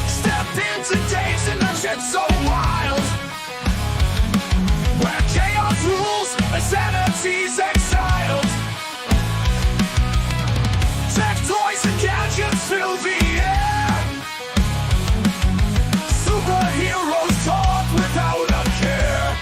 Step into days and the shit so wild, where chaos rules and sanity's exiled. Tech toys and gadgets fill the air. Superheroes talk without a care.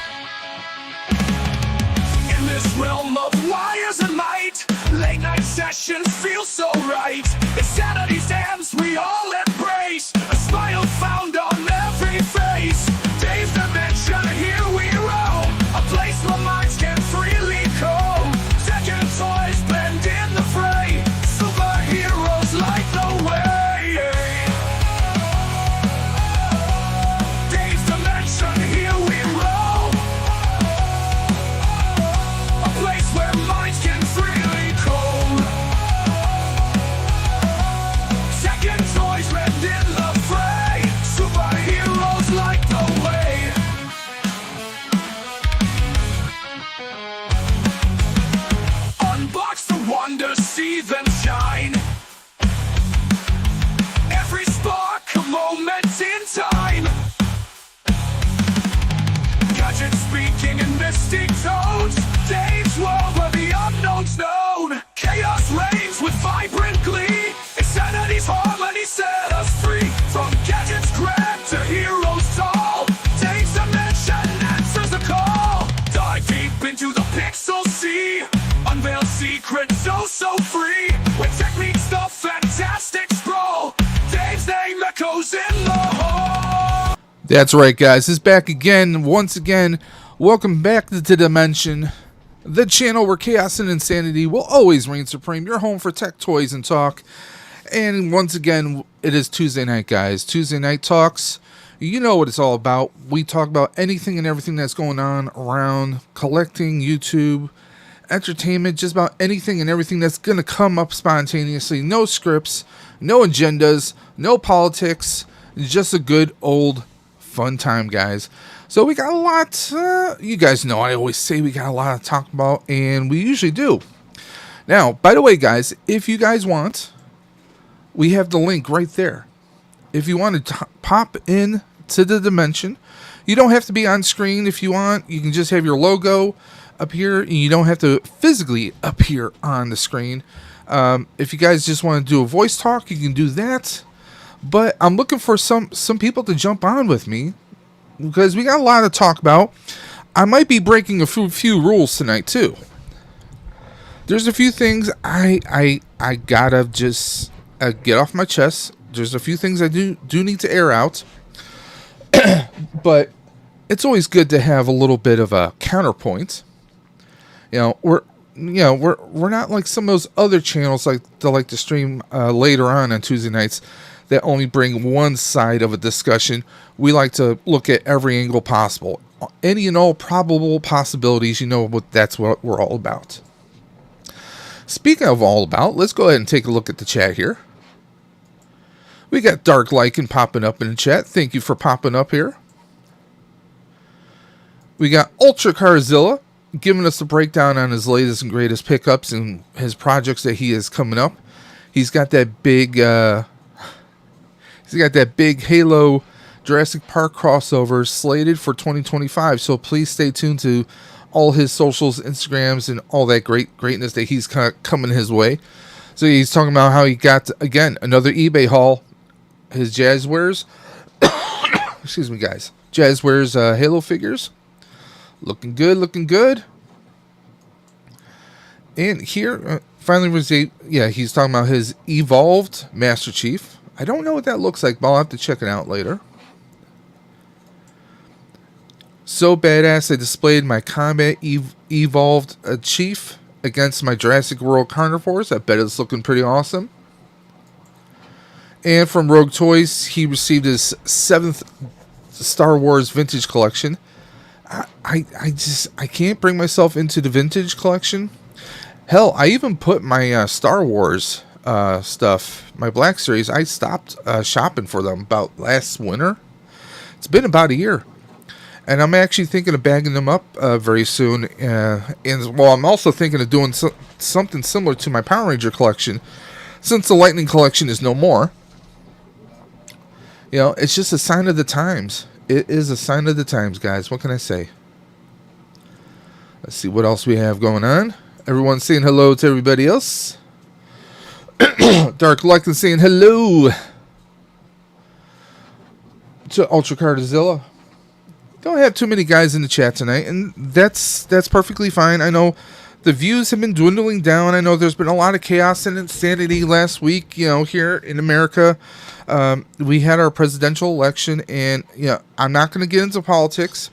In this realm of wires and light, late night sessions feel so right. Insanity's dance we all embrace, a smile found on every face. Dave's Dimension, here we roam, a place where minds can freely comb. Second toys blend in the fray, superheroes light the way. Dave's Dimension, here we roam, a place where minds can freely comb. Second toys blend in the fray, superheroes light the way. Unbox the wonder, see them shine. Every spark a moment in time. Gadgets speaking in mystic tones. Dave's world where the unknown's known. Chaos reigns with vibrant glee. Insanity's harmony set us free. From gadgets grand to heroes tall, Dave's Dimension answers the call. Dive deep into the pixel sea, unveil secrets so free. With techniques the fantastic sprawl, Dave's name echoes in the hall. That's right, guys. It's back again. Once again, welcome back to the Dimension, the channel where chaos and insanity will always reign supreme. Your home for tech, toys, and talk. And once again, it is Tuesday night, guys. Tuesday night talks. You know what it's all about. We talk about anything and everything that's going on around collecting, YouTube, entertainment, just about anything and everything that's going to come up spontaneously. No scripts, no agendas, no politics. Just a good old fun time, guys. So we got a lot. You guys know I always say we got a lot to talk about, and we usually do. Now, by the way, guys, if you guys want, we have the link right there. If you want to pop in to the Dimension, you don't have to be on screen. If you want, you can just have your logo up here, and you don't have to physically appear on the screen. If you guys just want to do a voice talk, you can do that. But I'm looking for some people to jump on with me, because we got a lot to talk about. I might be breaking a few rules tonight too. There's a few things I gotta just get off my chest. There's a few things I do need to air out. But it's always good to have a little bit of a counterpoint. We're not like some of those other channels that like to stream later on Tuesday nights that only bring one side of a discussion. We like to look at every angle possible, any and all probable possibilities. That's what we're all about. Speaking of all about, let's go ahead and take a look at the chat here. We got Dark Lycan popping up in the chat. Thank you for popping up here. We got Ultra Carzilla giving us a breakdown on his latest and greatest pickups and his projects that he has coming up. He's got that big Halo Jurassic Park crossover slated for 2025. So please stay tuned to all his socials, Instagrams, and all that greatness that he's coming his way. So he's talking about how he got, again, another eBay haul. His Jazzwares, excuse me, guys. Jazzwares Halo figures. Looking good. And here, finally, he's talking about his evolved Master Chief. I don't know what that looks like, but I'll have to check it out later. So badass, I displayed my combat evolved Chief against my Jurassic World carnivores. I bet it's looking pretty awesome. And from Rogue Toys, he received his 7th Star Wars vintage collection. I can't bring myself into the vintage collection. Hell, I even put my Star Wars stuff, my Black Series, I stopped shopping for them about last winter. It's been about a year. and I'm actually thinking of bagging them up very soon. And well, I'm also thinking of doing something similar to my Power Ranger collection, since the Lightning collection is no more. It's just a sign of the times. It is a sign of the times, guys. What can I say? Let's see what else we have going on. Everyone's saying hello to everybody else. Dark Luck saying hello to Ultra Cardazilla. Don't have too many guys in the chat tonight, and that's perfectly fine. I know the views have been dwindling down. I know there's been a lot of chaos and insanity last week, here in America. We had our presidential election, and I'm not going to get into politics,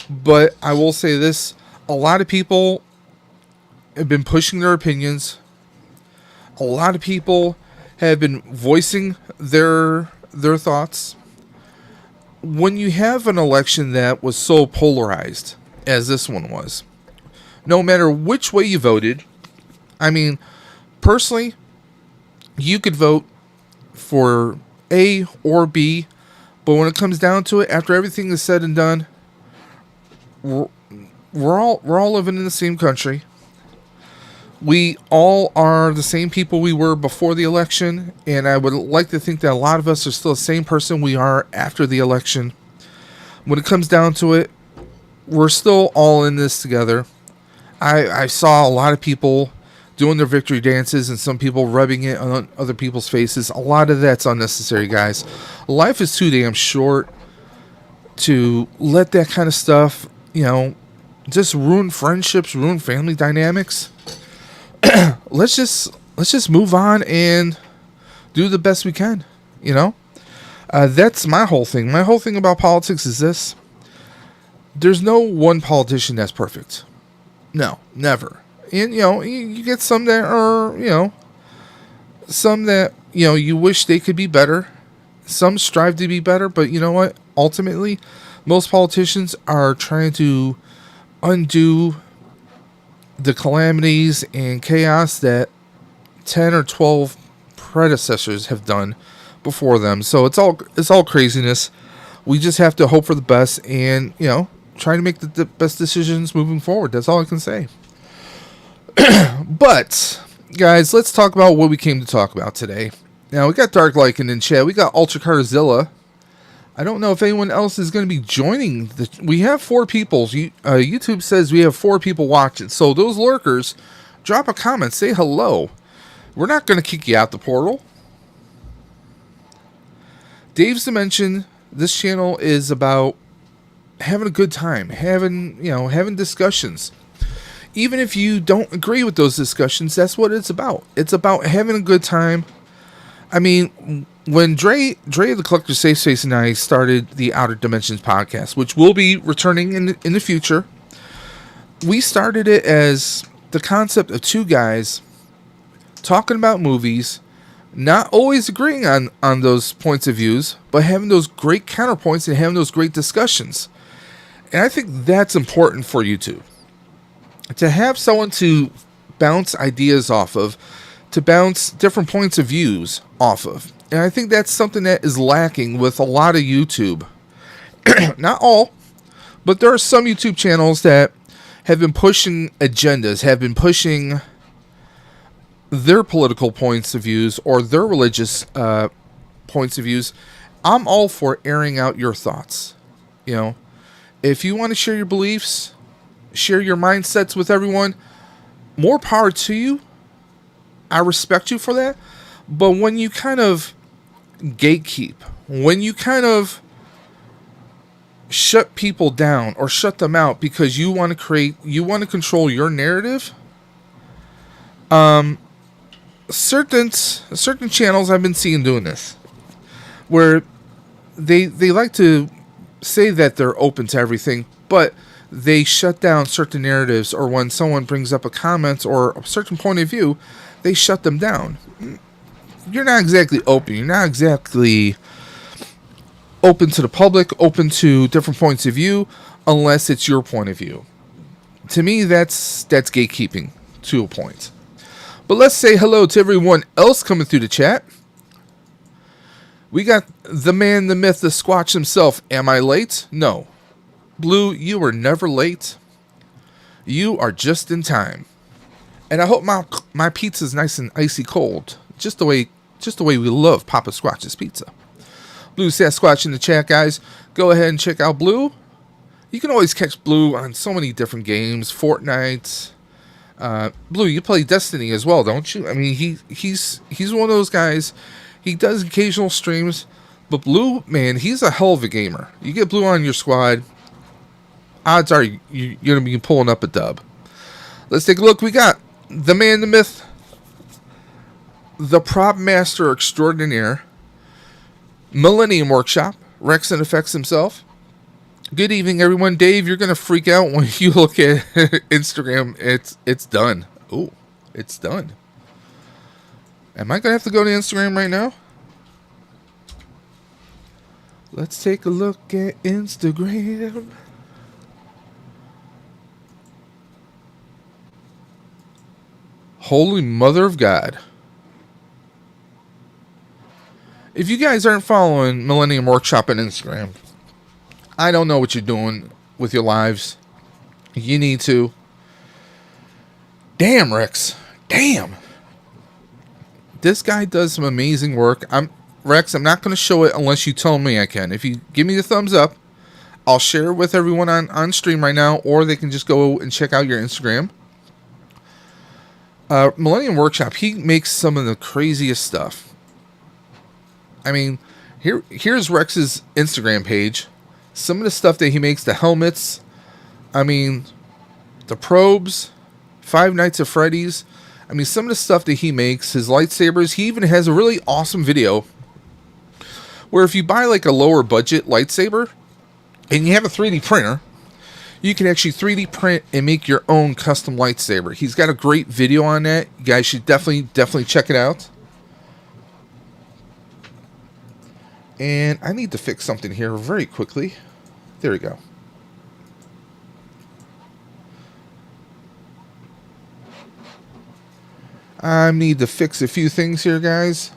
but I will say this. A lot of people have been pushing their opinions. A lot of people have been voicing their thoughts. When you have an election that was so polarized as this one was, no matter which way you voted, I mean, personally, you could vote for A or B, but when it comes down to it, after everything is said and done, we're all living in the same country. We all are the same people we were before the election, and I would like to think that a lot of us are still the same person we are after the election. When it comes down to it, we're still all in this together. I saw a lot of people doing their victory dances and some people rubbing it on other people's faces. A lot of that's unnecessary, guys. Life is too damn short to let that kind of stuff, just ruin friendships, ruin family dynamics. Let's just move on and do the best we can, That's my whole thing. My whole thing about politics is this. There's no one politician that's perfect. No, never. And, you get some that are, some that, you wish they could be better. Some strive to be better, but you know what? Ultimately, most politicians are trying to undo the calamities and chaos that 10 or 12 predecessors have done before them. So it's all craziness. We just have to hope for the best and, try to make the best decisions moving forward. That's all I can say. But, guys, let's talk about what we came to talk about today. Now, we got Dark Lycan in chat. We got Ultra Cardazilla. I don't know if anyone else is going to be joining. We have 4 people. YouTube says we have 4 people watching. So those lurkers, drop a comment. Say hello. We're not going to kick you out the portal. Dave's Dimension, this channel is about having a good time. Having discussions. Even if you don't agree with those discussions, that's what it's about. It's about having a good time. I mean, when Dre the Collector Safe Space and I started the Outer Dimensions podcast, which will be returning in the future, we started it as the concept of 2 guys talking about movies, not always agreeing on those points of views, but having those great counterpoints and having those great discussions. And I think that's important for YouTube. To have someone to bounce ideas off of, to bounce different points of views off of. And I think that's something that is lacking with a lot of YouTube. Not all, but there are some YouTube channels that have been pushing agendas, have been pushing their political points of views or their religious points of views. I'm all for airing out your thoughts. If you want to share your beliefs, share your mindsets with everyone, more power to you. I respect you for that. But when you kind of gatekeep, when you kind of shut people down or shut them out because you want to control your narrative, certain channels I've been seeing doing this, where they like to say that they're open to everything, but they shut down certain narratives, or when someone brings up a comment or a certain point of view, they shut them down. You're not exactly open. You're not exactly open to the public, open to different points of view, unless it's your point of view. To me, that's gatekeeping to a point. But let's say hello to everyone else coming through the chat. We got the man, the myth, the Squatch himself. Am I late? No. Blue, you are never late. You are just in time. And I hope my pizza's nice and icy cold, just the way we love Papa Squatch's pizza. Blue Sasquatch in the chat, guys. Go ahead and check out Blue. You can always catch Blue on so many different games, Fortnite. Blue, you play Destiny as well, don't you? I mean, he's one of those guys. He does occasional streams, but Blue, man, he's a hell of a gamer. You get Blue on your squad, odds are you're going to be pulling up a dub. Let's take a look. We got the man, the myth, the prop master extraordinaire, Millennium Workshop, Rex and Effects himself. Good evening, everyone. Dave, you're going to freak out when you look at Instagram. It's done. Oh, it's done. Am I going to have to go to Instagram right now? Let's take a look at Instagram. Holy Mother of God. If you guys aren't following Millennium Workshop on Instagram, I don't know what you're doing with your lives. You need to. Damn, Rex. Damn. This guy does some amazing work. Rex, I'm not going to show it unless you tell me I can. If you give me the thumbs up, I'll share it with everyone on stream right now, or they can just go and check out your Instagram. Millennium Workshop, he makes some of the craziest stuff. I mean, here's Rex's Instagram page. Some of the stuff that he makes, the helmets, I mean, the probes, Five Nights at Freddy's. I mean, some of the stuff that he makes, his lightsabers. He even has a really awesome video where if you buy like a lower budget lightsaber and you have a 3D printer, you can actually 3D print and make your own custom lightsaber. He's got a great video on that. You guys should definitely check it out. And I need to fix something here very quickly. There we go. I need to fix a few things here, guys.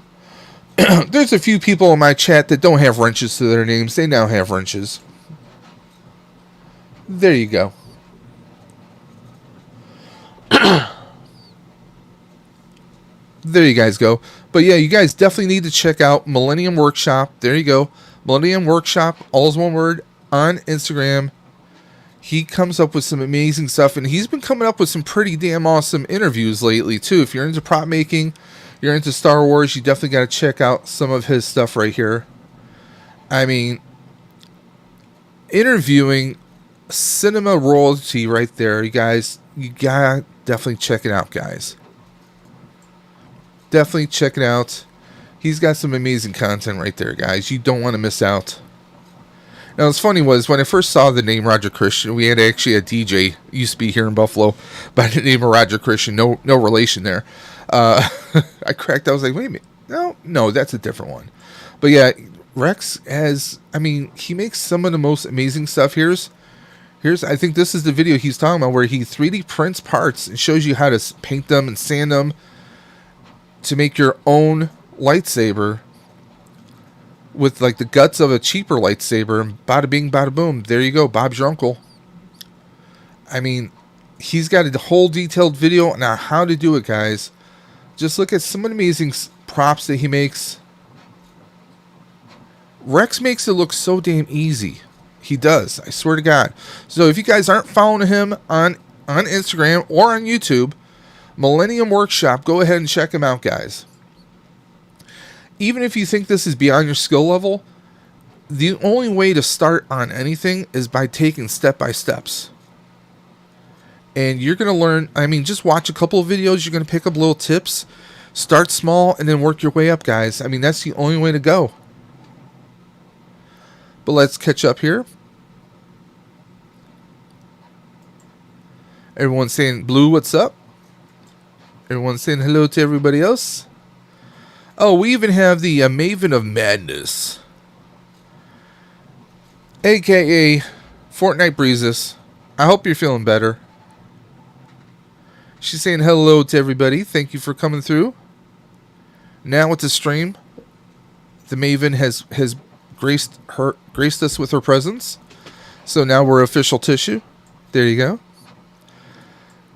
There's a few people in my chat that don't have wrenches to their names. They now have wrenches. There you go. There you guys go. But yeah, you guys definitely need to check out Millennium Workshop. There you go. Millennium Workshop, all is one word, on Instagram. He comes up with some amazing stuff, and he's been coming up with some pretty damn awesome interviews lately, too. If you're into prop making, you're into Star Wars, you definitely got to check out some of his stuff right here. I mean, interviewing cinema royalty right there, you guys. You got to definitely check it out, guys. Definitely check it out. He's got some amazing content right there, guys. You don't want to miss out. Now, what's funny was when I first saw the name Roger Christian, we had actually a DJ, used to be here in Buffalo, by the name of Roger Christian. No relation there. I cracked. I was like, wait a minute. No, that's a different one. But yeah, Rex has, I mean, he makes some of the most amazing stuff. Here's, I think this is the video he's talking about where he 3D prints parts and shows you how to paint them and sand them to make your own lightsaber with like the guts of a cheaper lightsaber, and bada bing, bada boom. There you go. Bob's your uncle. I mean, he's got a whole detailed video on how to do it, guys. Just look at some of the amazing props that he makes. Rex makes it look so damn easy. He does. I swear to God. So if you guys aren't following him on Instagram or on YouTube, Millennium Workshop, go ahead and check him out, guys. Even if you think this is beyond your skill level, the only way to start on anything is by taking step-by-steps. And you're going to learn, I mean, just watch a couple of videos, you're going to pick up little tips. Start small and then work your way up, guys. I mean, that's the only way to go. But let's catch up here. Everyone's saying, Blue, what's up? Everyone's saying hello to everybody else. Oh, we even have the Maven of Madness, a.k.a. Fortnite Breezes. I hope you're feeling better. She's saying hello to everybody. Thank you for coming through. Now with the stream, the Maven has graced us with her presence. So now we're official tissue. There you go.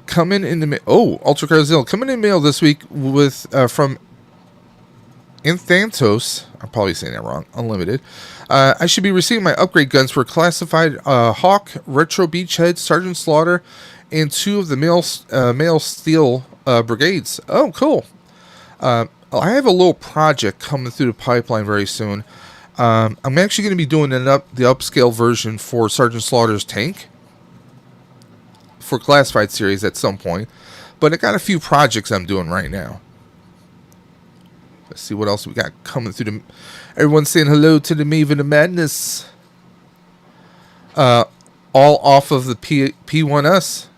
Coming in the mail. Oh, Ultra Carzil coming in mail this week with from Inthantos. I'm probably saying that wrong. Unlimited. I should be receiving my upgrade guns for classified Hawk, Retro Beachhead, Sergeant Slaughter, and 2 of the male steel brigades. Oh, cool. I have a little project coming through the pipeline very soon. I'm actually going to be doing the upscale version for Sergeant Slaughter's tank for classified series at some point. But I got a few projects I'm doing right now. Let's see what else we got coming through. Everyone's saying hello to the Maven of Madness. All off of the P1S.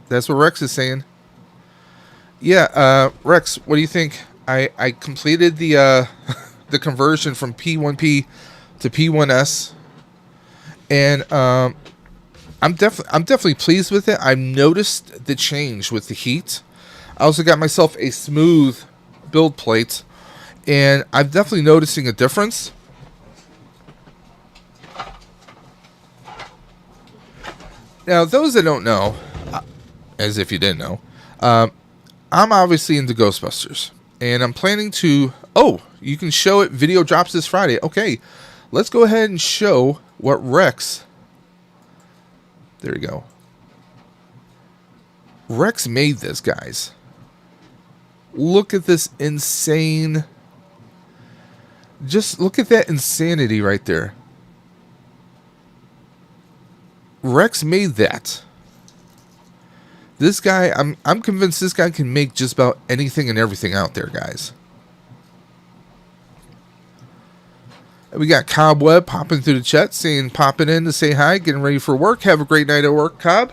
That's what Rex is saying. Yeah, Rex, what do you think? I completed the the conversion from P1P to P1S, and I'm definitely pleased with it. I've noticed the change with the heat. I also got myself a smooth build plate, and I'm definitely noticing a difference. Now, those that don't know, as if you didn't know, I'm obviously into Ghostbusters, and I'm planning to... Oh, you can show it. Video drops this Friday. Okay, let's go ahead and show what Rex... There you go. Rex made this, guys. Look at this insane... Just look at that insanity right there. Rex made that. This guy, I'm convinced this guy can make just about anything and everything out there, guys. And we got Cobweb popping through the chat, saying popping in to say hi, getting ready for work. Have a great night at work, Cobb.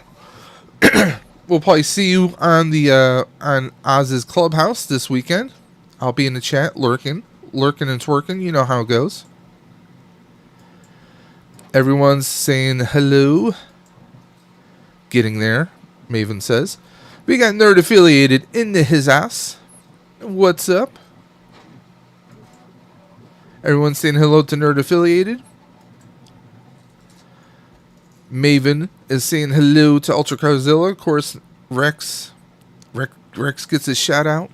We'll probably see you on the on Oz's Clubhouse this weekend. I'll be in the chat lurking and twerking. You know how it goes. Everyone's saying hello. Getting there, Maven says. We got Nerd Affiliated into his ass. What's up? Everyone's saying hello to Nerd Affiliated. Maven is saying hello to Ultra Carzilla. Of course, Rex gets a shout out.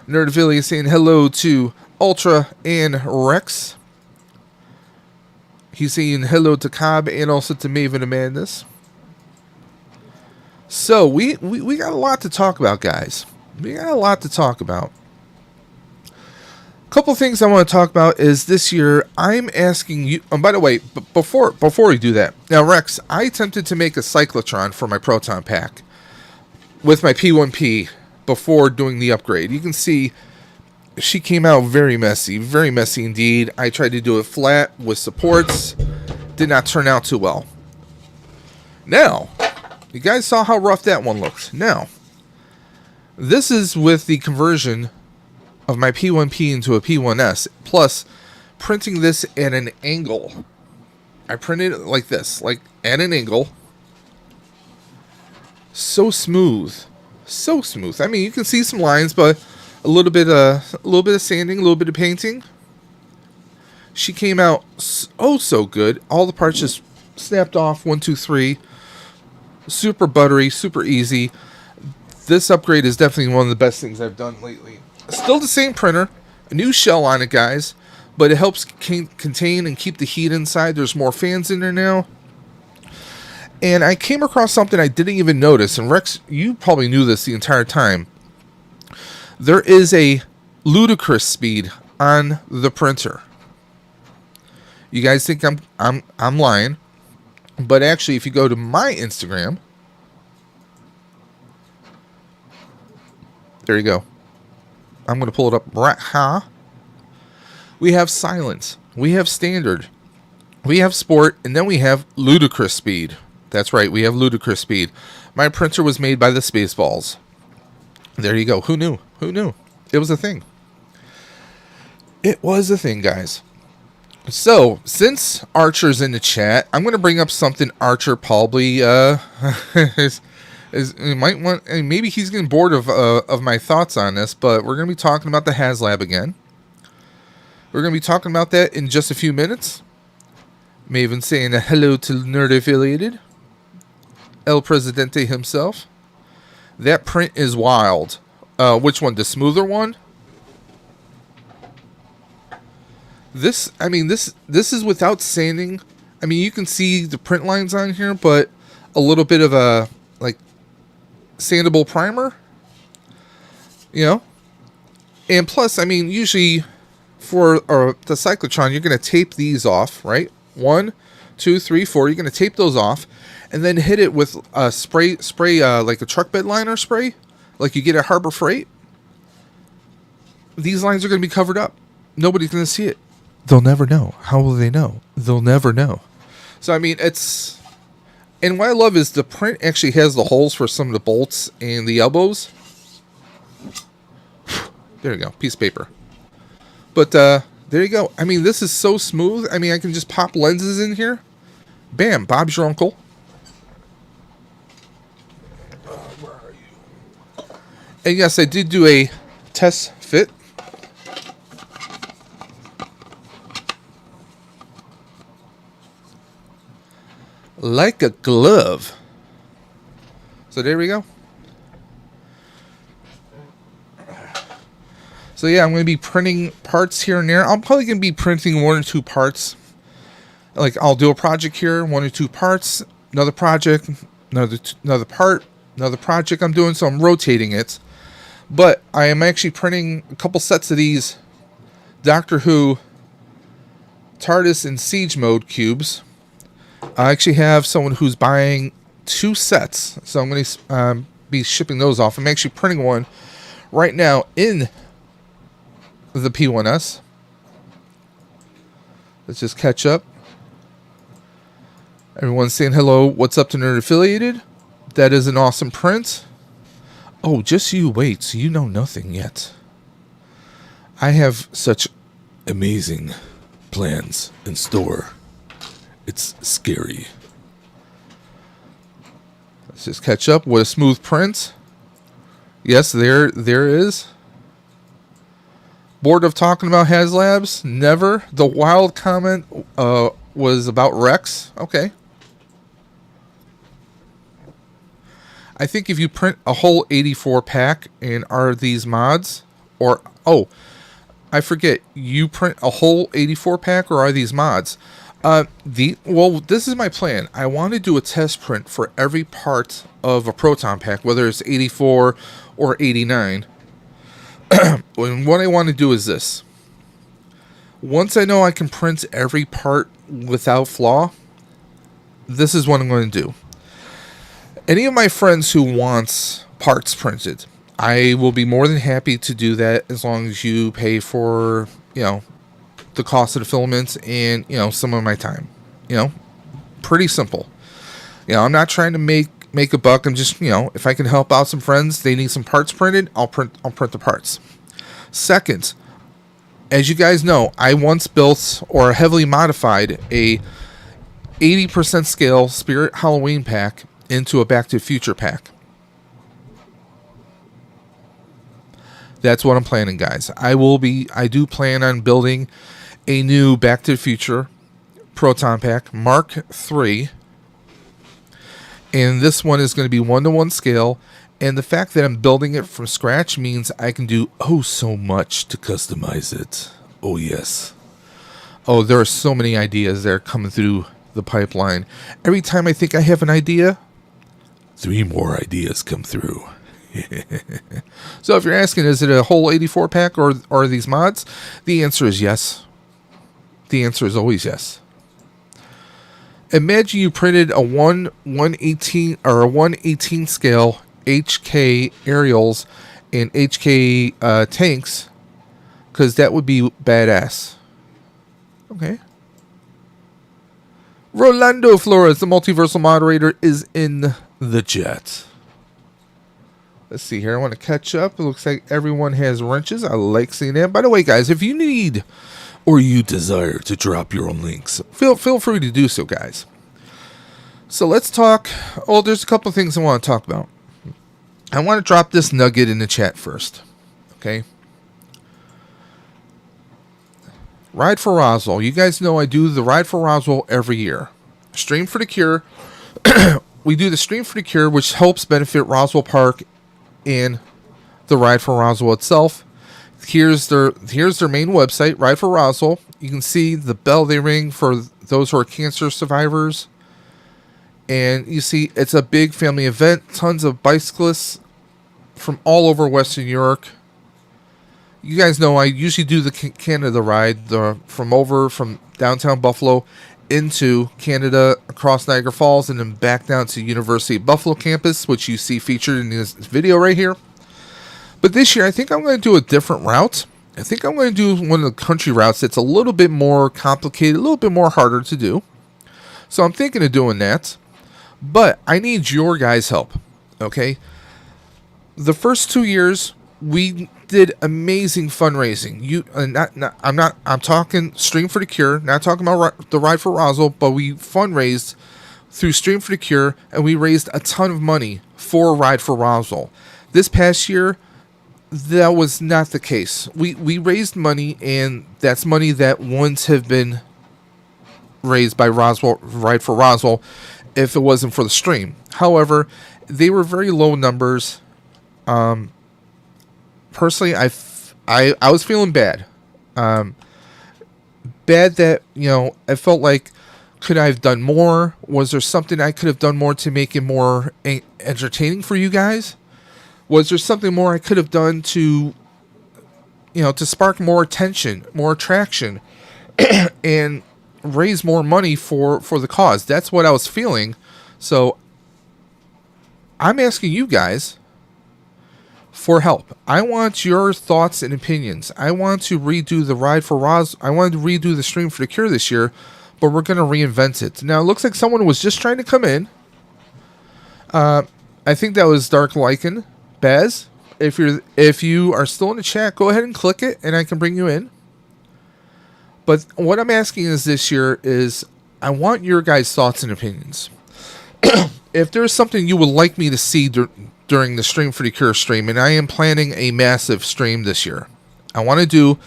Nerd Affiliated is saying hello to Ultra and Rex. He's saying hello to Cobb and also to Maven of Madness. So, we got a lot to talk about, guys. We got a lot to talk about. A couple things I want to talk about is this year, I'm asking you... by the way, before we do that... Now, Rex, I attempted to make a cyclotron for my Proton Pack with my P1P before doing the upgrade. You can see she came out very messy indeed. I tried to do it flat with supports. Did not turn out too well. Now... You guys saw how rough that one looked. Now, this is with the conversion of my P1P into a P1S, plus printing this at an angle. I printed it like this, like at an angle. So smooth. So smooth. I mean, you can see some lines, but a little bit of sanding, a little bit of painting. She came out so good. All the parts just snapped off, 1, 2, 3. Super buttery, super easy. This upgrade is definitely one of the best things I've done lately. Still the same printer, a new shell on it, guys, but it helps contain and keep the heat inside. There's more fans in there now. And I came across something I didn't even notice, and Rex, you probably knew this the entire time. There is a ludicrous speed on the printer. You guys think I'm lying? But actually, if you go to my Instagram, there you go. I'm going to pull it up right here. We have silent, we have standard, we have sport, and then we have ludicrous speed. That's right, we have ludicrous speed. My printer was made by the Spaceballs. There you go. Who knew? Who knew? It was a thing. It was a thing, guys. So, since Archer's in the chat, I'm going to bring up something Archer probably might want. Maybe he's getting bored of my thoughts on this, but we're going to be talking about the Haslab again. We're going to be talking about that in just a few minutes. Maven saying a hello to Nerd Affiliated. El Presidente himself. That print is wild. Which one? The smoother one? This is without sanding. I mean, you can see the print lines on here, but a little bit of a, like, sandable primer. You know? And plus, I mean, usually for the cyclotron, you're going to tape these off, right? 1, 2, 3, 4. You're going to tape those off, and then hit it with a spray like a truck bed liner spray, like you get at Harbor Freight. These lines are going to be covered up. Nobody's going to see it. They'll never know. How will they know? They'll never know. So, I mean, it's... And what I love is the print actually has the holes for some of the bolts and the elbows. There you go. Piece of paper. But, there you go. I mean, this is so smooth. I mean, I can just pop lenses in here. Bam. Bob's your uncle. Where are you? And yes, I did do a test fit. Like a glove. So there we go. So yeah, I'm going to be printing parts here and there. I'm probably going to be printing 1 or 2 parts. Like, I'll do a project here, 1 or 2 parts, another project, another part, another project I'm doing, so I'm rotating it. But I am actually printing a couple sets of these Doctor Who TARDIS and Siege Mode cubes. I actually have someone who's buying 2 sets, so I'm going to be shipping those off. I'm actually printing one right now in the P1S. Let's just catch up. Everyone's saying hello. What's up to Nerd Affiliated? That is an awesome print. Oh, just you wait. So you know nothing yet. I have such amazing plans in store. It's scary. Let's just catch up. What a smooth print. Yes, there is. Bored of talking about Haslabs? Never. The wild comment was about Rex. Okay. I think if you print a whole 84 pack and are these mods, or, oh, I forget, you print a whole 84 pack or are these mods? Well, this is my plan. I want to do a test print for every part of a proton pack, whether it's 84 or 89. And what I want to do is this. Once I know I can print every part without flaw, this is what I'm going to do. Any of my friends who wants parts printed, I will be more than happy to do that as long as you pay for, the cost of the filaments and, some of my time. Pretty simple. I'm not trying to make a buck. I'm just, if I can help out some friends, they need some parts printed, I'll print the parts. Second, as you guys know, I once built or heavily modified a 80% scale Spirit Halloween pack into a Back to the Future pack. That's what I'm planning, guys. I do plan on building a new Back to the Future Proton Pack Mark III. And this one is going to be 1-to-1 scale. And the fact that I'm building it from scratch means I can do so much to customize it. Oh, yes. Oh, there are so many ideas that are coming through the pipeline. Every time I think I have an idea, 3 more ideas come through. So if you're asking, is it a whole 84 pack or are these mods? The answer is yes. The answer is always yes. Imagine you printed a 1/118 or a 1/18 scale HK aerials and HK tanks, because that would be badass. Okay. Rolando Flores, the multiversal moderator, is in the chat. Let's see here. I want to catch up. It looks like everyone has wrenches. I like seeing that. By the way, guys, if you need or you desire to drop your own links, feel free to do so, guys. So let's talk. Oh, there's a couple of things I want to talk about. I want to drop this nugget in the chat first. Okay. Ride for Roswell. You guys know I do the Ride for Roswell every year. Stream for the Cure. We do the Stream for the Cure, which helps benefit Roswell Park and the Ride for Roswell itself. Here's their main website, Ride for Roswell. You can see the bell they ring for those who are cancer survivors. And you see it's a big family event. Tons of bicyclists from all over Western New York. You guys know I usually do the Canada ride from downtown Buffalo into Canada, across Niagara Falls, and then back down to University of Buffalo campus, which you see featured in this video right here. But this year, I think I'm going to do a different route. I think I'm going to do one of the country routes that's a little bit more complicated, a little bit more harder to do. So I'm thinking of doing that. But I need your guys' help, okay? The first 2 years, we did amazing fundraising. I'm talking Stream for the Cure, not talking about the Ride for Roswell, but we fundraised through Stream for the Cure, and we raised a ton of money for Ride for Roswell. This past year, that was not the case. We raised money, and that's money that wouldn't have been raised by Ride for Roswell if it wasn't for the stream. However, they were very low numbers. Personally, I was feeling bad. Bad that, I felt like, could I have done more? Was there something I could have done more to make it more entertaining for you guys? Was there something more I could have done to spark more attention, more attraction, and raise more money for the cause? That's what I was feeling. So I'm asking you guys for help. I want your thoughts and opinions. I want to redo the Ride for I wanted to redo the Stream for the Cure this year, but we're going to reinvent it. Now, it looks like someone was just trying to come in. I think that was Dark Lycan. Baz, if you are still in the chat, go ahead and click it, and I can bring you in. But what I'm asking is this year is I want your guys' thoughts and opinions. If there's something you would like me to see during the Stream for the Cure stream, and I am planning a massive stream this year. I want to do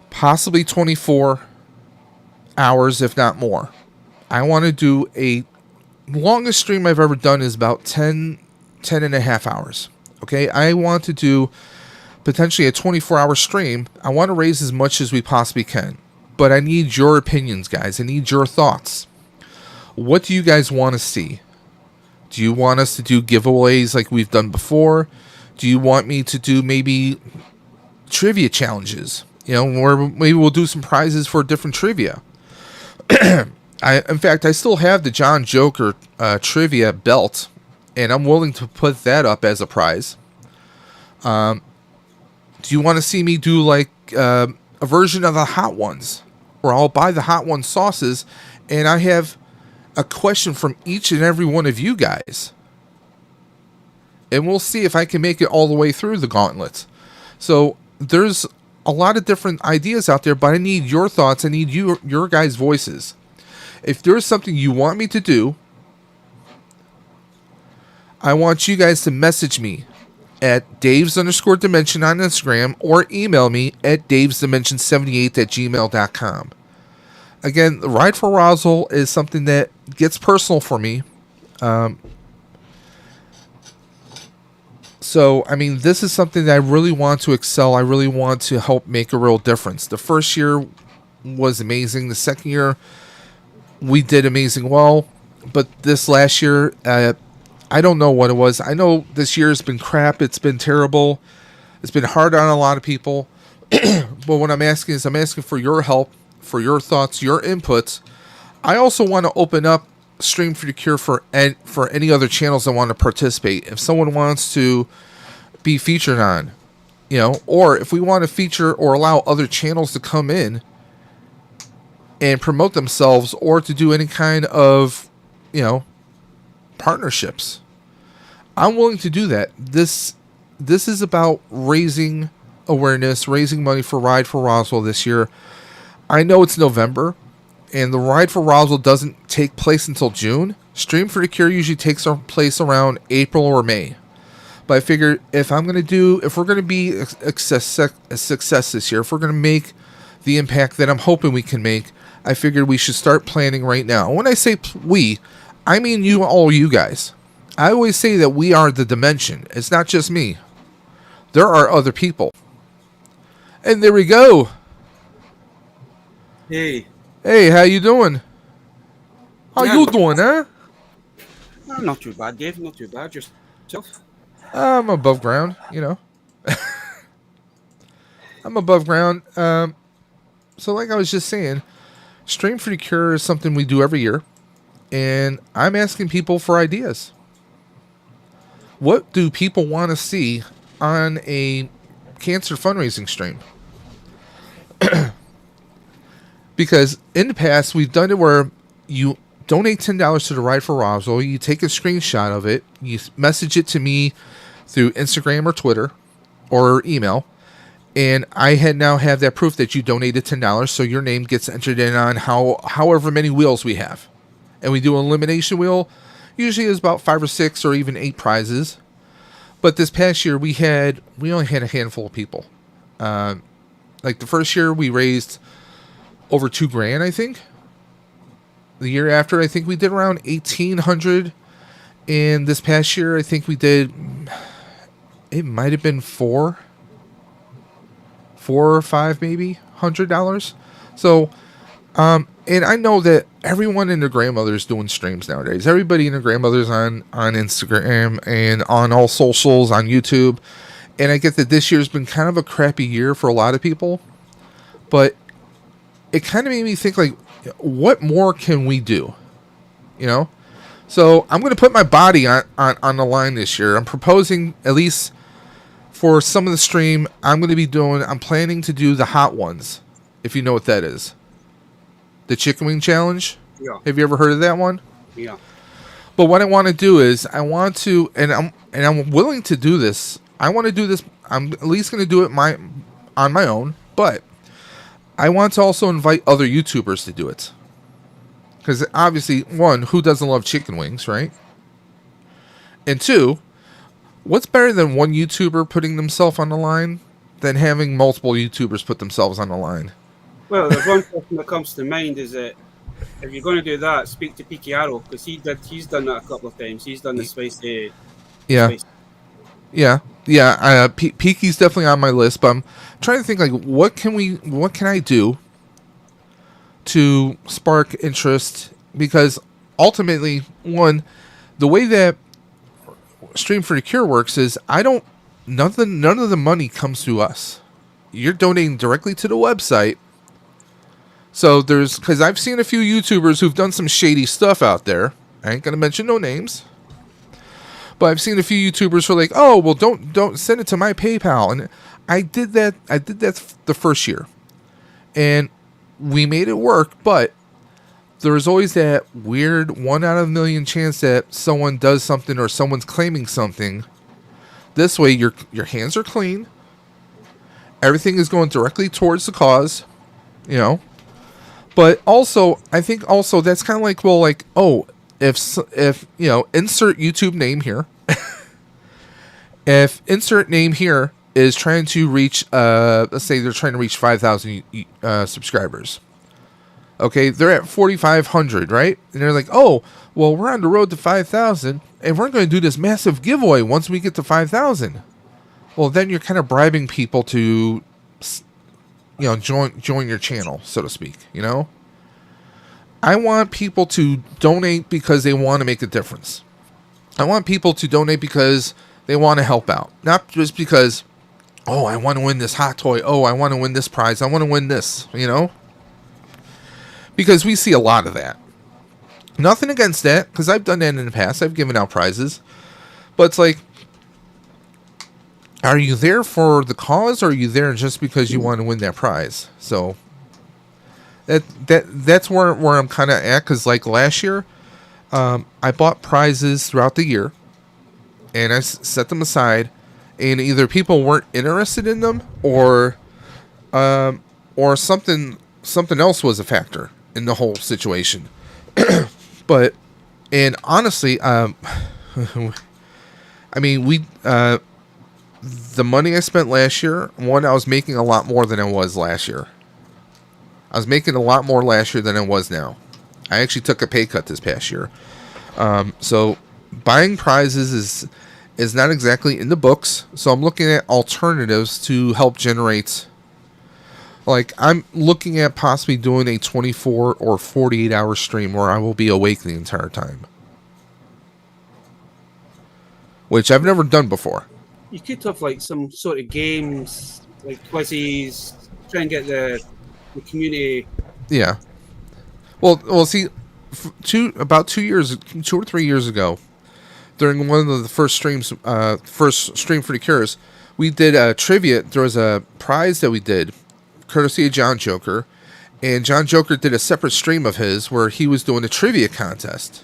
possibly 24 hours, if not more. I want to do a longest stream I've ever done is about 10 and a half hours. Okay, I want to do potentially a 24-hour stream. I want to raise as much as we possibly can, but I need your opinions, guys. I need your thoughts. What do you guys want to see? Do you want us to do giveaways like we've done before? Do you want me to do maybe trivia challenges? Where maybe we'll do some prizes for different trivia. In fact, I still have the John Joker trivia belt, and I'm willing to put that up as a prize. Do you want to see me do like a version of the Hot Ones, where I'll buy the Hot Ones sauces, and I have a question from each and every one of you guys, and we'll see if I can make it all the way through the gauntlet. So there's a lot of different ideas out there, but I need your thoughts. I need your guys' voices. If there's something you want me to do, I want you guys to message me at Daves_Dimension on Instagram, or email me at davesdimension78@gmail.com. Again, the Ride for Roswell is something that gets personal for me. So, this is something that I really want to excel. I really want to help make a real difference. The first year was amazing. The second year, we did amazing well. But this last year, I don't know what it was. I know this year has been crap. It's been terrible. It's been hard on a lot of people. But what I'm asking is, I'm asking for your help, for your thoughts, your inputs. I also want to open up Stream for the Cure for any other channels that want to participate. If someone wants to be featured on, or if we want to feature or allow other channels to come in and promote themselves, or to do any kind of, partnerships, I'm willing to do that. This is about raising awareness, raising money for Ride for Roswell this year. I know it's November, and the Ride for Roswell doesn't take place until June. Stream for the Cure usually takes place around April or May. But I figured if we're going to be a success this year, if we're going to make the impact that I'm hoping we can make, I figured we should start planning right now. When I say we, I mean you, all you guys. I always say that we are the dimension. It's not just me. There are other people. And there we go. Hey. Hey, how you doing? How Yeah. you doing, huh? Not too bad, Dave. Not too bad. Yourself? I'm above ground, you know. I'm above ground. So like I was just saying, Stream for the Cure is something we do every year. And I'm asking people for ideas. What do people want to see on a cancer fundraising stream? Because in the past, we've done it where you donate $10 to the Ride for Roswell, you take a screenshot of it, you message it to me through Instagram or Twitter or email, and I now have that proof that you donated $10, so your name gets entered in on however many wheels we have. And we do an elimination wheel, usually is about 5 or 6 or even 8 prizes. But this past year, we only had a handful of people. Like the first year, we raised over $2,000, I think. The year after, I think we did around 1,800, and this past year, I think we did. It might have been $4 or $5, maybe $100. So, and I know that everyone and their grandmother is doing streams nowadays. Everybody and their grandmother's on Instagram and on all socials, on YouTube. And I get that this year's been kind of a crappy year for a lot of people, but it kind of made me think, like, what more can we do? You know? So I'm going to put my body on the line this year. I'm proposing, at least for some of the stream, I'm planning to do the hot ones, if you know what that is. The chicken wing challenge? Yeah. Have you ever heard of that one? Yeah. But what I want to do is and I'm willing to do this. I want to do this. I'm at least going to do it on my own, but I want to also invite other YouTubers to do it. Because obviously, one, who doesn't love chicken wings, right? And two, what's better than one YouTuber putting themselves on the line than having multiple YouTubers put themselves on the line? Well, there's one question that comes to mind is that if you're going to do that, speak to Peaky Arrow, because he's done that a couple of times. He's done the spicy. Yeah. Spicy. Yeah. Peaky's definitely on my list, but I'm trying to think, like, what can I do to spark interest? Because ultimately, one, the way that Stream for the Cure works is none of the money comes to us. You're donating directly to the website. So because I've seen a few YouTubers who've done some shady stuff out there. I ain't gonna mention no names. But I've seen a few YouTubers who are like, oh, well, don't send it to my PayPal. And I did that the first year. And we made it work, but there's always that weird 1 out of a million chance that someone does something or someone's claiming something. This way, your hands are clean. Everything is going directly towards the cause, you know. But also, I think also that's kind of like, well, like, oh, if you know, insert YouTube name here. If insert name here is trying to reach, let's say they're trying to reach 5,000 subscribers. Okay, they're at 4,500, right? And they're like, oh, well, we're on the road to 5,000, and we're going to do this massive giveaway once we get to 5,000. Well, then you're kind of bribing people to, you know, join your channel, so to speak, you know? I want people to donate because they want to make a difference. I want people to donate because they want to help out. Not just because, oh, I want to win this hot toy. Oh, I want to win this prize. I want to win this, you know? Because we see a lot of that. Nothing against that, because I've done that in the past. I've given out prizes. But it's like, are you there for the cause, or are you there just because you want to win that prize? So that's where I'm kind of at, because like last year, I bought prizes throughout the year, and I set them aside, and either people weren't interested in them, or something else was a factor in the whole situation. But, and honestly, I mean, the money I spent last year, one, I was making a lot more than I was last year. I was making a lot more last year than I was now. I actually took a pay cut this past year. So buying prizes is not exactly in the books. So I'm looking at alternatives to help generate. Like, I'm looking at possibly doing a 24 or 48 hour stream where I will be awake the entire time. Which I've never done before. You could have like some sort of games, like quizzes, try and get the community. Yeah. Well, see, about 2 or 3 years ago, during one of the first streams, first stream for the Cures, we did a trivia. There was a prize that we did, courtesy of John Joker, and John Joker did a separate stream of his where he was doing a trivia contest.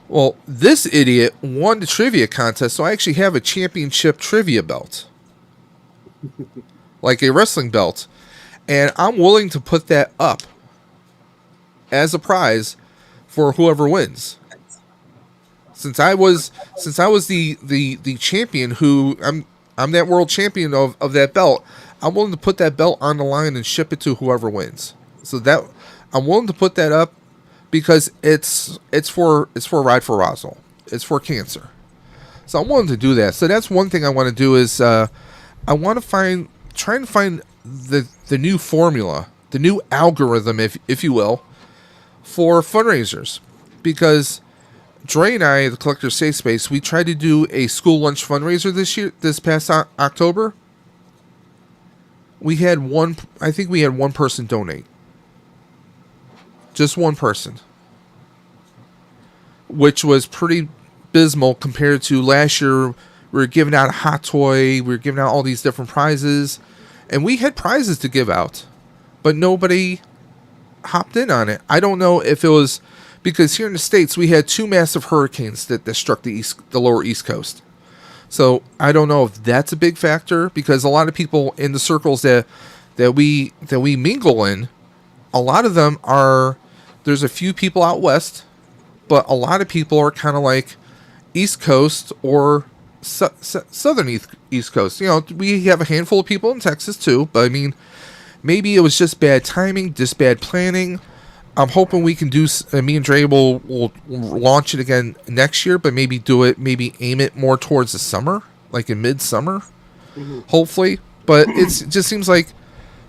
Well, this idiot won the trivia contest, so I actually have a championship trivia belt. Like a wrestling belt. And I'm willing to put that up as a prize for whoever wins. Since I was the champion who I'm that world champion of that belt, I'm willing to put that belt on the line and ship it to whoever wins. So that I'm willing to put that up because it's for Ride for Roswell. It's for cancer. So I'm willing to do that. So that's one thing I want to do is I want to try and find the new formula, the new algorithm, if you will, for fundraisers. Because Dre and I, the Collector's Safe Space, we tried to do a school lunch fundraiser this past October. I think we had one person donate. Just one person. Which was pretty abysmal compared to last year. We were giving out a hot toy. We were giving out all these different prizes. And we had prizes to give out. But nobody hopped in on it. I don't know if it was because here in the States we had 2 massive hurricanes that struck the lower East Coast. So I don't know if that's a big factor because a lot of people in the circles that we mingle in, a lot of them are, there's a few people out west, but a lot of people are kind of like East Coast or Southern East Coast. You know, we have a handful of people in Texas too, but I mean, maybe it was just bad timing, just bad planning. I'm hoping we can do. Me and Dre will launch it again next year, but maybe aim it more towards the summer, like in midsummer, hopefully. But it just seems like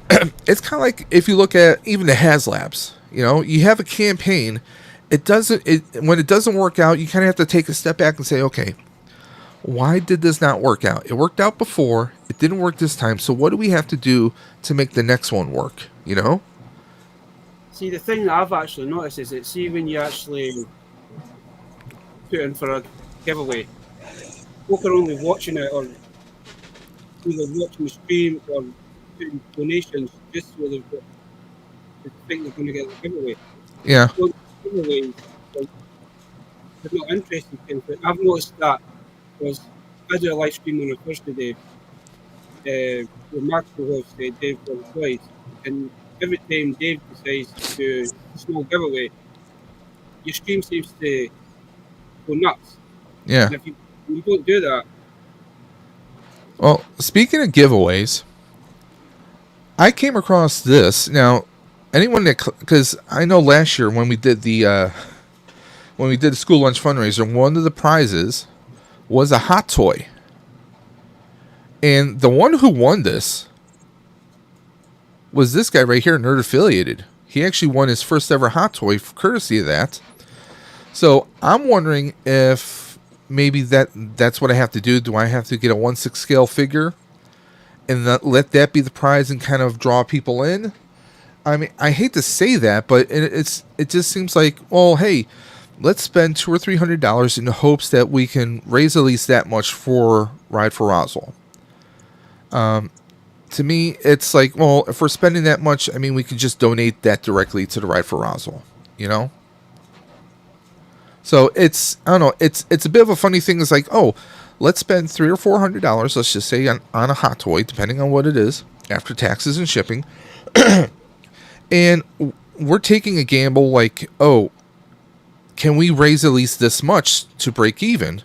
it's kind of like if you look at even the Haslabs. You know, you have a campaign. When it doesn't work out, you kind of have to take a step back and say, okay, why did this not work out? It worked out before. It didn't work this time. So what do we have to do to make the next one work? You know. See, the thing that I've actually noticed is that see when you actually put in for a giveaway, folk are only watching it or either watching the stream or putting donations just so they've got to think they're going to get the giveaway. Yeah. So giveaways, they're not interested in things. I've noticed that because I do a live stream on a Thursday day with Mark co-host Dave Boyd, and every time Dave decides to do a small giveaway, your stream seems to go nuts. Yeah. And if you don't do that. Well, speaking of giveaways, I came across this. Now, anyone because I know last year when we did the school lunch fundraiser, one of the prizes was a hot toy. And the one who won this was this guy right here, Nerd Affiliated. He actually won his first ever hot toy courtesy of that. So I'm wondering if maybe that's what I have to do. Do I have to get a 1/6 scale figure and let that be the prize and kind of draw people in? I mean, I hate to say that, but it just seems like, well, hey, let's spend $200 or $300 in the hopes that we can raise at least that much for Ride for Roswell. To me, it's like, well, if we're spending that much, I mean, we could just donate that directly to the Ride for Roswell, you know? So I don't know, it's a bit of a funny thing. It's like, oh, let's spend $300 or $400, let's just say, on a hot toy, depending on what it is, after taxes and shipping. And we're taking a gamble like, oh, can we raise at least this much to break even?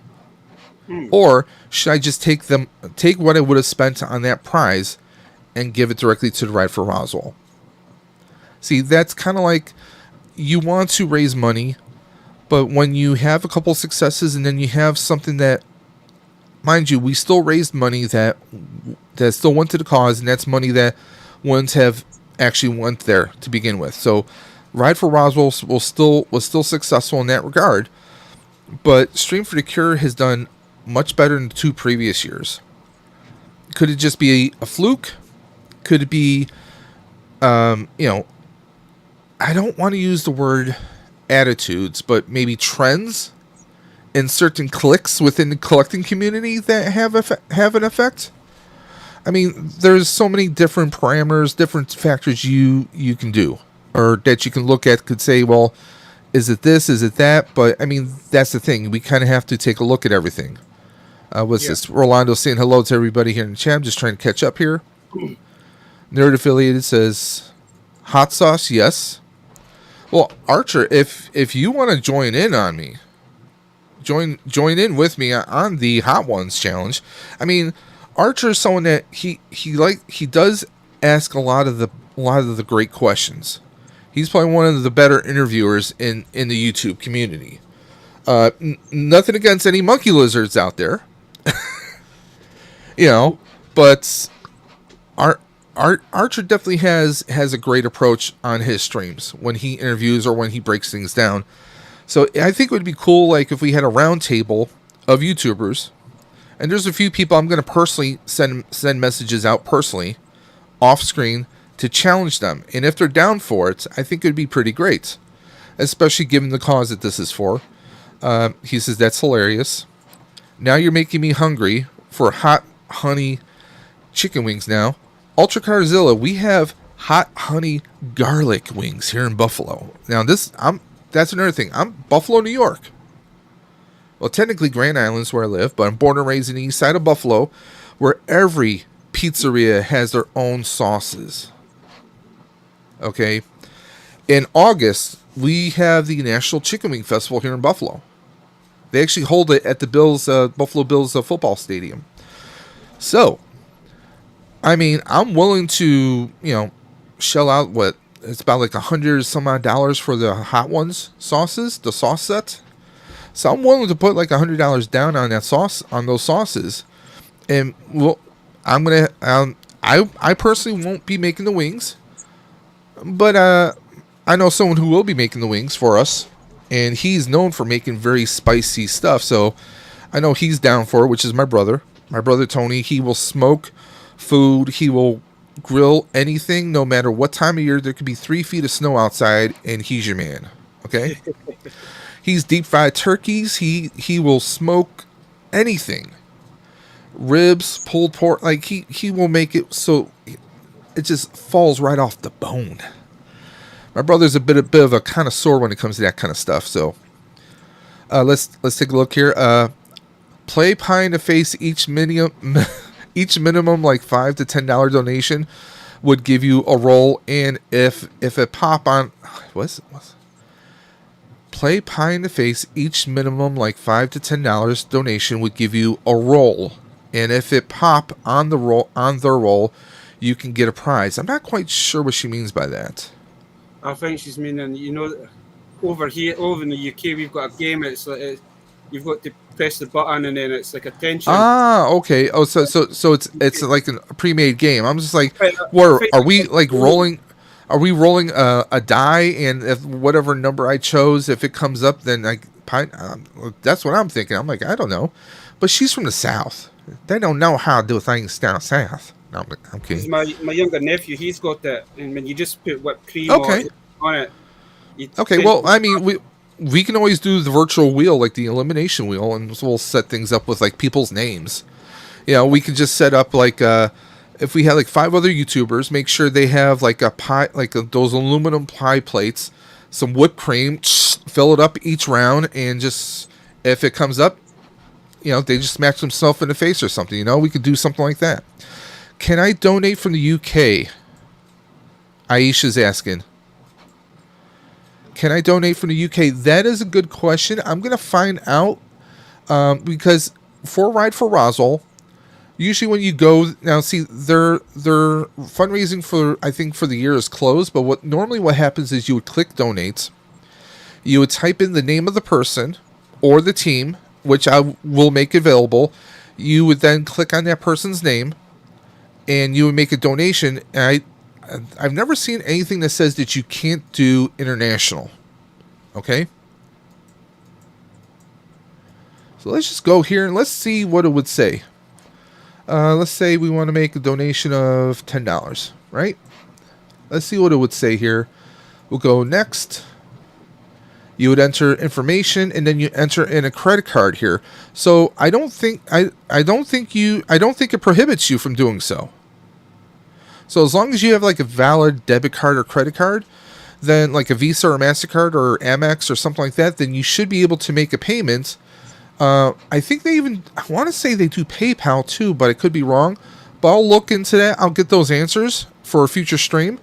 Or should I just take what I would have spent on that prize and give it directly to the Ride for Roswell? See, that's kind of like you want to raise money, but when you have a couple successes and then you have something that, mind you, we still raised money that still went to the cause, and that's money that wouldn't have actually went there to begin with. So, Ride for Roswell was still successful in that regard, but Stream for the Cure has done much better than the 2 previous years. Could it just be a fluke? Could it be, I don't want to use the word attitudes, but maybe trends in certain cliques within the collecting community that have an effect? I mean, there's so many different parameters, different factors you can do, or that you can look at, could say, well, is it this, is it that? But, I mean, that's the thing. We kind of have to take a look at everything. What's this? Rolando saying hello to everybody here in the chat. I'm just trying to catch up here. Nerd Affiliated says, hot sauce, yes. Well, Archer, if you want to join in on me, join in with me on the Hot Ones challenge. I mean, Archer is someone that he does ask a lot of the great questions. He's probably one of the better interviewers in the YouTube community. Nothing against any monkey lizards out there, but Archer definitely has a great approach on his streams when he interviews or when he breaks things down. So I think it would be cool, like, if we had a round table of YouTubers, and there's a few people I'm going to personally send messages out personally, off screen, to challenge them. And if they're down for it, I think it would be pretty great, especially given the cause that this is for. He says, that's hilarious. Now you're making me hungry for hot honey chicken wings now. Ultra Carzilla, we have hot honey garlic wings here in Buffalo. Now that's another thing. I'm Buffalo, New York. Well, technically Grand Island's where I live, but I'm born and raised in the east side of Buffalo, where every pizzeria has their own sauces. Okay? In August, we have the National Chicken Wing Festival here in Buffalo. They actually hold it at the Buffalo Bills football stadium. So, I mean, I'm willing to, shell out it's about like $100 some odd for the Hot Ones sauces, the sauce set. So I'm willing to put like $100 down on that sauce, on those sauces, and I personally won't be making the wings, but I know someone who will be making the wings for us, and he's known for making very spicy stuff. So I know he's down for it, which is my brother Tony. He will smoke food. He will grill anything, no matter what time of year. There could be 3 feet of snow outside, and he's your man. Okay. He's deep fried turkeys. He will smoke anything. Ribs, pulled pork. Like he will make it so it just falls right off the bone. My brother's a bit of a connoisseur when it comes to that kind of stuff. So let's take a look here. Play pie in the face. Each minimum like $5 to $10 donation would give you a roll, and if it pop on what's Play pie in the face. Each minimum like $5 to $10 donation would give you a roll, and if it pop on their roll, you can get a prize. I'm not quite sure what she means by that. I think she's meaning, over in the UK, we've got a game. It's like you've got to press the button, and then it's like attention. Ah, okay. Oh, so it's like a pre-made game. I'm just like, what are we like rolling? Are we rolling a die, and if whatever number I chose, if it comes up, then that's what I'm thinking. I'm like, I don't know, but she's from the South. They don't know how to do things down south. No, I'm kidding. My younger nephew, he's got that, and when you just put whipped cream on it. Okay, well, I mean, we can always do the virtual wheel, like the elimination wheel, and we'll set things up with like people's names. We can just set up like if we had like 5 other YouTubers, make sure they have like a pie, those aluminum pie plates, some whipped cream, fill it up each round, and just if it comes up, they just smack themselves in the face or something. We could do something like that. Can I donate from the UK? Aisha's asking. Can I donate from the UK? That is a good question. I'm going to find out because for Ride for Roswell, Usually when you go now, see their fundraising for, I think, for the year is closed. But what happens is you would click donate, you would type in the name of the person or the team, which I will make available. You would then click on that person's name, and you would make a donation. And I've never seen anything that says that you can't do international. Okay. So let's just go here and let's see what it would say. Let's say we want to make a donation of $10, right? Let's see what it would say here. We'll go next. You would enter information, and then you enter in a credit card here. So I don't think it prohibits you from doing so. So as long as you have like a valid debit card or credit card, then like a Visa or MasterCard or Amex or something like that, then you should be able to make a payment. I think I want to say they do PayPal too, but I could be wrong. But I'll look into that. I'll get those answers for a future stream.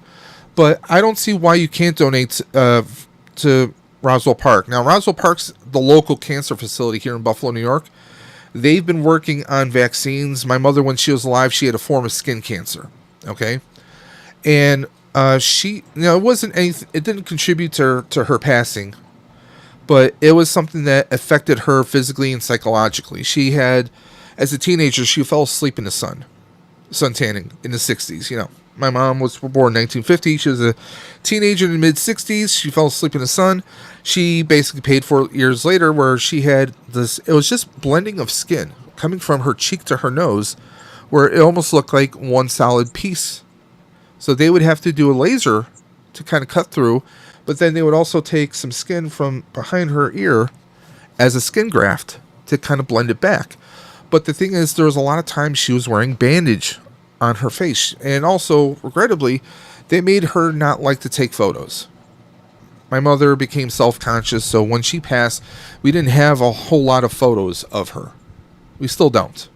But I don't see why you can't donate to Roswell Park. Now, Roswell Park's the local cancer facility here in Buffalo, New York. They've been working on vaccines. My mother, when she was alive, she had a form of skin cancer. Okay. And she, it wasn't anything, it didn't contribute to her passing. But it was something that affected her physically and psychologically. She had, as a teenager, she fell asleep in the sun tanning in the 60s. My mom was born in 1950. She was a teenager in the mid-60s. She fell asleep in the sun. She basically paid for it years later, where she had this, it was just blending of skin coming from her cheek to her nose, where it almost looked like one solid piece. So they would have to do a laser to kind of cut through. But then they would also take some skin from behind her ear as a skin graft to kind of blend it back. But the thing is, there was a lot of times she was wearing bandage on her face. And also, regrettably, they made her not like to take photos. My mother became self-conscious, so when she passed, we didn't have a whole lot of photos of her. We still don't.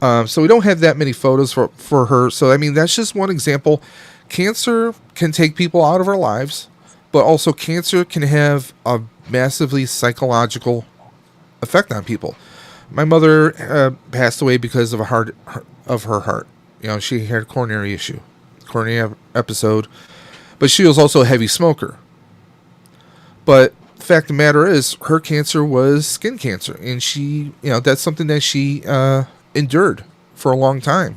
So we don't have that many photos for her. So, I mean, that's just one example. Cancer can take people out of our lives, but also cancer can have a massively psychological effect on people. My mother passed away because of her heart. She had a coronary episode, but she was also a heavy smoker. But the fact of the matter is, her cancer was skin cancer, and she, that's something that she endured for a long time.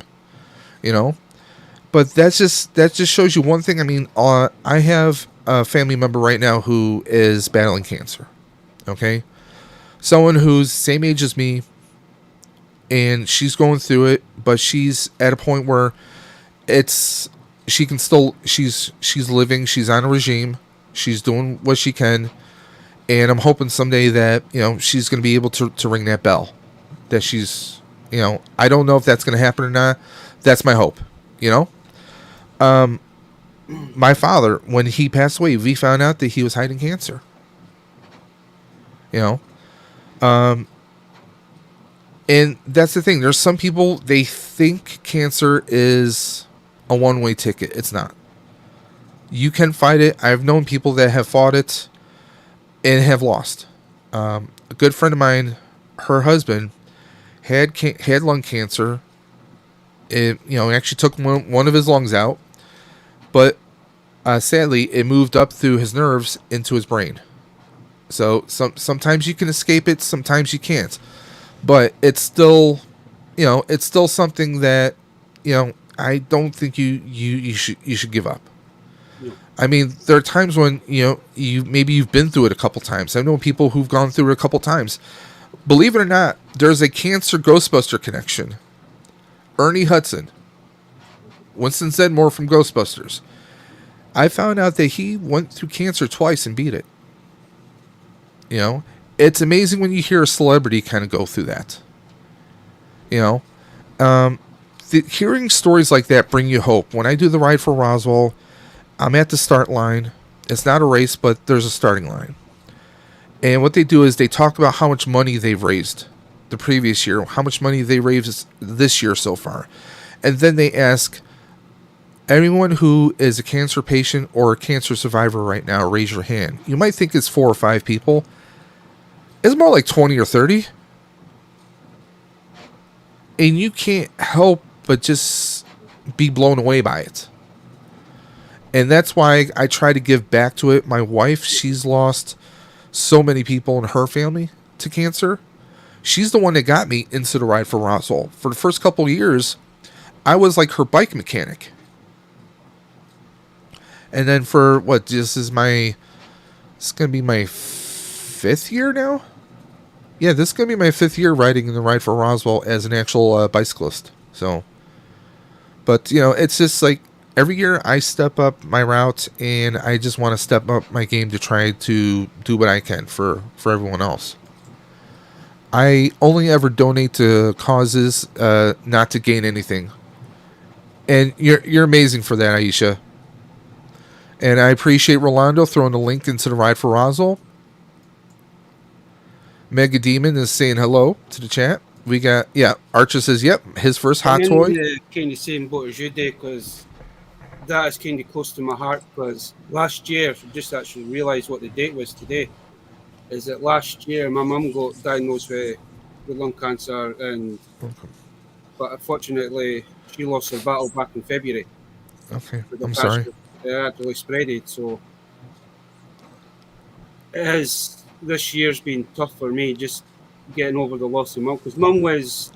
But that just shows you one thing. I mean, I have a family member right now who is battling cancer. Okay, someone who's same age as me, and she's going through it, but she's at a point where she's living. She's on a regime. She's doing what she can, and I'm hoping someday that she's going to be able to ring that bell. That she's I don't know if that's going to happen or not. That's my hope. My father, when he passed away, we found out that he was hiding cancer. And that's the thing. There's some people, they think cancer is a one-way ticket. It's not. You can fight it. I've known people that have fought it and have lost. A good friend of mine, her husband had lung cancer. It actually took one of his lungs out, but sadly it moved up through his nerves into his brain. So sometimes you can escape it, sometimes you can't. But it's still something that I don't think you should give up. Yeah. I mean, there are times when you've been through it a couple times. I know people who've gone through it a couple times. Believe it or not, there's a cancer Ghostbuster connection. Ernie Hudson, Winston Zedmore from Ghostbusters. I found out that he went through cancer twice and beat it. It's amazing when you hear a celebrity kind of go through that. Hearing stories like that bring you hope. When I do the ride for Roswell, I'm at the start line. It's not a race, but there's a starting line. And what they do is they talk about how much money they've raised the previous year, how much money they raised this year so far. And then they ask, anyone who is a cancer patient or a cancer survivor right now, raise your hand. You might think it's 4 or 5 people. It's more like 20 or 30. and you can't help but just be blown away by it. And that's why I try to give back to it. My wife, she's lost so many people in her family to cancer. She's the one that got me into the Ride for Roswell. For the first couple of years, I was like her bike mechanic. And then for what, this is my, it's going to be my 5th year now? Yeah, this is going to be my 5th year riding in the Ride for Roswell as an actual bicyclist. So, but, you know, it's just like every year I step up my route, and I just want to step up my game to try to do what I can for everyone else. I only ever donate to causes, not to gain anything. And you're amazing for that, Aisha. And I appreciate Rolando throwing the link into the Ride for Roswell. Mega Demon is saying hello to the chat. We got, yeah, Archer says, yep, his first hot toy. I'm in the kind of same boat as you did, because that is kind of close to my heart, because last year, I just actually realised what the date was today, is that last year my mum got diagnosed with lung cancer, and but unfortunately she lost her battle back in February. Okay, I'm sorry. It actually spreaded, so this year's been tough for me, just getting over the loss of mum, because mum was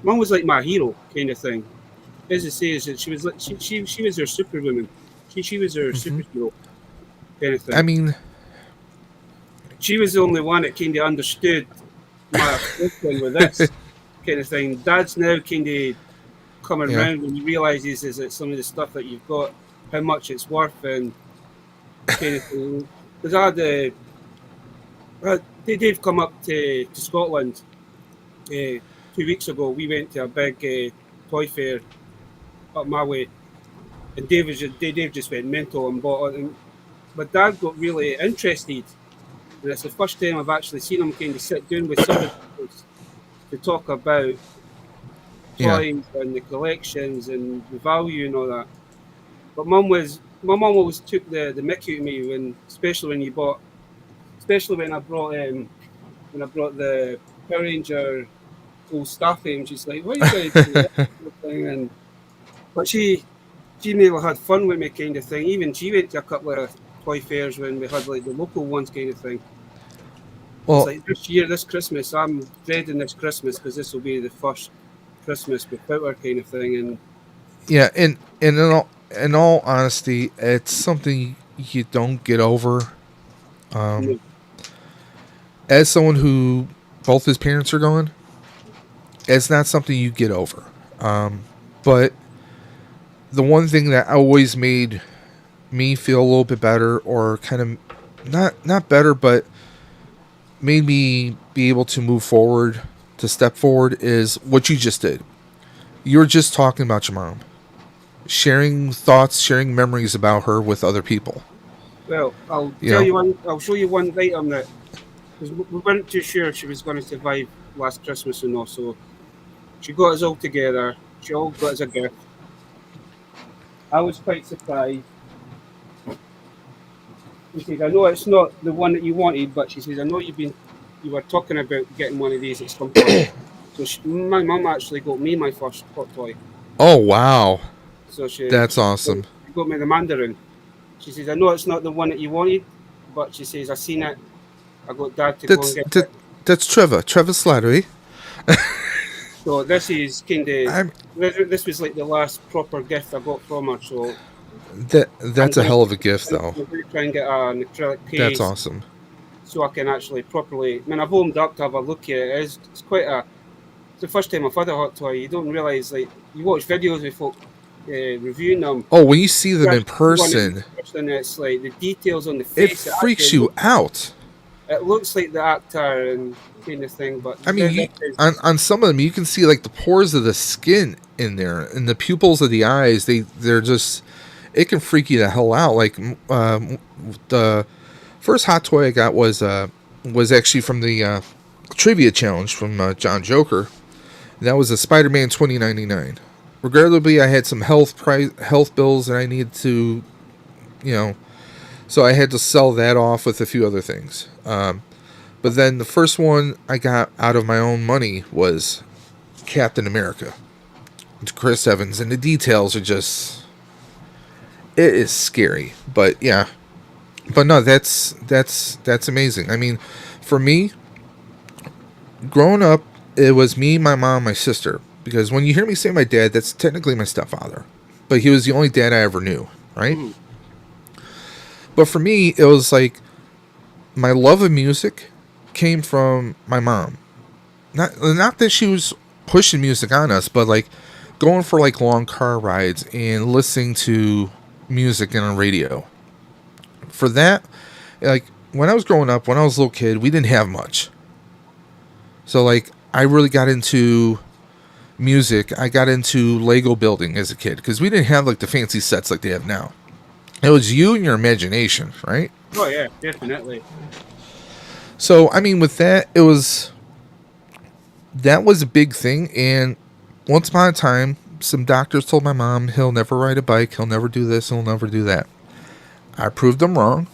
like my hero kind of thing. As I say, is that she was like she was her superwoman. She was her superhero kind of thing. I mean, she was the only one that kind of understood my thing with this kind of thing. Dad's now kind of coming around when he realizes is that some of the stuff that you've got, how much it's worth, and kind of thing. Because they've come up to Scotland 2 weeks ago. We went to a big toy fair up my way, and Dave just went mental and bought it. But Dad got really interested, and it's the first time I've actually seen him kind of sit down with somebody to talk about toys and the collections and the value and all that. But my mum always took the mickey at me, especially when I brought the Power Ranger old staff in. She's like, "What are you going to do?" But she nearly had fun with me kind of thing. Even she went to a couple of toy fairs when we had like the local ones kind of thing. Well, it's like this Christmas, I'm dreading this Christmas, because this will be the first Christmas without her kind of thing. And yeah, and in all honesty, it's something you don't get over. As someone who both his parents are gone, it's not something you get over. But the one thing that always made me feel a little bit better, or kind of not better, but made me be able to move forward, to step forward, is what you just did. You were just talking about your mom, sharing thoughts, sharing memories about her with other people. Well, I'll show you one item that, because we weren't too sure she was going to survive last Christmas or not, so she got us all together. She all got us a gift. I was quite surprised. She says, "I know it's not the one that you wanted, but," she says, "I know you were talking about getting one of these at some point." So my mum actually got me my first hot toy. Oh wow! So that's awesome. She got me the Mandarin. She says, "I know it's not the one that you wanted, but," she says, "I seen it. I got Dad to go and get it." That's Trevor Slattery. So this is this was like the last proper gift I got from her. So that's a hell of a gift, though. I'm going to try and get an acrylic case. That's awesome. So I can actually properly. I mean, I've opened up to have a look at it. It's quite It's the first time I've had a hot toy. You don't realise, like, you watch videos with folk reviewing them. Oh, when you see them in person, it's like the details on the face. It freaks you out. It looks like the actor and kind of thing, but I mean, on some of them, you can see like the pores of the skin in there, and the pupils of the eyes. They're just, it can freak you the hell out. Like the first hot toy I got was actually from the trivia challenge from John Joker. And that was a Spider-Man 2099. Regrettably, I had some health bills that I needed to, so I had to sell that off with a few other things. But then the first one I got out of my own money was Captain America, Chris Evans, and the details are just, it is scary. But yeah, but no, that's amazing. I mean, for me, growing up, it was me, my mom, my sister. Because when you hear me say my dad, that's technically my stepfather, but he was the only dad I ever knew, right? Mm. But for me, it was like my love of music came from my mom. Not that she was pushing music on us, but like going for like long car rides and listening to music on the radio. For that, like when I was growing up, when I was a little kid, we didn't have much. So like I really got into music. I got into Lego building as a kid because we didn't have like the fancy sets like they have now. It was you and your imagination, right? Oh yeah, definitely. So I mean, with that, that was a big thing. And once upon a time, some doctors told my mom he'll never ride a bike, he'll never do this, he'll never do that. I proved them wrong.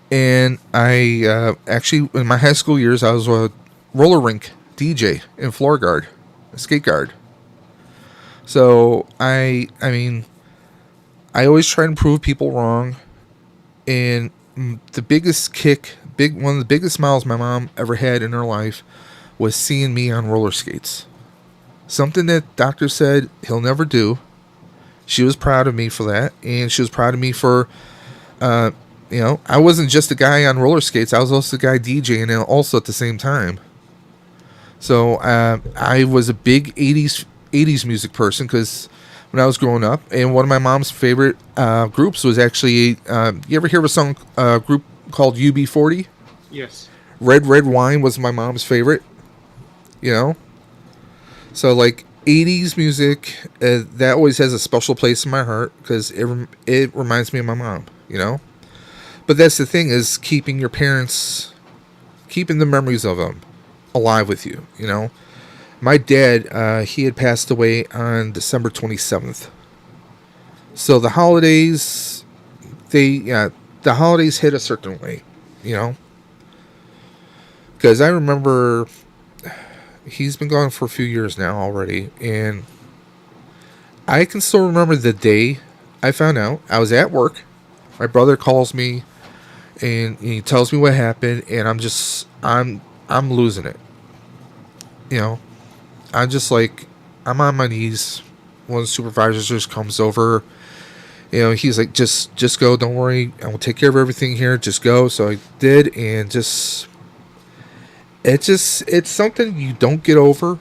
And I actually, in my high school years, I was a roller rink DJ and floor guard, skate guard. So I mean, I always try and prove people wrong. And the biggest one of the biggest smiles my mom ever had in her life was seeing me on roller skates. Something that doctor said he'll never do. She was proud of me for that, and she was proud of me for, I wasn't just a guy on roller skates. I was also a guy DJing, and also at the same time. So I was a big '80s music person because when I was growing up, and one of my mom's favorite groups was actually, you ever hear of a song group called UB40? Yes. Red Red Wine was my mom's favorite. You know, so like '80s music, that always has a special place in my heart because it reminds me of my mom. You know, but that's the thing, is keeping your parents, keeping the memories of them alive with you. You know, my dad, he had passed away on December 27th. So the holidays, the holidays hit a certain way. You know, because I remember. He's been gone for a few years now already, and I can still remember the day I found out. I was at work. My brother calls me, and he tells me what happened, and I'm losing it. You know, I'm just like, I'm on my knees. One of the supervisors just comes over. You know, he's like, just go. Don't worry. I will take care of everything here. Just go. So I did, and it's something you don't get over,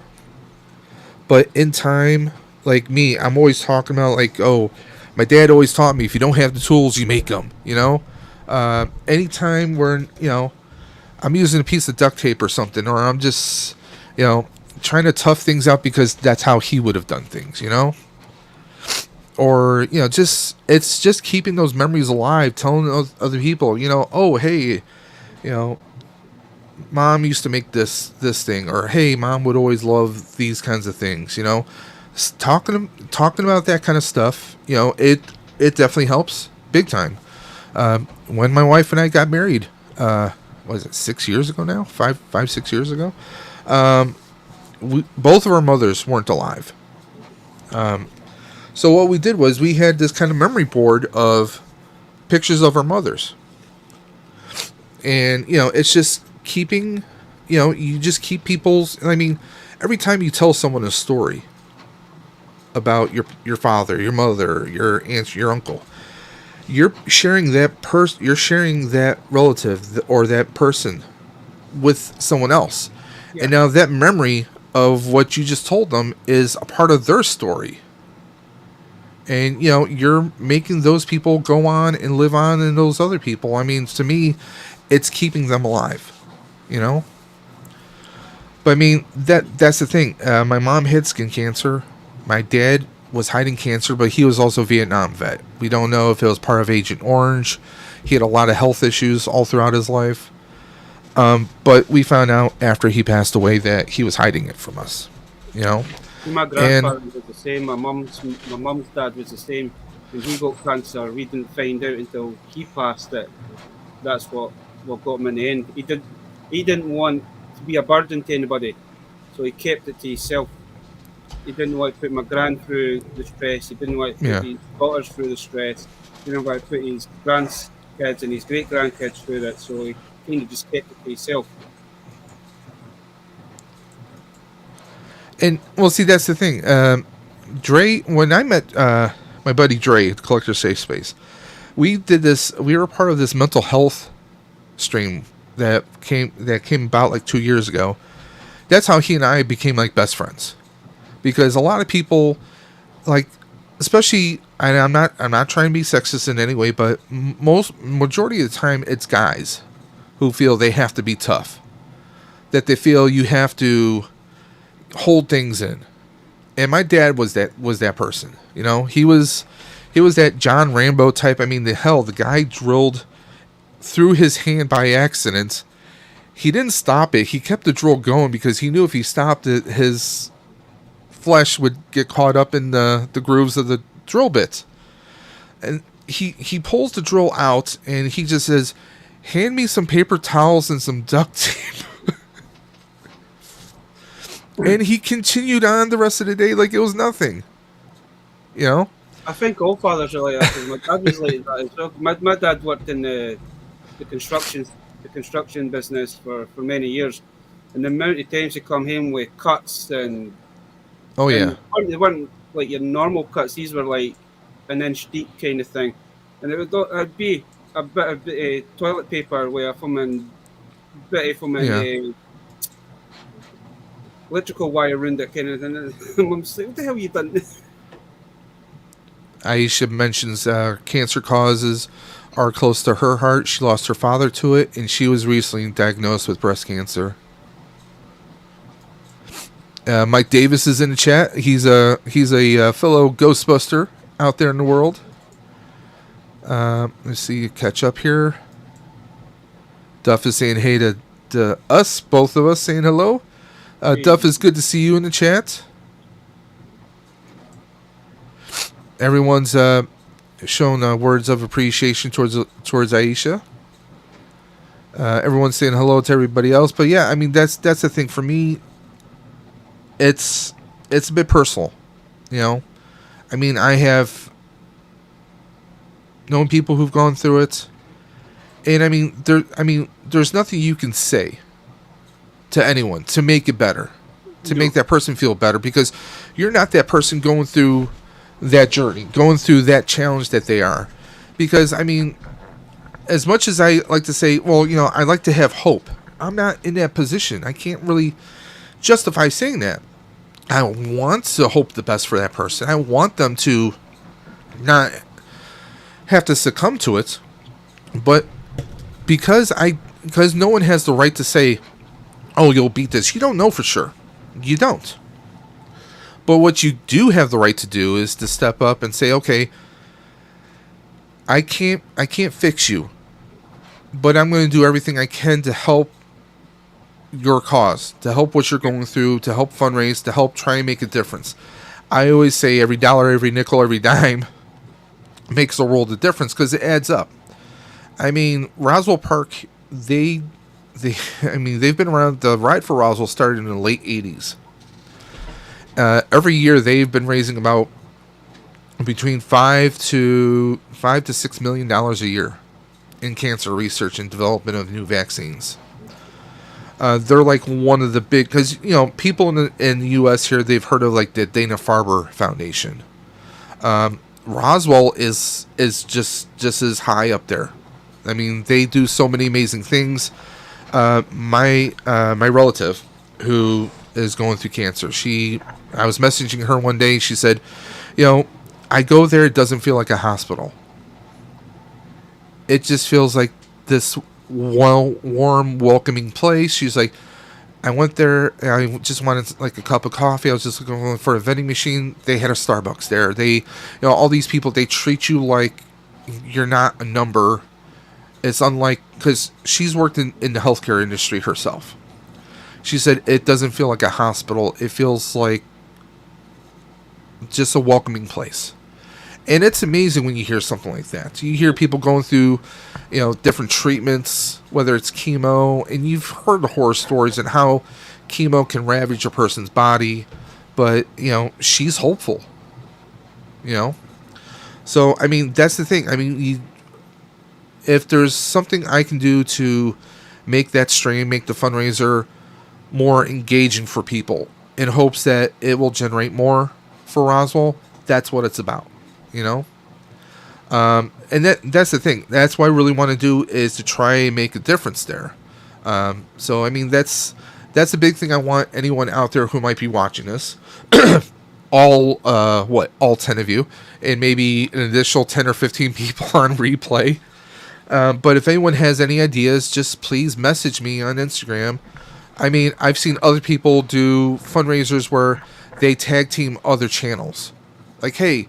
but in time, like me, I'm always talking about like, oh, my dad always taught me, if you don't have the tools, you make them, you know. Anytime where, I'm using a piece of duct tape or something, or I'm just, trying to tough things out because that's how he would have done things, or it's just keeping those memories alive, telling those other people, oh, hey, you know mom used to make this thing, or hey, mom would always love these kinds of things. Talking about that kind of stuff. It definitely helps big time. When my wife and I got married, was it 6 years ago now? 6 years ago. Both of our mothers weren't alive. So what we did was we had this kind of memory board of pictures of our mothers, and it's just keeping, you just keep people's. I mean, every time you tell someone a story about your father, your mother, your aunt, your uncle, you're sharing you're sharing that relative or that person with someone else. Yeah. And now that memory of what you just told them is a part of their story. And, you're making those people go on and live on in those other people. I mean, to me, it's keeping them alive. But I mean, that's the thing. My mom had skin cancer. My dad was hiding cancer, but he was also a Vietnam vet. We don't know if it was part of Agent Orange. He had a lot of health issues all throughout his life. But we found out after he passed away that he was hiding it from us. My grandfather was the same. My mom's dad was the same. When he got cancer, we didn't find out until he passed it. That's what got him in the end. He didn't want to be a burden to anybody, so he kept it to himself. He didn't want to put my grand through the stress. He didn't want to put Yeah. his daughters through the stress. He didn't want to put his grandkids and his great grandkids through that. So he kind of just kept it to himself. And well, see, that's the thing. Dre, when I met my buddy Dre at Collector Safe Space, we did this. We were part of this mental health stream that came about like 2 years ago. That's how he and I became like best friends, because a lot of people, like, especially, and I'm not trying to be sexist in any way, but majority of the time it's guys who feel they have to be tough, that they feel you have to hold things in. And my dad was that person. You know, he was that John Rambo type. I mean, the guy drilled through his hand by accident. He didn't stop it. He kept the drill going because he knew if he stopped it, his flesh would get caught up in the grooves of the drill bit. And he pulls the drill out and he just says, "Hand me some paper towels and some duct tape." And he continued on the rest of the day like it was nothing. You know? I think all fathers are like that. 'Cause my dad was like that as well. My dad worked in the construction business for many years, and the amount of times he come home with cuts and Oh yeah. they weren't like your normal cuts. These were like an inch deep kind of thing, and it'd be a bit of toilet paper with from and bit of from Yeah. electrical wire around it kind of thing. And Mum's like, "What the hell you done?" Aisha mentions cancer causes are close to her heart. She lost her father to it, and she was recently diagnosed with breast cancer. Mike Davis is in the chat. He's a fellow Ghostbuster out there in the world. Let's see, catch up here. Duff is saying hey to us, both of us saying hello. Duff, is good to see you in the chat. Everyone's shown words of appreciation towards Aisha. Everyone's saying hello to everybody else, but yeah, I mean that's the thing for me. It's a bit personal, you know. I mean, I have known people who've gone through it, and I mean there's nothing you can say to anyone to make it better, to make that person feel better, because you're not that person going through that journey, going through that challenge that they are. Because I mean, as much as I like to say, well, you know, I like to have hope, I'm not in that position. I can't really justify saying that. I want to hope the best for that person. I want them to not have to succumb to it, but because no one has the right to say, "Oh, you'll beat this." You don't know for sure. You don't. But what you do have the right to do is to step up and say, "Okay, I can't fix you, but I'm going to do everything I can to help your cause, to help what you're going through, to help fundraise, to help try and make a difference." I always say every dollar, every nickel, every dime makes a world of difference because it adds up. I mean, Roswell Park, they've been around. The Ride for Roswell started in the late 80s. Every year they've been raising about between $5 to $6 million a year in cancer research and development of new vaccines. They're like one of the big, because you know, people in the U.S. here, they've heard of like the Dana-Farber Foundation. Roswell is just as high up there. I mean, they do so many amazing things. My relative, who is going through cancer, I was messaging her one day. She said, "You know, I go there. It doesn't feel like a hospital. It just feels like this warm, welcoming place." She's like, "I went there. I just wanted like a cup of coffee. I was just looking for a vending machine. They had a Starbucks there. All these people, they treat you like you're not a number." It's unlike, because she's worked in the healthcare industry herself. She said it doesn't feel like a hospital. It feels like just a welcoming place. And it's amazing when you hear something like that. You hear people going through, different treatments, whether it's chemo, and you've heard the horror stories and how chemo can ravage a person's body, but she's hopeful. So I mean, that's the thing. I mean, if there's something I can do to make that stream, make the fundraiser more engaging for people, in hopes that it will generate more for Roswell, that's what it's about. And that's the thing. That's what I really want to do, is to try and make a difference there. So I mean, that's a big thing I want anyone out there who might be watching this, all 10 of you, and maybe an additional 10 or 15 people on replay. But if anyone has any ideas, just please message me on Instagram. I mean, I've seen other people do fundraisers where they tag team other channels. Like, hey,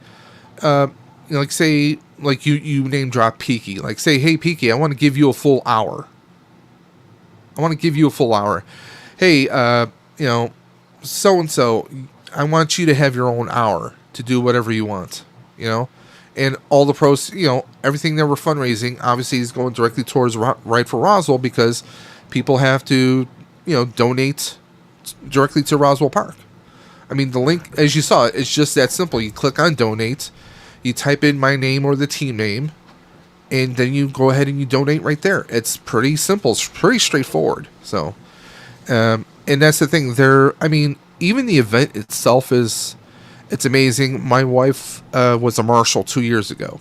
like say, like you name drop Peaky. Like, say, hey, Peaky, I want to give you a full hour. Hey, so-and-so, I want you to have your own hour to do whatever you want, And all the pros, everything that we're fundraising, obviously is going directly towards Right for Roswell, because people have to, donate directly to Roswell Park. I mean, the link, as you saw, it's just that simple. You click on donate, you type in my name or the team name, and then you go ahead and you donate right there. It's pretty simple. It's pretty straightforward. So, and that's the thing there. I mean, even the event itself it's amazing. My wife was a marshal 2 years ago.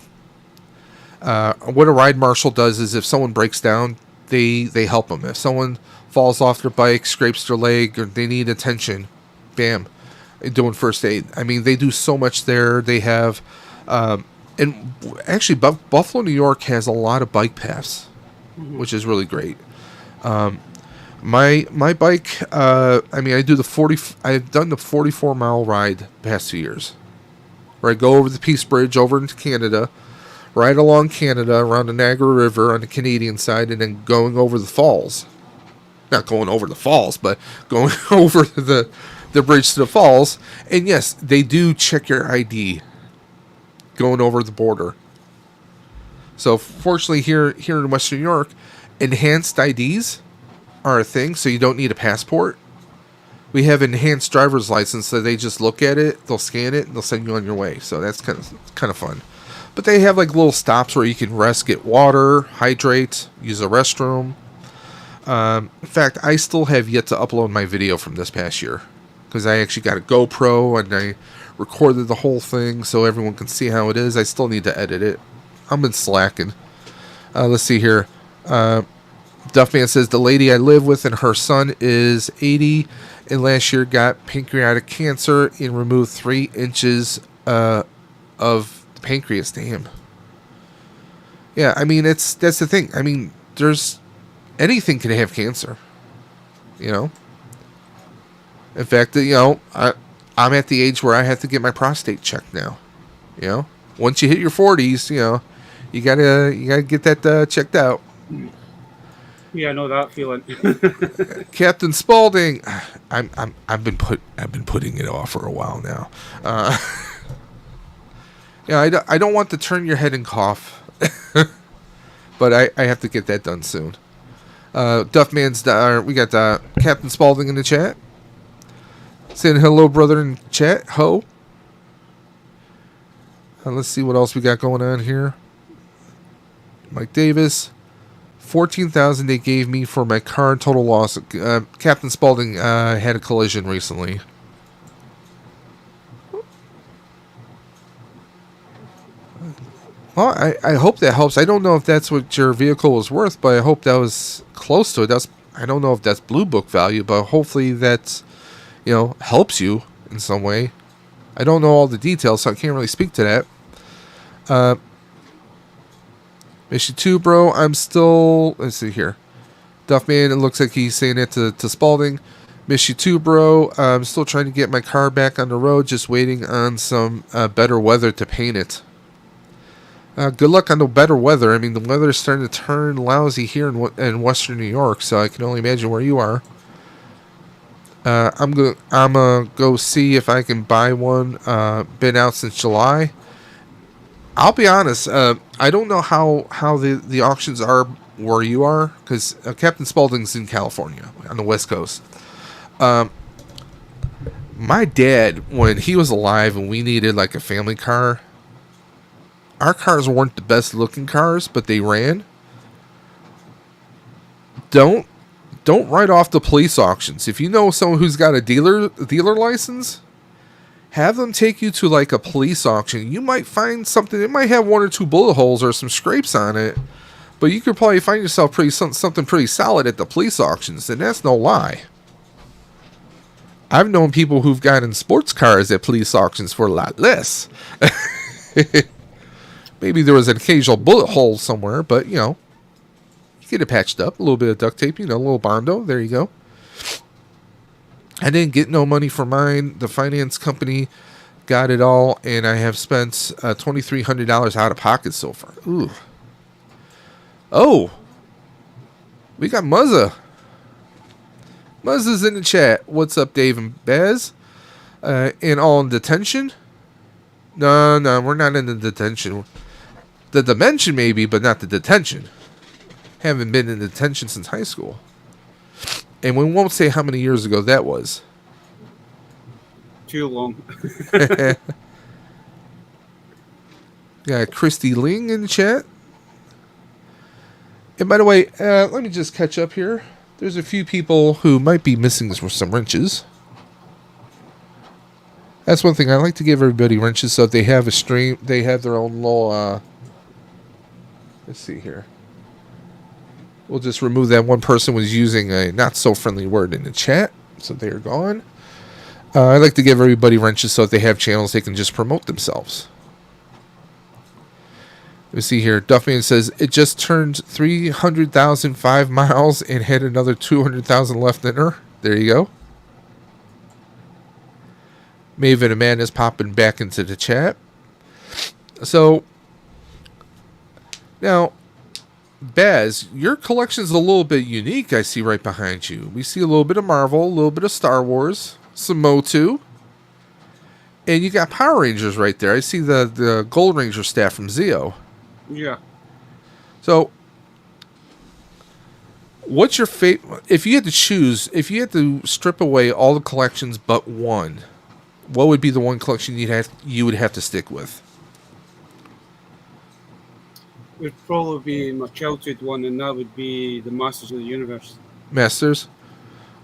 What a ride marshal does is, if someone breaks down, they help them. If someone falls off their bike, scrapes their leg, or they need attention, bam, doing first aid. I mean, they do so much there. They have, and actually, Buffalo, New York has a lot of bike paths, which is really great. My bike, I mean, I've done the 44-mile ride the past 2 years, where I go over the Peace Bridge over into Canada, ride along Canada, around the Niagara River on the Canadian side, and then going over the falls. Not going over the falls, but going over the bridge to the falls. And yes, they do check your ID going over the border. So fortunately, here in Western New York, enhanced IDs are a thing, so you don't need a passport. We have enhanced driver's license, so they just look at it, they'll scan it, and they'll send you on your way. So that's kind of fun. But they have like little stops where you can rest, get water, hydrate, use a restroom. In fact, I still have yet to upload my video from this past year, because I actually got a GoPro and I recorded the whole thing so everyone can see how it is. I still need to edit it. I've been slacking. Let's see here. Duffman says, the lady I live with and her son is 80 and last year got pancreatic cancer and removed 3 inches of pancreas. Damn. Yeah, I mean, that's the thing. I mean, anything can have cancer. In fact, I'm at the age where I have to get my prostate checked now. Once you hit your 40s, you gotta get that checked out. Yeah, I know that feeling. Captain Spaulding, I've been putting it off for a while now. I don't want to turn your head and cough, but I have to get that done soon. Duffman's, we got Captain Spaulding in the chat. Saying hello, brother, in chat. Ho. Let's see what else we got going on here. Mike Davis. 14,000 they gave me for my car, total loss. Captain Spaulding had a collision recently. Well, I hope that helps. I don't know if that's what your vehicle was worth, but I hope that was close to it. I don't know if that's Blue Book value, but hopefully that's, helps you in some way. I don't know all the details, so I can't really speak to that. Mission 2, bro. I'm still... Let's see here. Duffman, it looks like he's saying it to Spaulding. Miss you too, bro. I'm still trying to get my car back on the road. Just waiting on some better weather to paint it. Good luck on the better weather. I mean, the weather is starting to turn lousy here in Western New York, so I can only imagine where you are. I'm gonna go see if I can buy one. Been out since July. I'll be honest. I don't know how the auctions are where you are, because Captain Spaulding's in California on the West Coast. My dad, when he was alive and we needed like a family car, our cars weren't the best looking cars, but they ran. Don't don't write off the police auctions. If you know someone who's got a dealer license, have them take you to like a police auction. You might find something. It might have one or two bullet holes or some scrapes on it, but you could probably find yourself something pretty solid at the police auctions, and that's no lie. I've known people who've gotten sports cars at police auctions for a lot less. Maybe there was an occasional bullet hole somewhere, but you get it patched up, a little bit of duct tape, a little Bondo. There you go. I didn't get no money for mine. The finance company got it all, and I have spent $2,300 out of pocket so far. Ooh. Oh, we got Muzza. Muzza's in the chat. What's up, Dave and Baz? And all in detention? No, we're not in the detention. The dimension maybe, but not the detention. Haven't been in detention since high school. And we won't say how many years ago that was. Too long. Got Christy Ling in the chat. And by the way, let me just catch up here. There's a few people who might be missing some wrenches. That's one thing. I like to give everybody wrenches so if they have a stream, they have their own little, let's see here. We'll just remove that one person was using a not so friendly word in the chat. So they're gone. I like to give everybody wrenches so if they have channels, they can just promote themselves. Let's see here. Duffman says, it just turned 300,000 5 miles and had another 200,000 left in her. There you go. Maven Amanda is popping back into the chat. So, now, Baz, your collection's a little bit unique, I see right behind you. We see a little bit of Marvel, a little bit of Star Wars, some Motu, and you got Power Rangers right there. I see the Gold Ranger staff from Zeo. Yeah. So, what's your favorite? If you had to choose, if you had to strip away all the collections but one, what would be the one collection you would have to stick with? It would probably be my childhood one, and that would be the Masters of the Universe. Masters?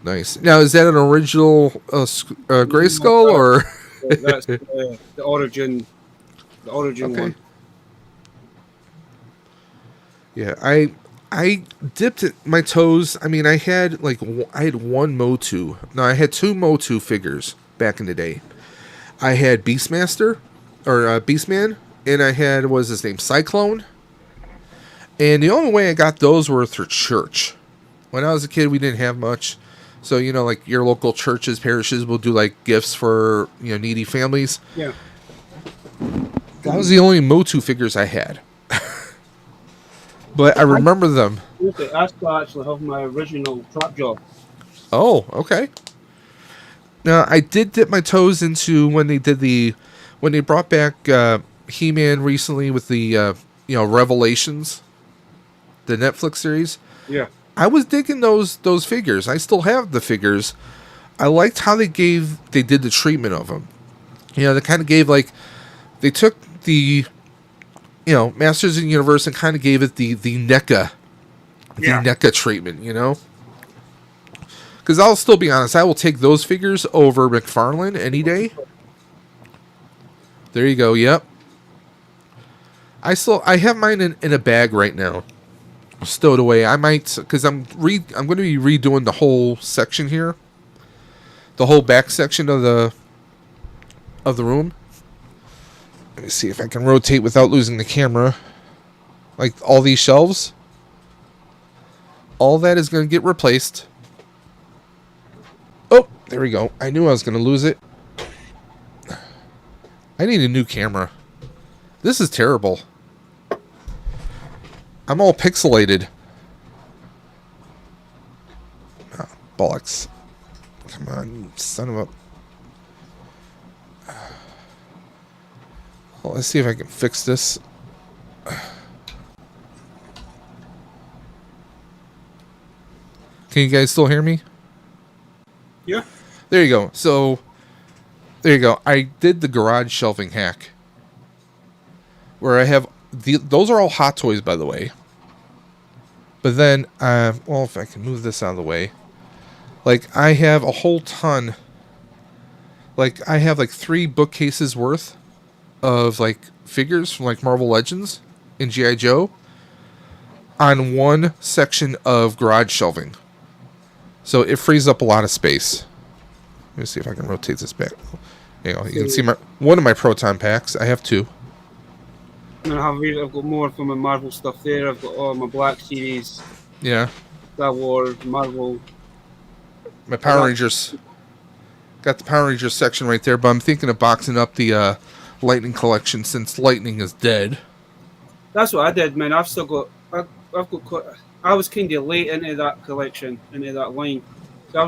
Nice. Now, is that an original Grayskull, or? That's the origin okay. One. Yeah, I dipped my toes. I mean, I had one Motu. No, I had two Motu figures back in the day. I had Beastmaster, or Beastman, and I had, what was his name, Cyclone. And the only way I got those were through church. When I was a kid, we didn't have much. So, like your local churches, parishes will do like gifts for, needy families. Yeah. That was the only Motu figures I had. But I remember them. I still actually have my original trap job. Oh, okay. Now, I did dip my toes into when they brought back He-Man recently with the, Revelations, the Netflix series. Yeah. I was digging those figures. I still have the figures. I liked how they did the treatment of them. They kind of gave they took the, Masters of the Universe and kind of gave it the NECA, NECA treatment, Because I'll still be honest, I will take those figures over McFarlane any day. There you go. Yep. I have mine in a bag right now, stowed away. I might, because I'm going to be redoing the whole section here, the whole back section of the room. Let me see if I can rotate without losing the camera. Like all these shelves, all that is going to get replaced. Oh, there we go. I knew I was going to lose it. I need a new camera. This is terrible. I'm all pixelated. Oh, bollocks. Come on, son of a... Well, let's see if I can fix this. Can you guys still hear me? Yeah. There you go. So, there you go. I did the garage shelving hack. Where I have... those are all Hot Toys, by the way. But then, well, if I can move this out of the way. Like, I have a whole ton... Like, I have, like, 3 bookcases worth of, like, figures from, like, Marvel Legends and G.I. Joe on one section of garage shelving. So it frees up a lot of space. Let me see if I can rotate this back. You know, you can see one of my proton packs. I have 2. And I've got more from my Marvel stuff there. I've got all my Black Series, Yeah. Star Wars, Marvel. My Power Rangers. Got the Power Rangers section right there, but I'm thinking of boxing up the Lightning collection since Lightning is dead. That's what I did, man. I've still got. I've got. I was kind of late into that collection, into that line. So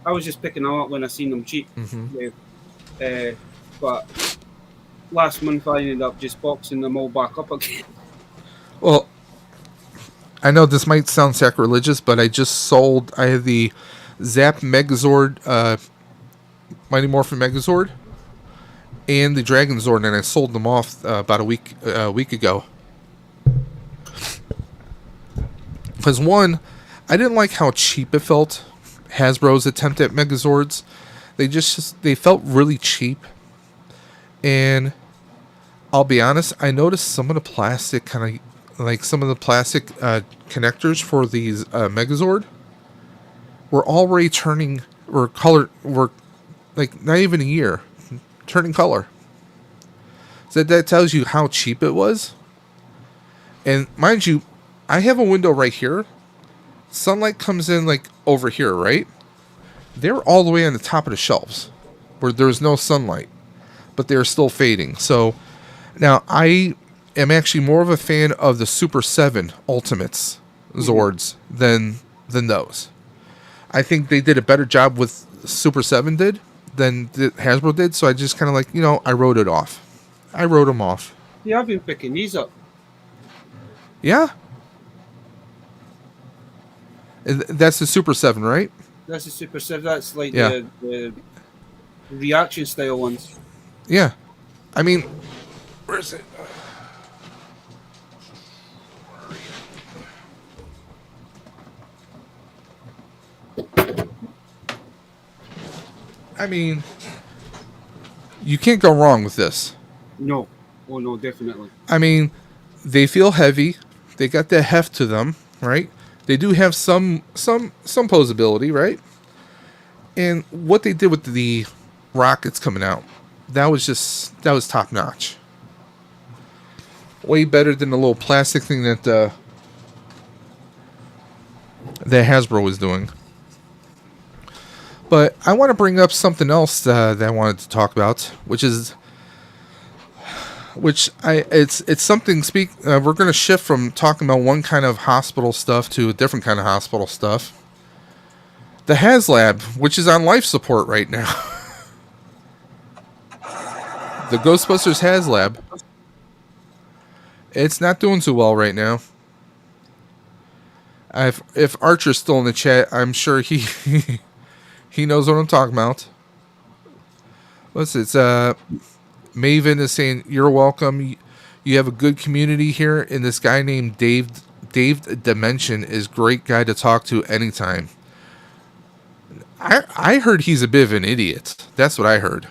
I was just picking them up when I seen them cheap. Mm-hmm. But last month I ended up just boxing them all back up again. Well, I know this might sound sacrilegious, but I just sold. I have the Zap Megazord, Mighty Morphin Megazord, and the Dragon Zord, and I sold them off about a week ago. Because one, I didn't like how cheap it felt. Hasbro's attempt at Megazords, they felt really cheap. And I'll be honest, I noticed some of the plastic connectors for these Megazord were already were like not even a year, turning color. So that tells you how cheap it was. And mind you, I have a window right here. Sunlight comes in like over here, right? They're all the way on the top of the shelves where there's no sunlight, but they're still fading. So now I am actually more of a fan of the Super 7 Ultimates Zords than those. I think they did a better job with Super 7 than Hasbro did, so I just kind of like, I wrote it off. I wrote them off. Yeah, I've been picking these up. Yeah? That's the Super 7, right? That's the Super 7. That's like Yeah. the reaction style ones. Yeah. I mean, where is it? I mean, you can't go wrong with this. No. Oh, no, definitely. I mean, they feel heavy. They got that heft to them, right? They do have some posability, right? And what they did with the rockets coming out, that was top notch. Way better than the little plastic thing that Hasbro was doing. But I want to bring up something else that I wanted to talk about, it's something. We're going to shift from talking about one kind of hospital stuff to a different kind of hospital stuff. The Haslab, which is on life support right now. The Ghostbusters Haslab. It's not doing too well right now. If Archer's still in the chat, I'm sure he he knows what I'm talking about. What's it? Maven is saying, "You're welcome. You have a good community here, and this guy named Dave Dimension is great guy to talk to anytime." I heard he's a bit of an idiot. That's what I heard.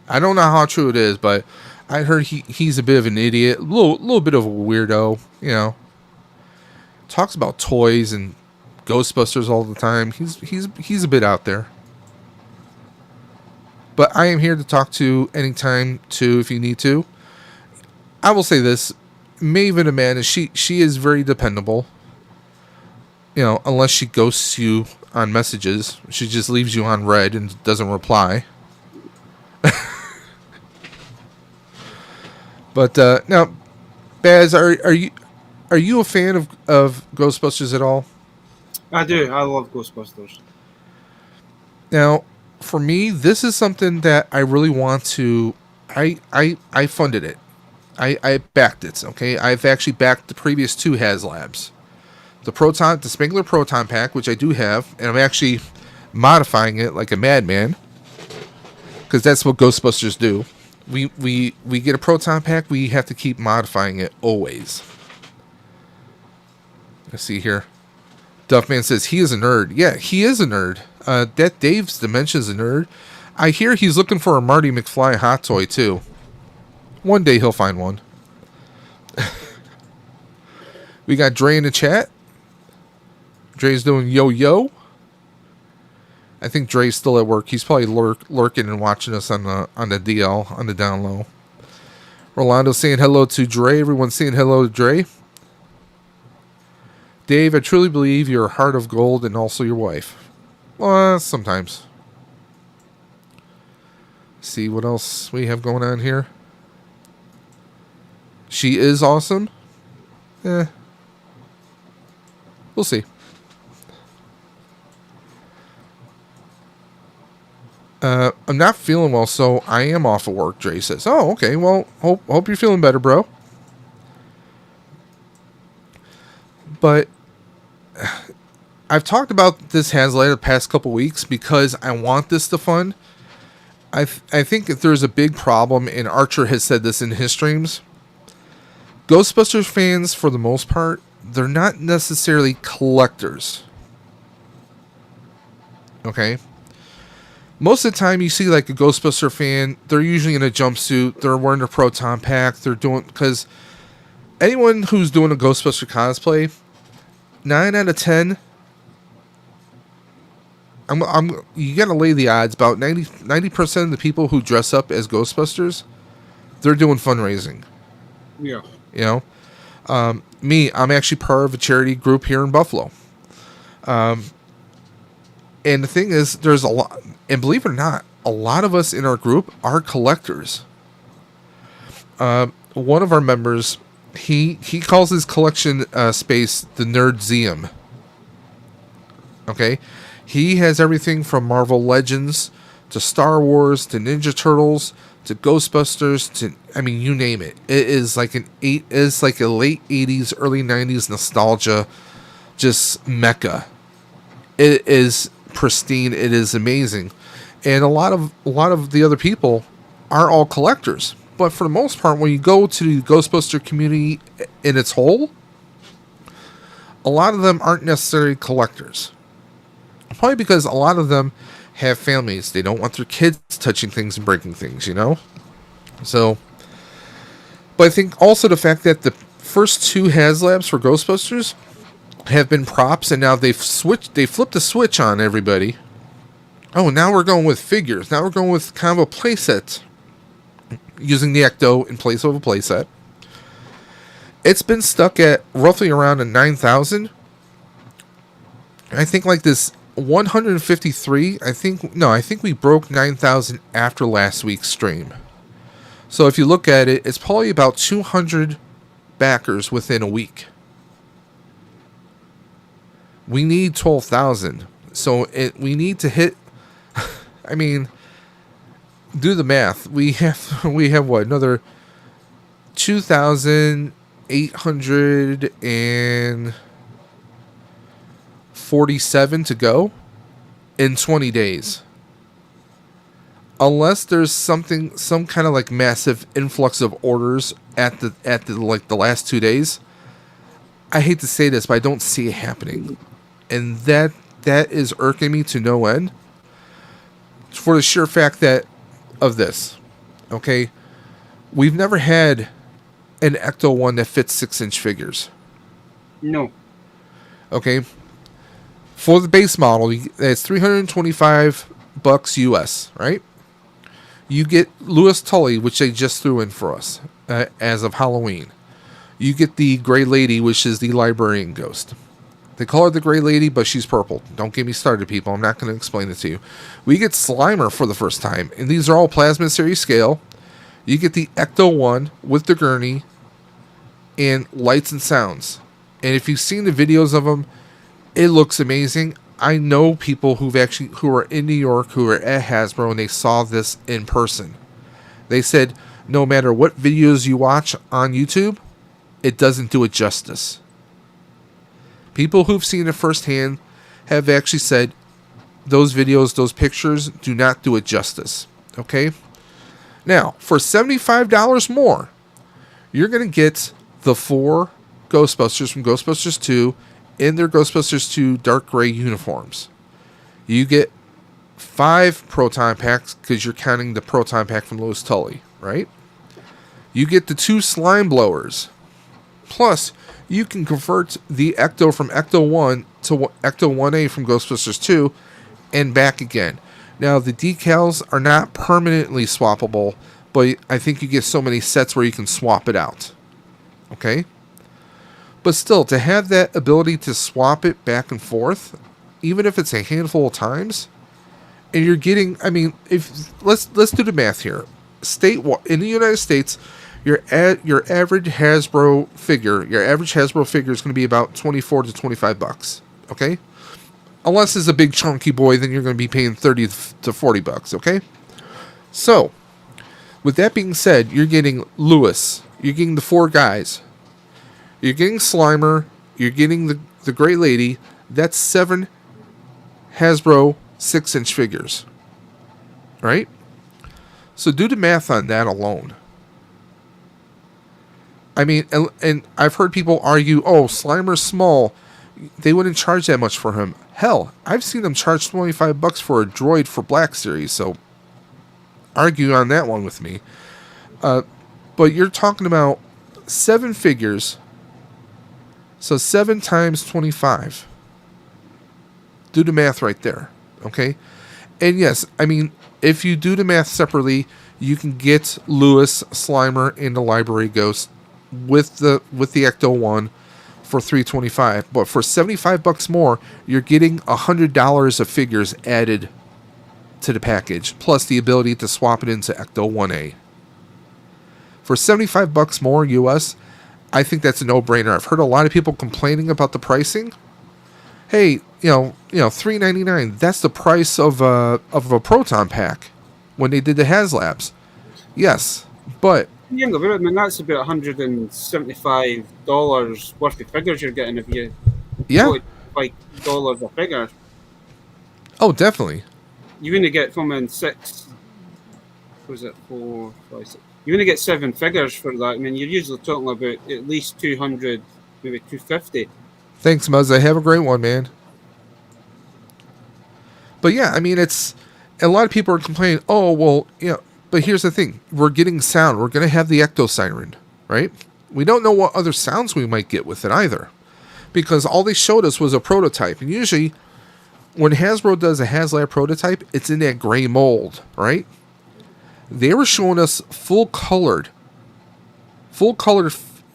I don't know how true it is, but I heard he's a bit of an idiot, a little bit of a weirdo. Talks about toys and Ghostbusters all the time. He's a bit out there. But I am here to talk to anytime too if you need to. I will say this, Maven Amanda, she is very dependable. Unless she ghosts you on messages, she just leaves you on red and doesn't reply. But now, Baz, are you a fan of Ghostbusters at all? I do. I love Ghostbusters. Now, for me, this is something that I really want to. I funded it. I backed it. Okay, I've actually backed the previous 2 Haslabs, the Spengler Proton Pack, which I do have, and modifying it like a madman, because that's what Ghostbusters do. We get a proton pack, we have to keep modifying it always. Let's see here. Duffman says he is a nerd. Yeah, he is a nerd. That Dave's Dementia's a nerd. I hear he's looking for a Marty McFly hot toy too. One day he'll find one. We got Dre in the chat. Dre's doing yo-yo. I think Dre's still at work. He's probably lurking and watching us on the DL, on the down low. Rolando saying hello to Dre. Everyone saying hello to Dre. Dave, I truly believe you're a heart of gold and also your wife. Well, sometimes. See what else we have going on here. She is awesome. We'll see. I'm not feeling well, so I am off of work, Dre says. Oh, okay. Well, hope you're feeling better, bro. But I've talked about this Haslab the past couple weeks because I want this to fund. I think if there's a big problem, and Archer has said this in his streams, Ghostbusters fans, for the most part, they're not necessarily collectors. Okay? Most of the time you see like a Ghostbuster fan, they're usually in a jumpsuit, they're wearing a proton pack, they're doing, because anyone who's doing a Ghostbuster cosplay, 9 out of 10, you gotta lay the odds, about 90% of the people who dress up as Ghostbusters, they're doing fundraising. Yeah. You know? I'm actually part of a charity group here in Buffalo. And the thing is, there's a lot, and believe it or not, a lot of us in our group are collectors. One of our members, he calls his collection space the Nerdseum. Okay? He has everything from Marvel Legends to Star Wars to Ninja Turtles to Ghostbusters to, I mean, you name it. It is like a late 80s, early 90s nostalgia, just mecca. It is pristine. It is amazing. And a lot of the other people are all collectors. But for the most part, when you go to the Ghostbuster community in its whole, a lot of them aren't necessarily collectors. Probably because a lot of them have families. They don't want their kids touching things and breaking things, you know? So, but I think also the fact that the first two Haslabs for Ghostbusters have been props, and now they flipped the switch on everybody. Oh, now we're going with figures. Now we're going with kind of a playset, using the Ecto in place of a playset. It's been stuck at roughly around a 9,000. I think like this 153. I think we broke 9,000 after last week's stream. So if you look at it, it's probably about 200 backers within a week. We need 12,000. So we need to hit. I mean, do the math. We have what, another 2,847 to go in 20 days. Unless there's some kind of like massive influx of orders at the like the last 2 days. I hate to say this, but I don't see it happening. And that is irking me to no end. For the sheer fact that of this. Okay? We've never had an Ecto one that fits 6-inch figures. No. Okay? For the base model, it's $325 US, right? You get Louis Tully, which they just threw in for us as of Halloween. You get the Gray Lady, which is the librarian ghost. They call her the Gray Lady, but she's purple. Don't get me started, people. I'm not going to explain it to you. We get Slimer for the first time, and these are all Plasma Series scale. You get the Ecto 1 with the gurney and lights and sounds. And if you've seen the videos of them, it looks amazing. I know people who are in New York, who are at Hasbro, and they saw this in person. They said, no matter what videos you watch on YouTube, it doesn't do it justice. People who've seen it firsthand have actually said those videos, those pictures do not do it justice. Okay? Now, for $75 more, you're going to get the 4 Ghostbusters from Ghostbusters 2 in their Ghostbusters 2 dark gray uniforms. You get 5 proton packs because you're counting the proton pack from Louis Tully, right? You get the 2 slime blowers. Plus, you can convert the Ecto from Ecto 1 to Ecto 1A from Ghostbusters 2 and back again. Now, the decals are not permanently swappable, but I think you get so many sets where you can swap it out. Okay? But still, to have that ability to swap it back and forth, even if it's a handful of times, and you're getting, I mean, if let's do the math here. In the United States, your average Hasbro figure is going to be about $24 to $25. Okay? Unless it's a big chunky boy, then you're going to be paying $30 to $40. Okay? So, with that being said, you're getting Lewis. You're getting the 4 guys. You're getting Slimer. You're getting the Great Lady. That's 7 Hasbro 6-inch figures. Right? So do the math on that alone. I mean, and I've heard people argue, oh, Slimer's small. They wouldn't charge that much for him. Hell, I've seen them charge $25 for a droid for Black Series, so argue on that one with me. But you're talking about 7 figures, so 7 times 25. Do the math right there, okay? And yes, I mean, if you do the math separately, you can get Lewis, Slimer, and the Library Ghost with the Ecto 1 for $325. But for $75 more, you're getting $100 of figures added to the package, plus the ability to swap it into Ecto 1A. For $75 more US, I think that's a no-brainer. I've heard a lot of people complaining about the pricing. Hey, you know, $3.99. That's the price of a proton pack when they did the Haslabs. Yes, but Yeah, I mean, that's about $175 worth of figures you're getting if you yeah, $5 a figure. oh, definitely. You only get from in 6. Was it 4, 5, 6? You only get 7 figures for that. I mean, you're usually talking about at least 200, maybe 250. Thanks, Muzza. Have a great one, man. But yeah, I mean, it's a lot of people are complaining. Oh, well, you know. But here's the thing: we're getting sound. We're going to have the Ecto Siren, right? We don't know what other sounds we might get with it either, because all they showed us was a prototype. And usually, when Hasbro does a Haslab prototype, it's in that gray mold, right? They were showing us full-colored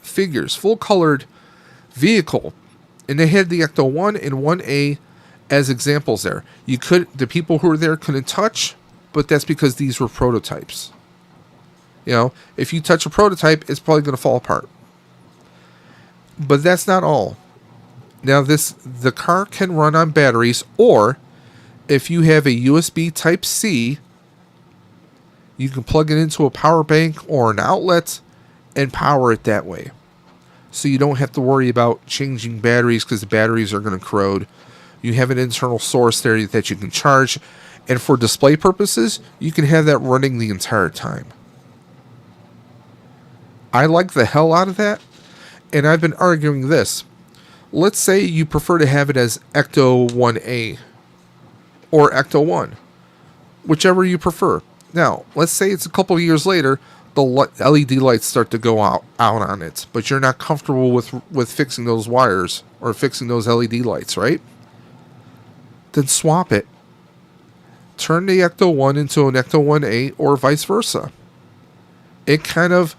figures, full-colored vehicle, and they had the Ecto 1 and 1A as examples there. The people who were there couldn't touch, but that's because these were prototypes. You know, if you touch a prototype, it's probably going to fall apart. But that's not all. Now, the car can run on batteries, or if you have a USB Type-C, you can plug it into a power bank or an outlet and power it that way. So you don't have to worry about changing batteries because the batteries are going to corrode. You have an internal source there that you can charge. And for display purposes, you can have that running the entire time. I like the hell out of that. And I've been arguing this. Let's say you prefer to have it as Ecto 1A or Ecto 1. Whichever you prefer. Now, let's say it's a couple of years later, the LED lights start to go out on it. But you're not comfortable with fixing those wires or fixing those LED lights, right? Then swap it. Turn the Ecto 1 into an Ecto 1A or vice versa. It kind of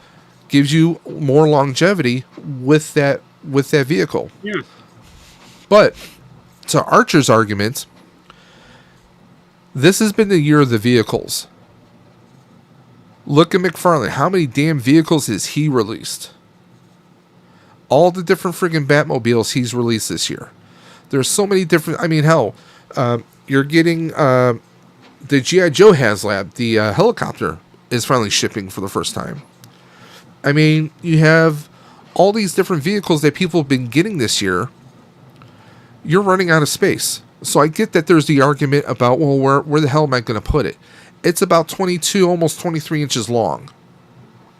gives you more longevity with that vehicle. Yeah. But to Archer's argument, this has been the year of the vehicles. Look at McFarlane. How many damn vehicles has he released? All the different friggin' Batmobiles he's released this year. There's so many different... I mean, hell, you're getting... the G.I. Joe Haslab, the helicopter, is finally shipping for the first time. I mean, you have all these different vehicles that people have been getting this year. You're running out of space. So I get that there's the argument about, well, where the hell am I going to put it? It's about 22, almost 23 inches long.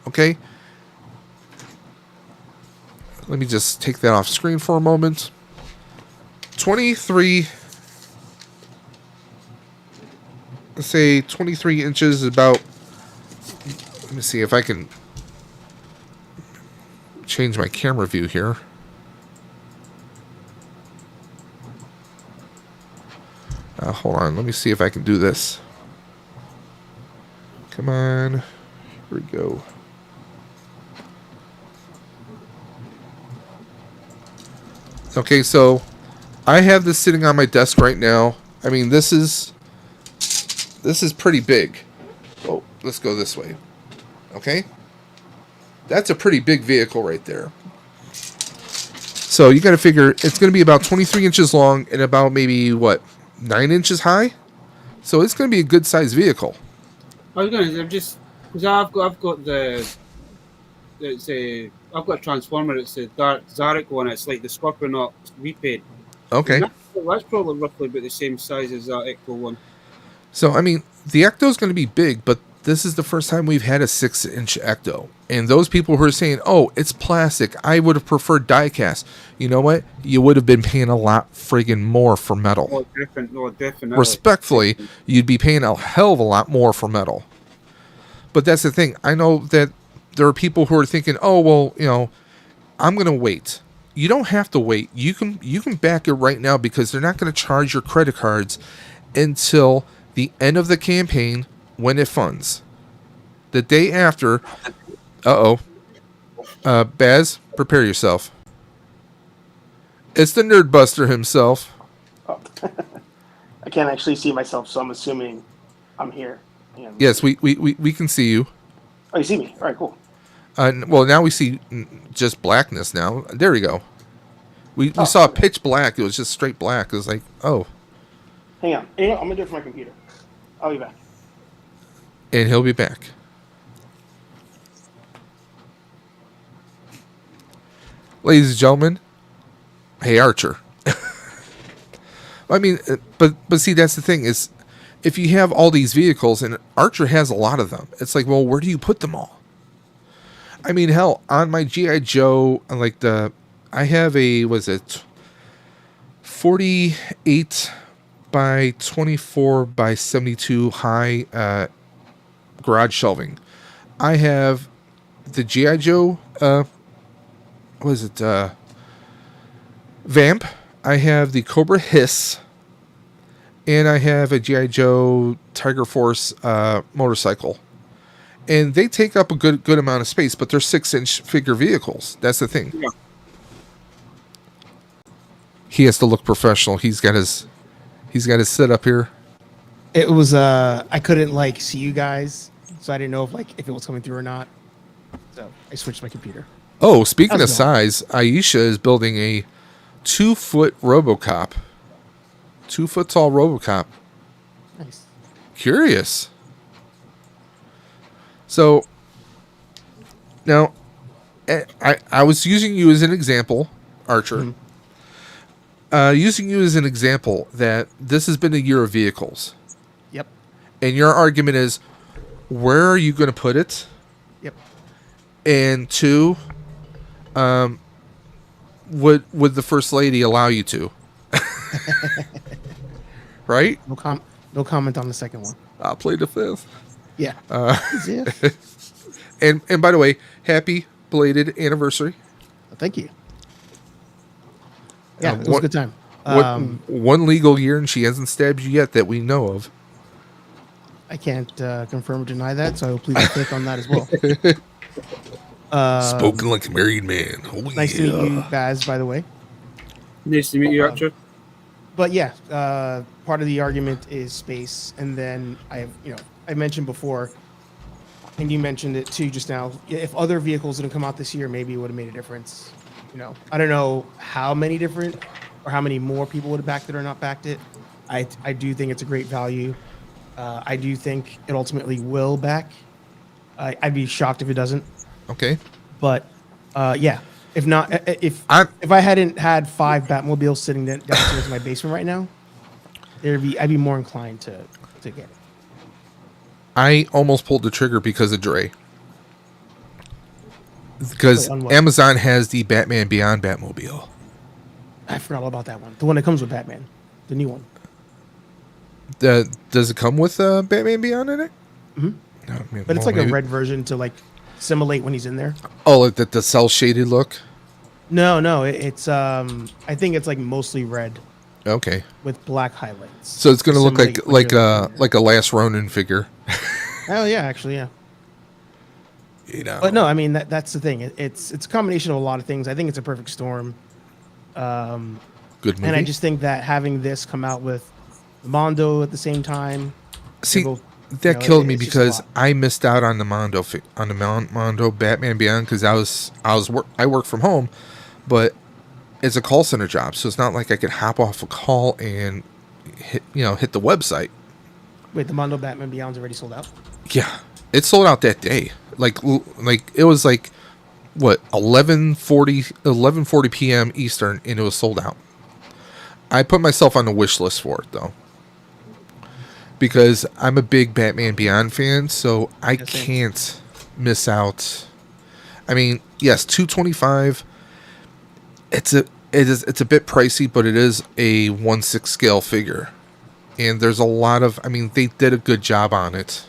Okay? Let me just take that off screen for a moment. 23, let's say 23 inches is about, let me see if I can change my camera view here. Hold on, let me see if I can do this. Come on, here we go. Okay, so I have this sitting on my desk right now. I mean, this is pretty big. Oh, let's go this way. Okay? That's a pretty big vehicle right there. So you got to figure it's going to be about 23 inches long and about maybe, what, 9 inches high? So it's going to be a good sized vehicle. I was going to, because I've got I've got a transformer. It's a dark Zarek one. It's like the Scorpionaut repaint. Okay. That's probably roughly about the same size as that Ecto one. So, I mean, the Ecto is going to be big, but this is the first time we've had a 6-inch Ecto. And those people who are saying, oh, it's plastic, I would have preferred die-cast. You know what? You would have been paying a lot friggin' more for metal. No, definitely. Respectfully, you'd be paying a hell of a lot more for metal. But that's the thing. I know that there are people who are thinking, oh, well, you know, I'm going to wait. You don't have to wait. You can back it right now because they're not going to charge your credit cards until the end of the campaign when it funds. The day after, Baz, prepare yourself. It's the Nerd Buster himself. Oh. I can't actually see myself, so I'm assuming I'm here. Yes, we can see you. Oh, you see me? All right, cool. Well, now we see just blackness now. There we go. We saw pitch black. It was just straight black. It was like, oh. Hang on. I'm going to do it from my computer. I'll be back. And he'll be back. Ladies and gentlemen, hey, Archer. I mean, but see, that's the thing is, if you have all these vehicles, and Archer has a lot of them, it's like, well, where do you put them all? I mean, hell, on my G.I. Joe, I have a, 48 by 24 by 72 high garage shelving. I have the G.I. Joe, Vamp. I have the Cobra Hiss. And I have a G.I. Joe Tiger Force motorcycle. And they take up a good amount of space, but they're 6-inch figure vehicles. That's the thing. Yeah. He has to look professional. He's got his setup here. It was I couldn't see you guys, so I didn't know if it was coming through or not. So I switched my computer. Oh, speaking of size, Aisha is building a 2-foot RoboCop. 2-foot tall RoboCop. Nice. Curious. So now, I was using you as an example, Archer. Mm-hmm. Using you as an example that this has been a year of vehicles. Yep. And your argument is, where are you going to put it? Yep. And 2, would the First Lady allow you to? Right? No comment on the second one. I'll play the 5th. Yeah. And by the way, happy belated anniversary. Thank you. Yeah, it was a good time. One legal year, and she hasn't stabbed you yet that we know of. I can't confirm or deny that, so please click on that as well. Spoken like a married man. Oh, nice to meet you guys, by the way. Nice to meet you, Archer. But yeah, part of the argument is space, and then I mentioned before, and you mentioned it too just now. If other vehicles didn't come out this year, maybe it would have made a difference. I don't know how many different or how many more people would have backed it or not backed it. I do think it's a great value. I do think it ultimately will back. I'd be shocked if it doesn't. Okay. But yeah, if I hadn't had 5 Batmobiles sitting downstairs in my basement right now, I'd be more inclined to get it. I almost pulled the trigger because of Dre. Because Wait, on what? Amazon has the Batman Beyond Batmobile. I forgot all about that one. The one that comes with Batman, the new one. Does it come with Batman Beyond in it? Mhm. No, But it's like a red version to like simulate when he's in there. Oh, like the cell shaded look. No, it's I think it's like mostly red Okay, with black highlights. so it's gonna look Simulate like when you're in there. like a Last Ronin figure. Oh yeah, actually yeah. You know, But no, I mean that's the thing. It's a combination of a lot of things. I think it's a perfect storm. good movie. And I just think that having this come out with Mondo at the same time, See, both, that you know, killed me it's just a because lot. I missed out on the Mondo Batman Beyond because I work from home, but it's a call center job, so it's not like I could hop off a call and hit the website. Wait, the Mondo Batman Beyond's already sold out? Yeah, it sold out that day. Like it was like what 11:40 p.m. Eastern, and it was sold out. I put myself on the wish list for it though, because I'm a big Batman Beyond fan, so I Yeah, same. can't miss out. I mean, yes, $225. It's a bit pricey, but it is a 1/6 scale figure, and there's a lot of. I mean, they did a good job on it.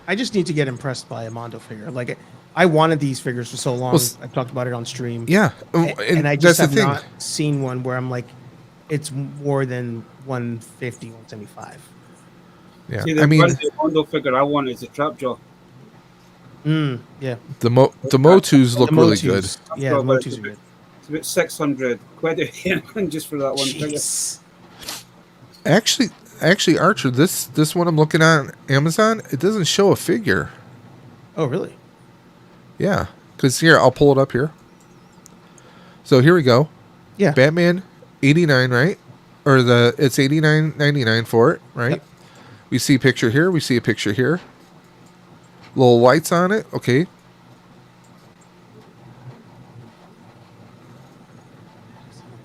I just need to get impressed by a Mondo figure. Like I wanted these figures for so long. Well, I've talked about it on stream. Yeah, And I just that's have the thing. not seen one where I'm like, it's more than 150, 175. Yeah, See, the I mean, Mondo figure I want is a Trapjaw. Yeah. the Motus look The really Motus. good. Yeah, the But Motus are good. It's about 600 quid again just for that one figure. Jeez. Actually, Archer, this one I'm looking at on Amazon, it doesn't show a figure. Oh, really? Yeah, because here I'll pull it up here. So here we go. Yeah. Batman 89, right? Or it's 89.99 for it, right? Yep. We see a picture here. We see a picture here. Little lights on it. Okay.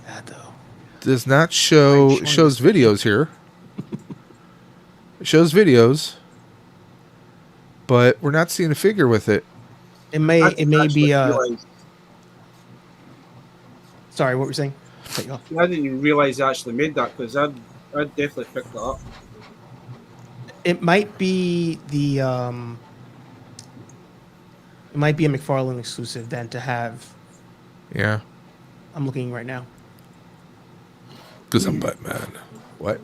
Bad though. Does not show Right, showing shows this videos here. It shows videos, but we're not seeing a figure with it. It may I didn't actually be realise- sorry, what were you saying? Cut you off. I didn't even realise they actually made that because I'd definitely picked that up. It might be the it might be a McFarlane exclusive then to have. Yeah, I'm looking right now. because I'm Batman. What?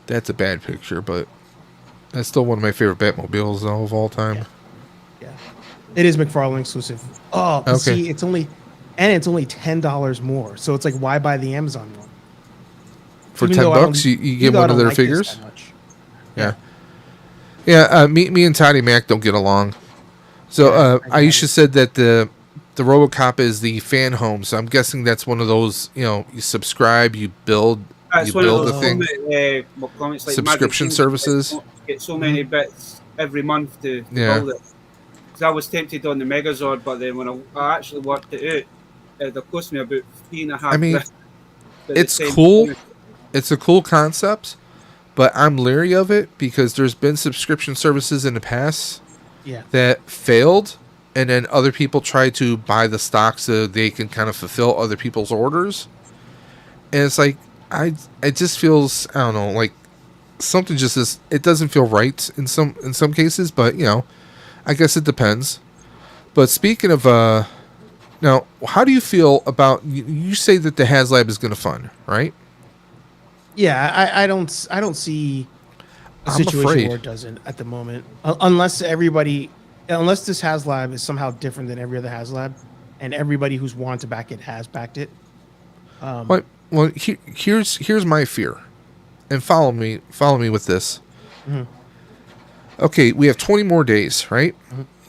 That's a bad picture, but that's still one of my favorite Batmobiles though, of all time. Yeah. It is McFarlane exclusive. Oh, Okay. see, it's only $10 more. So it's like, why buy the Amazon one? For Even $10, though I don't- you even get though I one of don't their like this figures. that much. Yeah. Yeah, me and Toddy Mac don't get along. So Yeah, I Aisha said that the RoboCop is the fan home. So I'm guessing that's one of those. You subscribe, you build, It's you one of build those the thing. comments like Subscription magazines, services. Get so many bits every month to Yeah. build it. Because I was tempted on the Megazord, but then when I actually worked it out, it cost me about 3.5. I mean, grand at the it's same cool. time. It's a cool concept, but I'm leery of it because there's been subscription services in the past Yeah. that failed, and then other people try to buy the stock so they can kind of fulfill other people's orders. And it's like it just feels, I don't know, like something just is. It doesn't feel right in some cases, but I guess it depends. But speaking of now, how do you feel about you say that the Haslab is going to fund, right? Yeah, I don't see a I'm situation afraid. where it doesn't at the moment, unless this HasLab is somehow different than every other HasLab, and everybody who's wanted to back it has backed it. Well, here's my fear, and follow me with this. Mhm. Okay, we have 20 more days, right?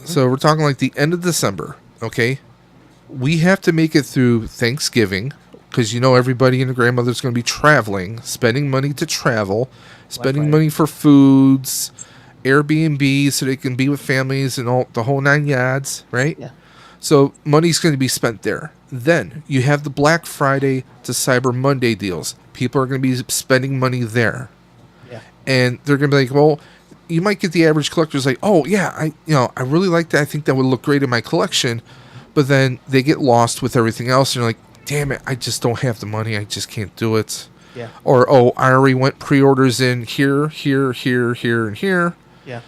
So we're talking like the end of December. Okay, we have to make it through Thanksgiving because everybody and their grandmother's going to be traveling, spending money to travel, spending Friday. money for foods, Airbnb so they can be with families and all the whole 9 yards, right? Yeah. So money's going to be spent there. Then you have the Black Friday to Cyber Monday deals. People are going to be spending money there. Yeah. And they're going to be like, well, you might get the average collector's like, oh yeah, I really like that. I think that would look great in my collection. But then they get lost with everything else. And you're like, damn it, I just don't have the money. I just can't do it. Yeah. Or, oh, I already went pre-orders in here, here, here, here, and here. Yeah.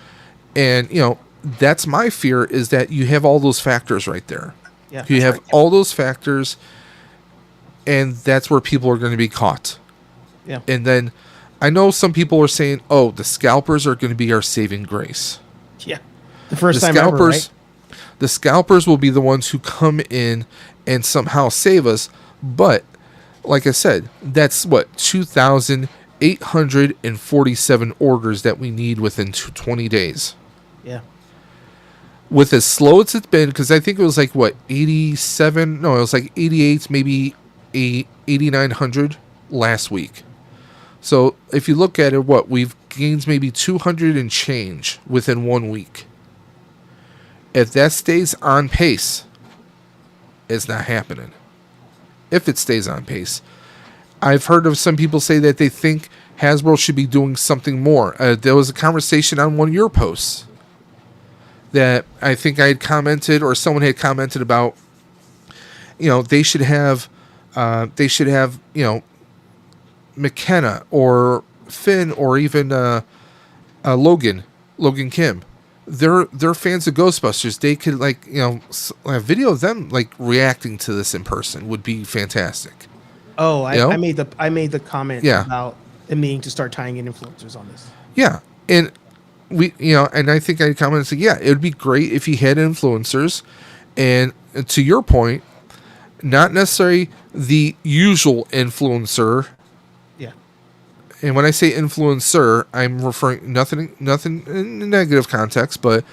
And, that's my fear, is that you have all those factors right there. Yeah. You have all those factors, and that's where people are going to be caught. Yeah. And then I know some people are saying, oh, the scalpers are going to be our saving grace. Yeah. The first time ever, right? The scalpers will be the ones who come in and somehow save us. But, like I said, that's 2,847 orders that we need within 20 days. Yeah. With as slow as it's been, because I think it was like, 87? No, it was like 88, maybe 8,900 last week. So if you look at it, we've gained maybe 200 and change within 1 week. If that stays on pace, it's not happening. If it stays on pace. I've heard of some people say that they think Hasbro should be doing something more. There was a conversation on one of your posts that I think I had commented, or someone had commented about, they should have, McKenna or Finn or even Logan Kim. They're fans of Ghostbusters. They could a video of them reacting to this in person would be fantastic. Oh, I made the comment Yeah. about them needing to start tying in influencers on this. Yeah, and and I think I commented and said, yeah, it would be great if you had influencers, and to your point, not necessarily the usual influencer. Yeah. And when I say influencer, I'm referring nothing in negative context, but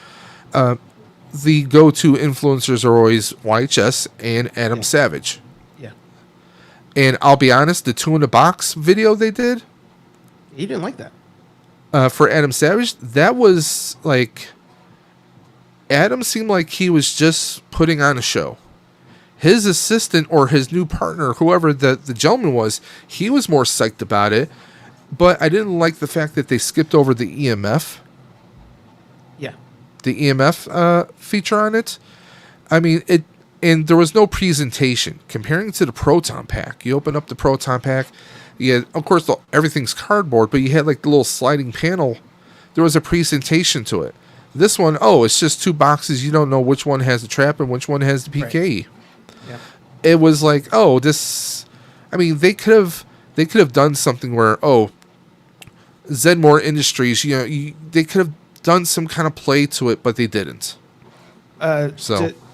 the go-to influencers are always YHS and Adam Savage. Yeah. And I'll be honest, the 2 in a box video they did, He didn't like that. for Adam Savage, that was Adam seemed like he was just putting on a show. His assistant or his new partner, whoever the gentleman was, he was more psyched about it. But I didn't like the fact that they skipped over the EMF. Yeah. The EMF feature on it. I mean, and there was no presentation. Comparing to the Proton Pack, you open up the Proton Pack, of course, everything's cardboard, but you had the little sliding panel. There was a presentation to it. This one, it's just 2 boxes. You don't know which one has the trap and which one has the PKE. Right. Yeah. It was this. I mean, they could have done something where, Zedmore Industries, they could have done some kind of play to it, but they didn't.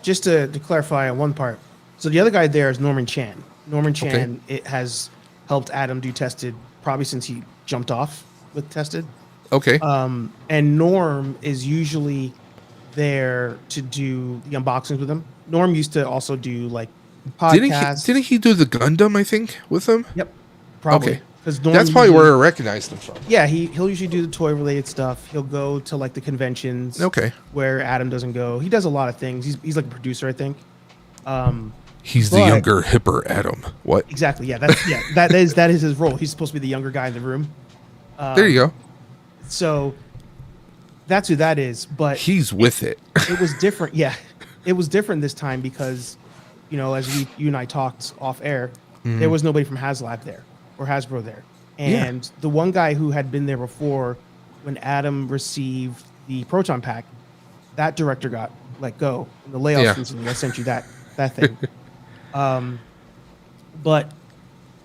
Just to clarify on one part, so the other guy there is Norman Chan. Norman Chan it has helped Adam do Tested probably since he jumped off with Tested. Okay. And Norm is usually there to do the unboxings with him. Norm used to also do podcasts. Didn't he do the Gundam, I think, with them? Yep. Probably. Okay. Because That's probably where I recognized him from. Yeah, he'll usually do the toy related stuff. He'll go to the conventions. Okay. Where Adam doesn't go. He does a lot of things. He's like a producer, I think. He's the younger, hipper Adam. What? Exactly. Yeah. That is his role. He's supposed to be the younger guy in the room. There you go. So that's who that is. But he's with it. It was different. Yeah, it was different this time because, as you and I talked off air, there was nobody from Haslab there or Hasbro there, and the one guy who had been there before, when Adam received the Proton Pack, that director got let go in the layoffs recently. I sent you that thing. But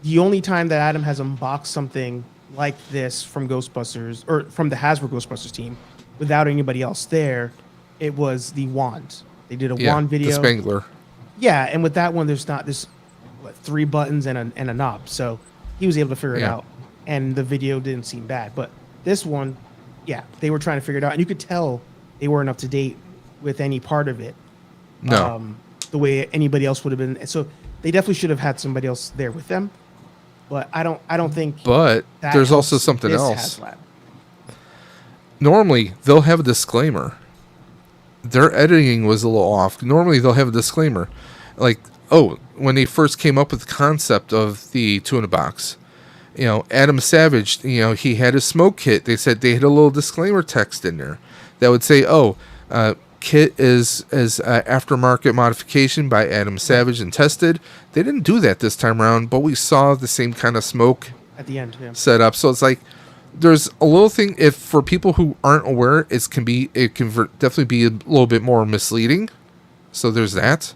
the only time that Adam has unboxed something like this from Ghostbusters or from the Hasbro Ghostbusters team without anybody else there, it was the wand. They did a wand video. The Spangler. Yeah, and with that one, there's 3 buttons and a knob, so he was able to figure it out, and the video didn't seem bad. But this one, they were trying to figure it out, and you could tell they weren't up to date with any part of it. No. The way anybody else would have been. So they definitely should have had somebody else there with them. But I don't think. But there's also something else. Haslab. Normally, they'll have a disclaimer their editing was a little off. Normally they'll have a disclaimer, like, oh, when they first came up with the concept of the tuna box, you know, Adam Savage, you know, he had a smoke kit. They said they had a little disclaimer text in there that would say, oh, kit is aftermarket modification by Adam Savage and tested. They didn't do that this time around, but we saw the same kind of smoke At the end, yeah. set up. So it's like, there's a little thing, if for people who aren't aware, it can definitely be a little bit more misleading. So there's that.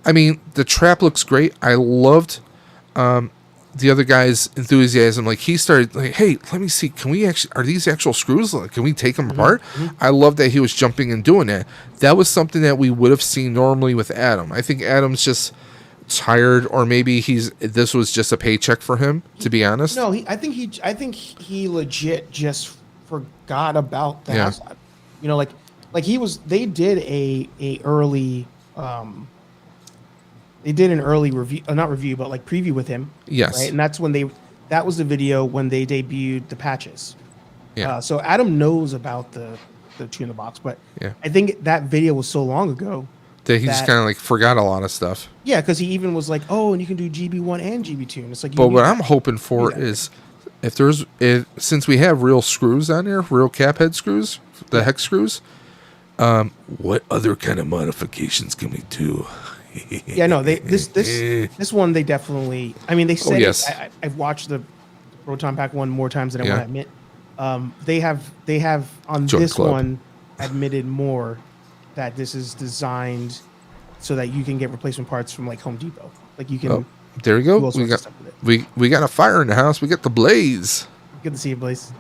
I mean, the trap looks great. I loved the other guy's enthusiasm. Like, he started like, hey, let me see, are these actual screws? Like, can we take them apart? I love that he was jumping and doing that. That was something that we would have seen normally with Adam. I think Adam's just tired, or maybe this was just a paycheck for him, to be honest. No, I think he legit just forgot about the Haslab. You know, like they did an early review, not review, but like preview with him. Yes. Right, and that was the video when they debuted the patches. Yeah. So Adam knows about the tuna box, but Yeah. I think that video was so long ago that he just kind of like forgot a lot of stuff. Yeah, because he even was like, "Oh, and you can do GB1 and GB2," and it's like. But what I'm hoping for is, since we have real screws on there, real cap head screws, the hex screws, what other kind of modifications can we do? Yeah, no, this one they definitely. I mean, they said yes. I've watched the Proton Pack one more times than I want to admit. They have on Joint this club. one admitted more that this is designed so that you can get replacement parts from like Home Depot. Like you can. Oh, there we go. We got a fire in the house. We got the blaze. Good to see you, Blaze.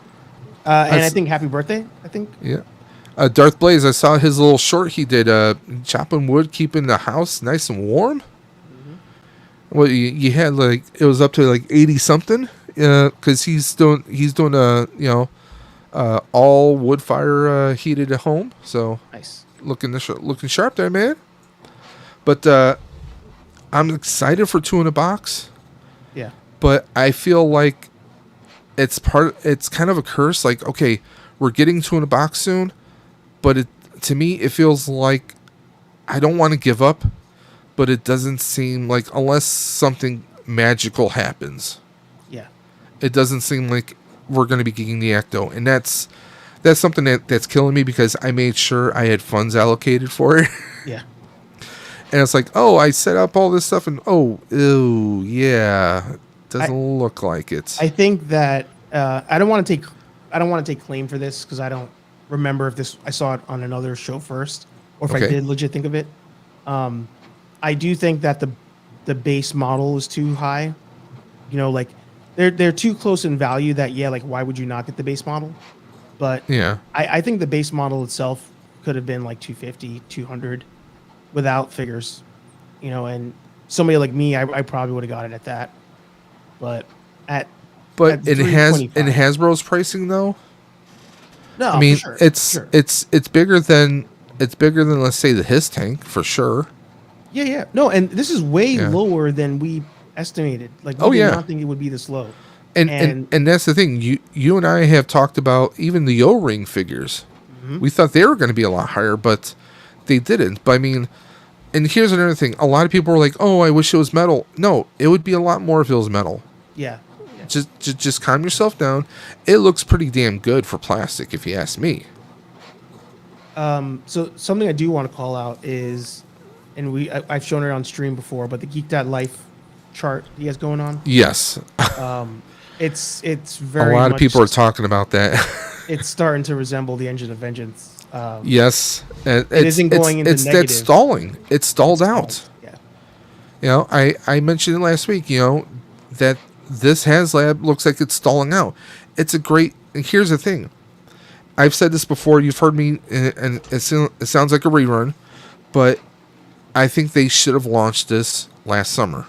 And I think happy birthday. I think. Yeah. Darth Blaze, I saw his little short he did, chopping wood, keeping the house nice and warm. Well, you had like, it was up to like 80 something, because he's doing all wood fire heated at home. So Nice. looking sharp there, man. But I'm excited for two in a box. Yeah. But I feel like it's kind of a curse. Like, okay, we're getting two in a box soon, but to me it feels like I don't want to give up, but it doesn't seem like, unless something magical happens, Yeah. it doesn't seem like we're going to be getting the Ecto, and that's something that's killing me, because I made sure I had funds allocated for it. Yeah. And it's like, oh, I set up all this stuff, and ew, yeah, doesn't look like it. I think that I don't want to take claim for this because I don't remember if I saw it on another show first, or if I did legit think of it. I do think that the base model is too high. You know, like they're too close in value that, like, why would you not get the base model? But Yeah. I think the base model itself could have been like 250, 200 without figures, you know, and somebody like me, I probably would have got it at that. But at But it has in 325. Hasbro's pricing though. No, I mean, for sure, it's for sure. it's bigger than let's say the his tank for sure. Yeah. No, and this is way Yeah. lower than we estimated. Like, we Oh, did yeah. not think it would be this low. And that's the thing. You and I have talked about even the O-ring figures. Mm-hmm. We thought they were going to be a lot higher, but they didn't. But I mean, and here's another thing. A lot of people were like, "Oh, I wish it was metal." No, it would be a lot more if it was metal. Yeah. Just calm yourself down. It looks pretty damn good for plastic, if you ask me. So something I do want to call out is, and I've shown it on stream before, but the Geek.life chart he has going on, Yes, it's a very lot of much- people are talking about that. It's starting to resemble the Engine of Vengeance. Yes, it isn't going into that's negative. stalling. It's stalled out. Yeah. You know, I mentioned it last week. You know, that this Haslab looks like it's stalling out. It's a great. And here's the thing. I've said this before. You've heard me, and it sounds like a rerun, but I think they should have launched this last summer.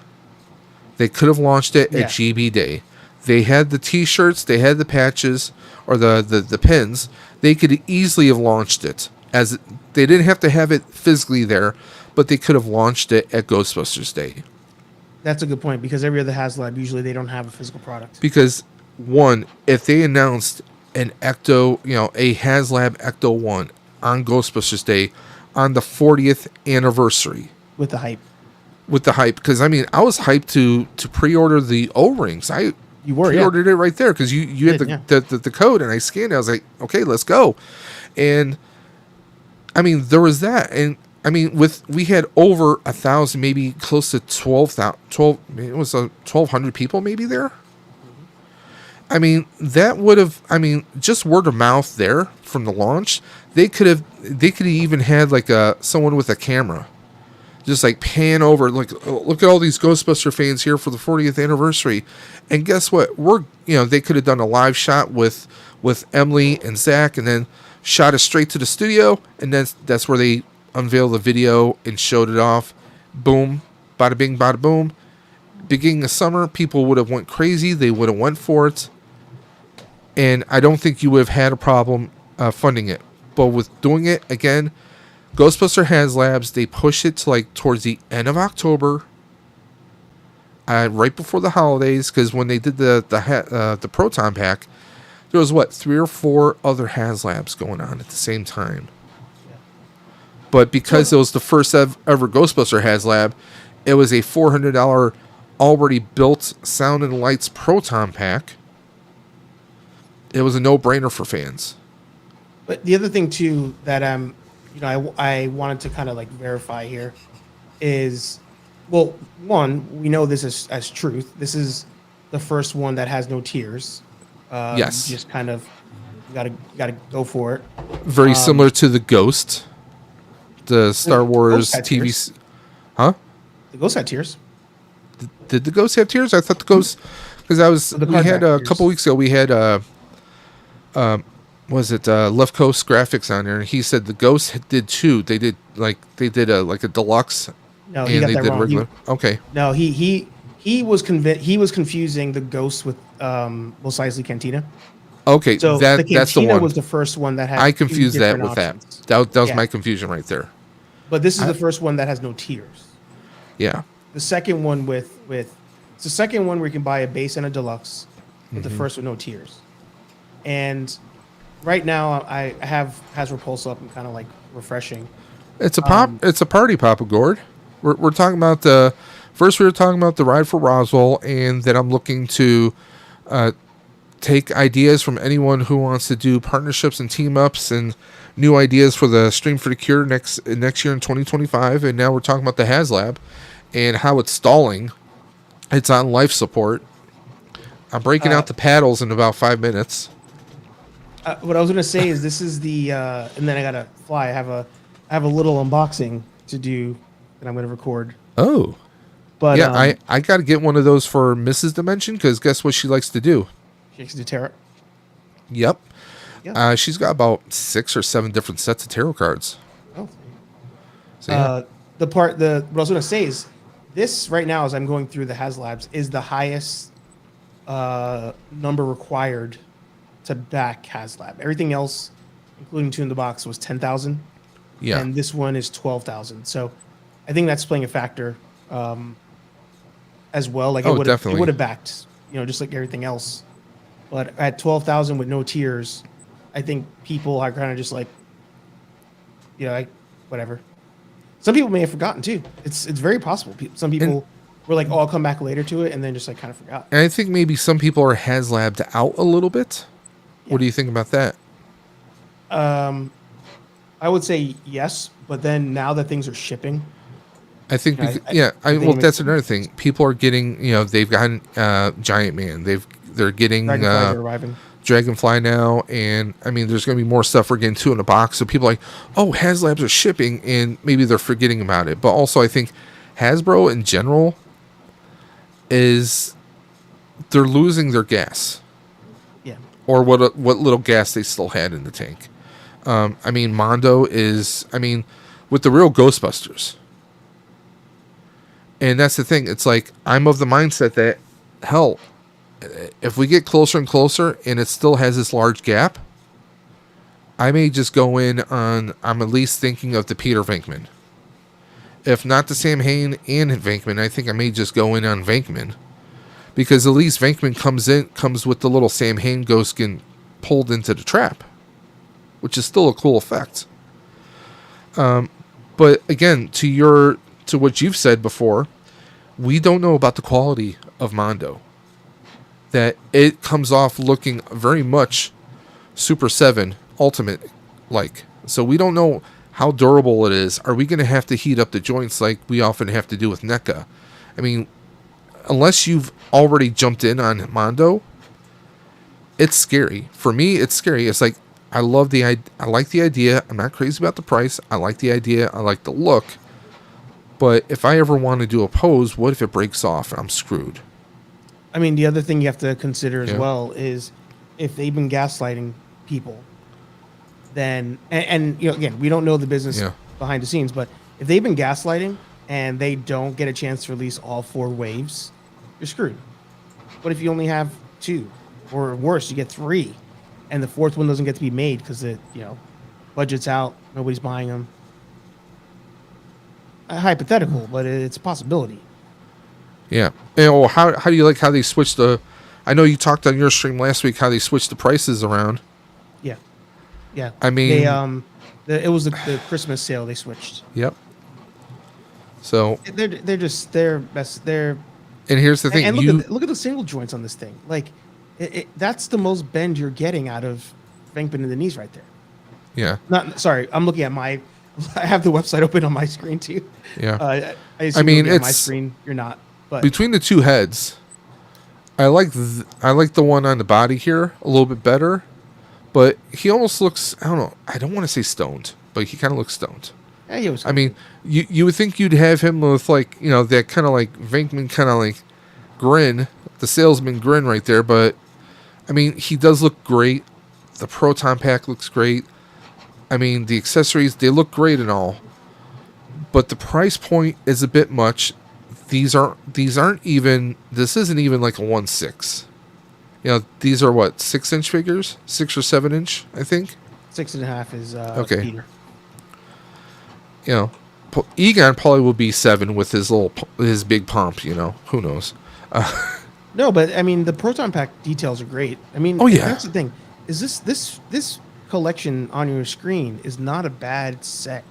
They could have launched it at GB Day. They had the T-shirts, they had the patches, or the pins. They could easily have launched it as they didn't have to have it physically there, but they could have launched it at Ghostbusters Day. That's a good point, because every other Haslab, usually they don't have a physical product. Because one, if they announced an Ecto, you know, a Haslab Ecto 1, on Ghostbusters Day on the 40th anniversary with the hype. Because I mean, I was hyped to pre-order the O-rings. You were, pre-ordered it right there because you had the code, and I scanned it. I was like, okay, let's go. And I mean, there was that, and I mean, we had over 1,000, maybe close to 12,000, it was 1,200 people maybe there. I mean, that would have, I mean, just word of mouth there from the launch. They could have even had like someone with a camera, just like pan over, like, oh, look at all these Ghostbuster fans here for the 40th anniversary. And guess what? They could have done a live shot with Emily and Zach, and then shot it straight to the studio, and then that's where they unveiled the video and showed it off. Boom, bada bing, bada boom. Beginning of summer, people would have went crazy. They would have went for it. And I don't think you would have had a problem funding it. But with doing it, again, Ghostbuster Haslabs, they push it to like towards the end of October, right before the holidays, because when they did the Proton Pack, there was 3 or 4 other Haslabs going on at the same time. But because it was the first ever Ghostbuster Haslab, it was a $400 already built sound and lights Proton Pack. It was a no-brainer for fans. But the other thing too that I wanted to kind of like verify here is, well, one, we know this as truth. This is the first one that has no tears. Yes. Just kind of gotta go for it. Very similar to the Ghost, the Star Wars TV. Huh? The Ghost had tears. Did the Ghost have tears? I thought the Ghost, because we had a couple weeks ago. We had Left Coast Graphics on there, and he said the Ghost did too. They did like a deluxe. No, he got that wrong. Regular. Okay. No, he was confusing the Ghost with Mos Eisley Cantina. Okay, So that's the one. Was the first one that had. I confused that with options. that. That was my confusion right there. But this is the first one that has no tiers. Yeah. The second one it's the second one where you can buy a base and a deluxe, with the first with no tiers. And right now I have Hasbro Pulse up and kind of like refreshing. It's a it's a party pop, Gord. We're talking about first we were talking about the Ride for Roswell, and then I'm looking to take ideas from anyone who wants to do partnerships and team ups and new ideas for the Stream for the Cure next year in 2025. And now we're talking about the Haslab and how it's stalling. It's on life support. I'm breaking out the paddles in about 5 minutes. What I was gonna say is this is the and then I gotta fly. I have a little unboxing to do that I'm gonna record. Oh, but yeah, I gotta get one of those for Mrs. Dimension, because guess what she likes to do? She likes to do tarot. Yep. Yeah. She's got about 6 or 7 different sets of tarot cards. Oh. So, yeah. What I was gonna say is this right now, as I'm going through the Haslabs, is the highest number required to back Haslab. Everything else, including Two in the Box, was 10,000. Yeah. And this one is 12,000. So I think that's playing a factor as well. Like it would have backed, just like everything else. But at 12,000 with no tiers, I think people are kind of just like, whatever. Some people may have forgotten too. It's very possible. Some people were like, "Oh, I'll come back later to it," and then just like kind of forgot. And I think maybe some people are Haslabbed out a little bit. Yeah. What do you think about that? I would say yes, but then now that things are shipping, I think, well, that's another thing. People are getting, they've gotten Giant Man. They're getting Dragonfly now, and I mean, there's going to be more stuff we're getting too in the box. So people are like, oh, Haslabs are shipping, and maybe they're forgetting about it. But also, I think Hasbro in general they're losing their gas. Yeah. Or what little gas they still had in the tank. I mean, Mondo with the real Ghostbusters. And that's the thing. It's like, I'm of the mindset that, hell, if we get closer and closer and it still has this large gap, I may just go in on, I'm at least thinking of the Peter Venkman. If not the Sam Hain and Venkman, I think I may just go in on Venkman. Because at least Venkman comes with the little Sam Hain ghost getting pulled into the trap. Which is still a cool effect. But again, to what you've said before, we don't know about the quality of Mondo. That it comes off looking very much Super 7 Ultimate like. So we don't know how durable it is. Are we going to have to heat up the joints like we often have to do with NECA? I mean, unless you've already jumped in on Mondo, it's scary. For me, it's scary. It's like, I like the idea. I'm not crazy about the price. I like the idea. I like the look. But if I ever want to do a pose, what if it breaks off and I'm screwed? I mean, the other thing you have to consider as Yeah. well is if they've been gaslighting people, then and you know, again, we don't know the business Yeah. behind the scenes, but if they've been gaslighting and they don't get a chance to release all 4 waves, you're screwed. What if you only have 2, or worse, you get 3, and the 4th one doesn't get to be made because budget's out, nobody's buying them? Hypothetical, but it's a possibility. Yeah. And, how do you like how they switched the... I know you talked on your stream last week how they switched the prices around. Yeah, yeah. I mean... It was the Christmas sale they switched. Yep. So... They're best. They're... And here's the thing. And look at the single joints on this thing. Like, that's the most bend you're getting out of Venkman in the knees right there. Yeah. Sorry, I'm looking at my... I have the website open on my screen too. Yeah. I assume mean, you're looking at my it's... screen. You're not. But Between the two heads, I like the one on the body here a little bit better, but he almost looks, I don't know, I don't want to say stoned, but he kind of looks stoned. yeah, he was. I mean, you would think you'd have him with like, you know, that kind of like Venkman kind of like grin, the salesman grin right there, but I mean, he does look great. The Proton Pack looks great. I mean, the accessories, they look great and all, but the price point is a bit much. These aren't even, this isn't even like a 1/6. You know, these are what, 6-inch figures? 6 or 7-inch, I think. 6.5 is Okay. Peter. You know, Egon probably will be 7 with his big pomp, you know, who knows. No, but I mean, the Proton Pack details are great. I mean, Oh, yeah. that's the thing. Is this collection on your screen is not a bad set.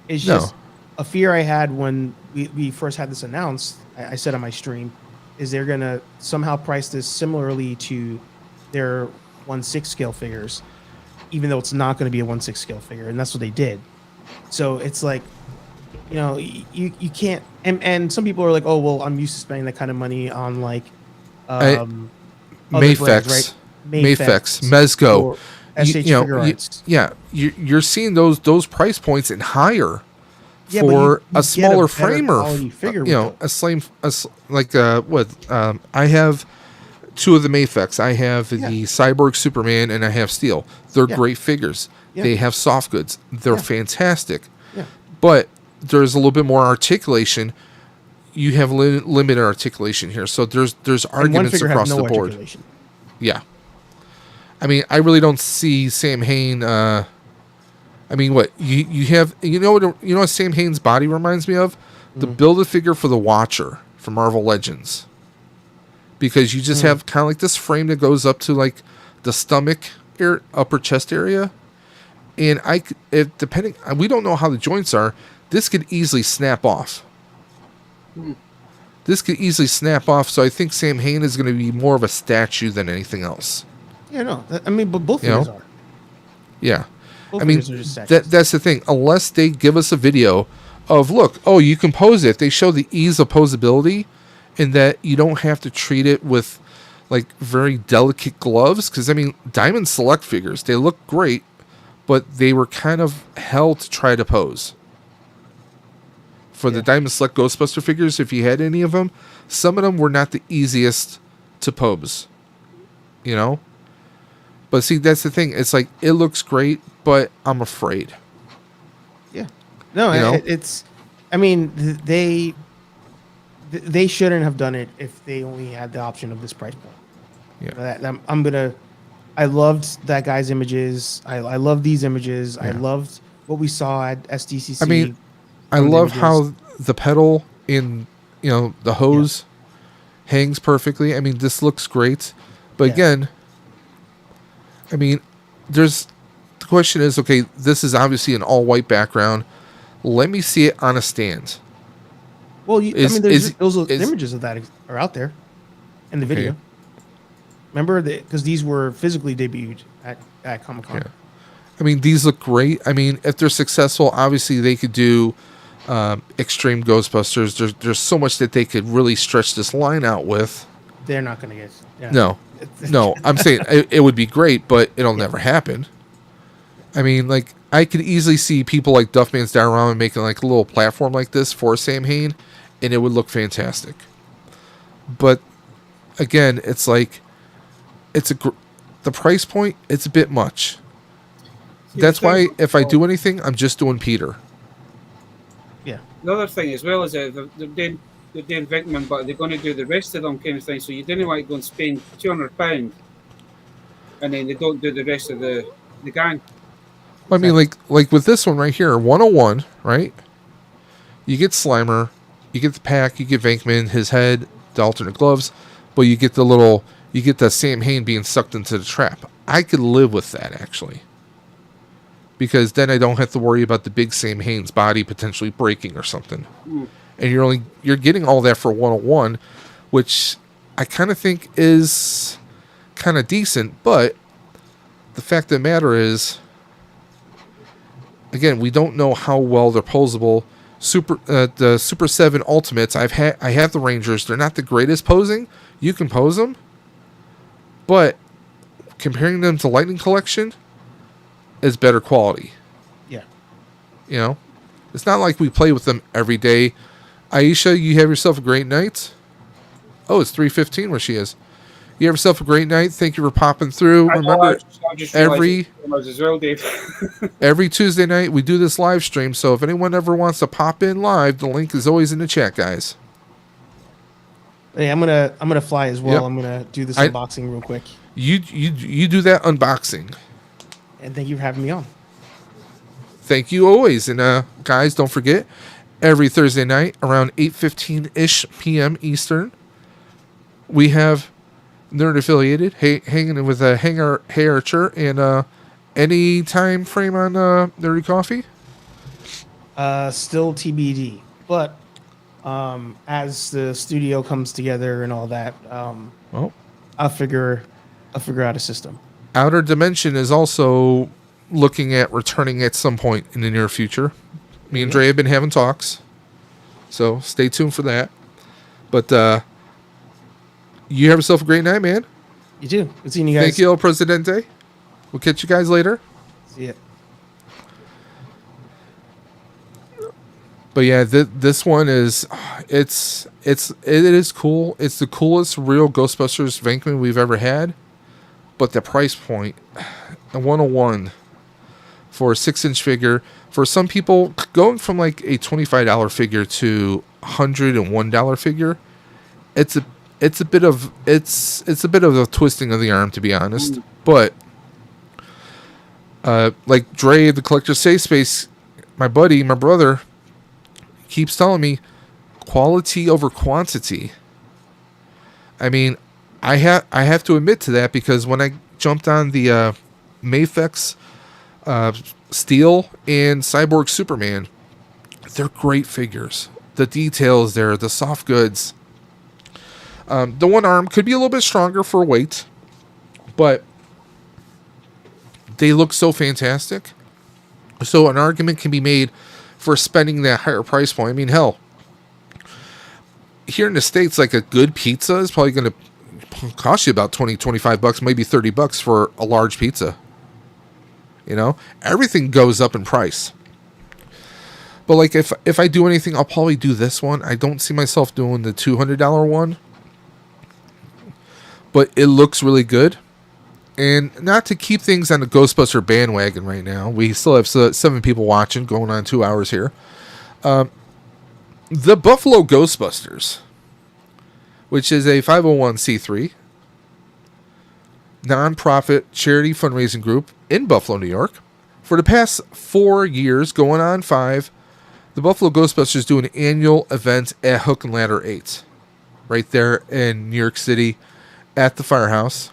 It's No. just a fear I had when we first had this announced. I said on my stream, is they're gonna somehow price this similarly to their 1/6 scale figures, even though it's not going to be a 1/6 scale figure, and that's what they did. So it's like, you know, you can't. And some people are like, oh well, I'm used to spending that kind of money on like other brands, Mafex, right? Mafex, Mezco. or SH Figure Arts. You're seeing those price points and higher Yeah, but for you a get smaller better framer. quality figure You know, with it. a slim, I have 2 of the Mafex. I have the Cyborg Superman and I have Steel. They're Yeah. great figures. Yeah. They have soft goods. They're Yeah. fantastic. Yeah. But there's a little bit more articulation. You have limited articulation here, so there's And one arguments figure across has no the board. articulation. Yeah. I mean, I really don't see Sam Hain. I mean, what you have? You know what Sam Hain's body reminds me of? The Build-A-Figure for the Watcher from Marvel Legends. Because you just have kind of like this frame that goes up to like the stomach, upper chest area, and depending, we don't know how the joints are. This could easily snap off. This could easily snap off. So I think Sam Hain is going to be more of a statue than anything else. Yeah, no. I mean, but both You know? figures are. Yeah. Both I mean, figures are just statues. that's the thing. Unless they give us a video of, look, oh, you can pose it. They show the ease of posability in that you don't have to treat it with, like, very delicate gloves. Because, I mean, Diamond Select figures, they look great, but they were kind of hell to try to pose. For the Diamond Select Ghostbuster figures, if you had any of them, some of them were not the easiest to pose. You know? But see, that's the thing. It's like, it looks great, but I'm afraid. Yeah. No, You know? it's. I mean, they shouldn't have done it if they only had the option of this price point. Yeah. I loved that guy's images. I love these images. I Yeah. loved what we saw at SDCC. I mean, I from the love images. how the pedal in, the hose hangs perfectly. I mean, this looks great. But Yeah. again, I mean, the question is, okay, this is obviously an all-white background. let me see it on a stand. Well, Is- those is- images of that are out there in the Okay. video. Remember, because these were physically debuted at Comic Con. Yeah. I mean, these look great. I mean, if they're successful, obviously they could do Extreme Ghostbusters. There's so much that they could really stretch this line out with. They're not going to get. Yeah. No, I'm saying it would be great, but it'll never happen. I mean, like, I could easily see people like Duffman's Diorama making like a little platform like this for Sam Hain, and it would look fantastic. But again, it's like, the price point, it's a bit much. That's why if I do anything, I'm just doing Peter. Yeah. The other thing as well is they're doing Vinkman, but they're going to do the rest of them kind of thing. So you didn't want to go and spend £200 and then they don't do the rest of the gang. I mean, like with this one right here, 101, right? You get Slimer, you get the pack, you get Venkman, his head, the alternate gloves, but you get the Sam Hain being sucked into the trap. I could live with that, actually. Because then I don't have to worry about the big Sam Hain's body potentially breaking or something. And you're getting all that for 101, which I kind of think is kind of decent, but the fact of the matter is, again, we don't know how well they're posable. The Super 7 Ultimates, I have the Rangers. They're not the greatest posing. You can pose them, but comparing them to Lightning Collection is better quality. Yeah. You know, it's not like we play with them every day. Aisha, you have yourself a great night. Oh, it's 3:15 where she is. You have yourself a great night. Thank you for popping through. Remember, every Tuesday night we do this live stream. So if anyone ever wants to pop in live, the link is always in the chat, guys. Hey, I'm gonna fly as well. Yep. I'm gonna do this unboxing real quick. You do that unboxing. And thank you for having me on. Thank you always. And guys, don't forget, every Thursday night around 8:15-ish p.m. Eastern, we have Nerd Affiliated hanging with a Hair and any time frame on Nerdy Coffee? Still TBD, but as the studio comes together and all that, I'll figure out a system. Outer Dimension is also looking at returning at some point in the near future. Me and Dre have been having talks, so stay tuned for that. But you have yourself a great night, man. You too. Good seeing you guys. Thank you, El Presidente. We'll catch you guys later. See ya. But yeah, this one is it is cool. It's the coolest real Ghostbusters Venkman we've ever had. But the price point, a 101 for a 6-inch figure, for some people going from like a $25 figure to $101 figure, it's a bit of a twisting of the arm, to be honest. But like Dre, the Collector's Safe Space, my brother, keeps telling me quality over quantity. I mean, I have to admit to that, because when I jumped on the Mafex Steel and Cyborg Superman, they're great figures. The details there, the soft goods. The one arm could be a little bit stronger for weight, but they look so fantastic. So an argument can be made for spending that higher price point. I mean, hell, here in the States, like a good pizza is probably going to cost you about $20-25, maybe $30 for a large pizza. You know, everything goes up in price. But like, if I do anything, I'll probably do this one. I don't see myself doing the $200 one, but it looks really good. And not to keep things on the Ghostbuster bandwagon right now, we still have 7 people watching, going on 2 hours here. The Buffalo Ghostbusters, which is a 501c3 nonprofit charity fundraising group in Buffalo, New York. For the past 4 years, going on 5, the Buffalo Ghostbusters do an annual event at Hook and Ladder 8, right there in New York City at the Firehouse.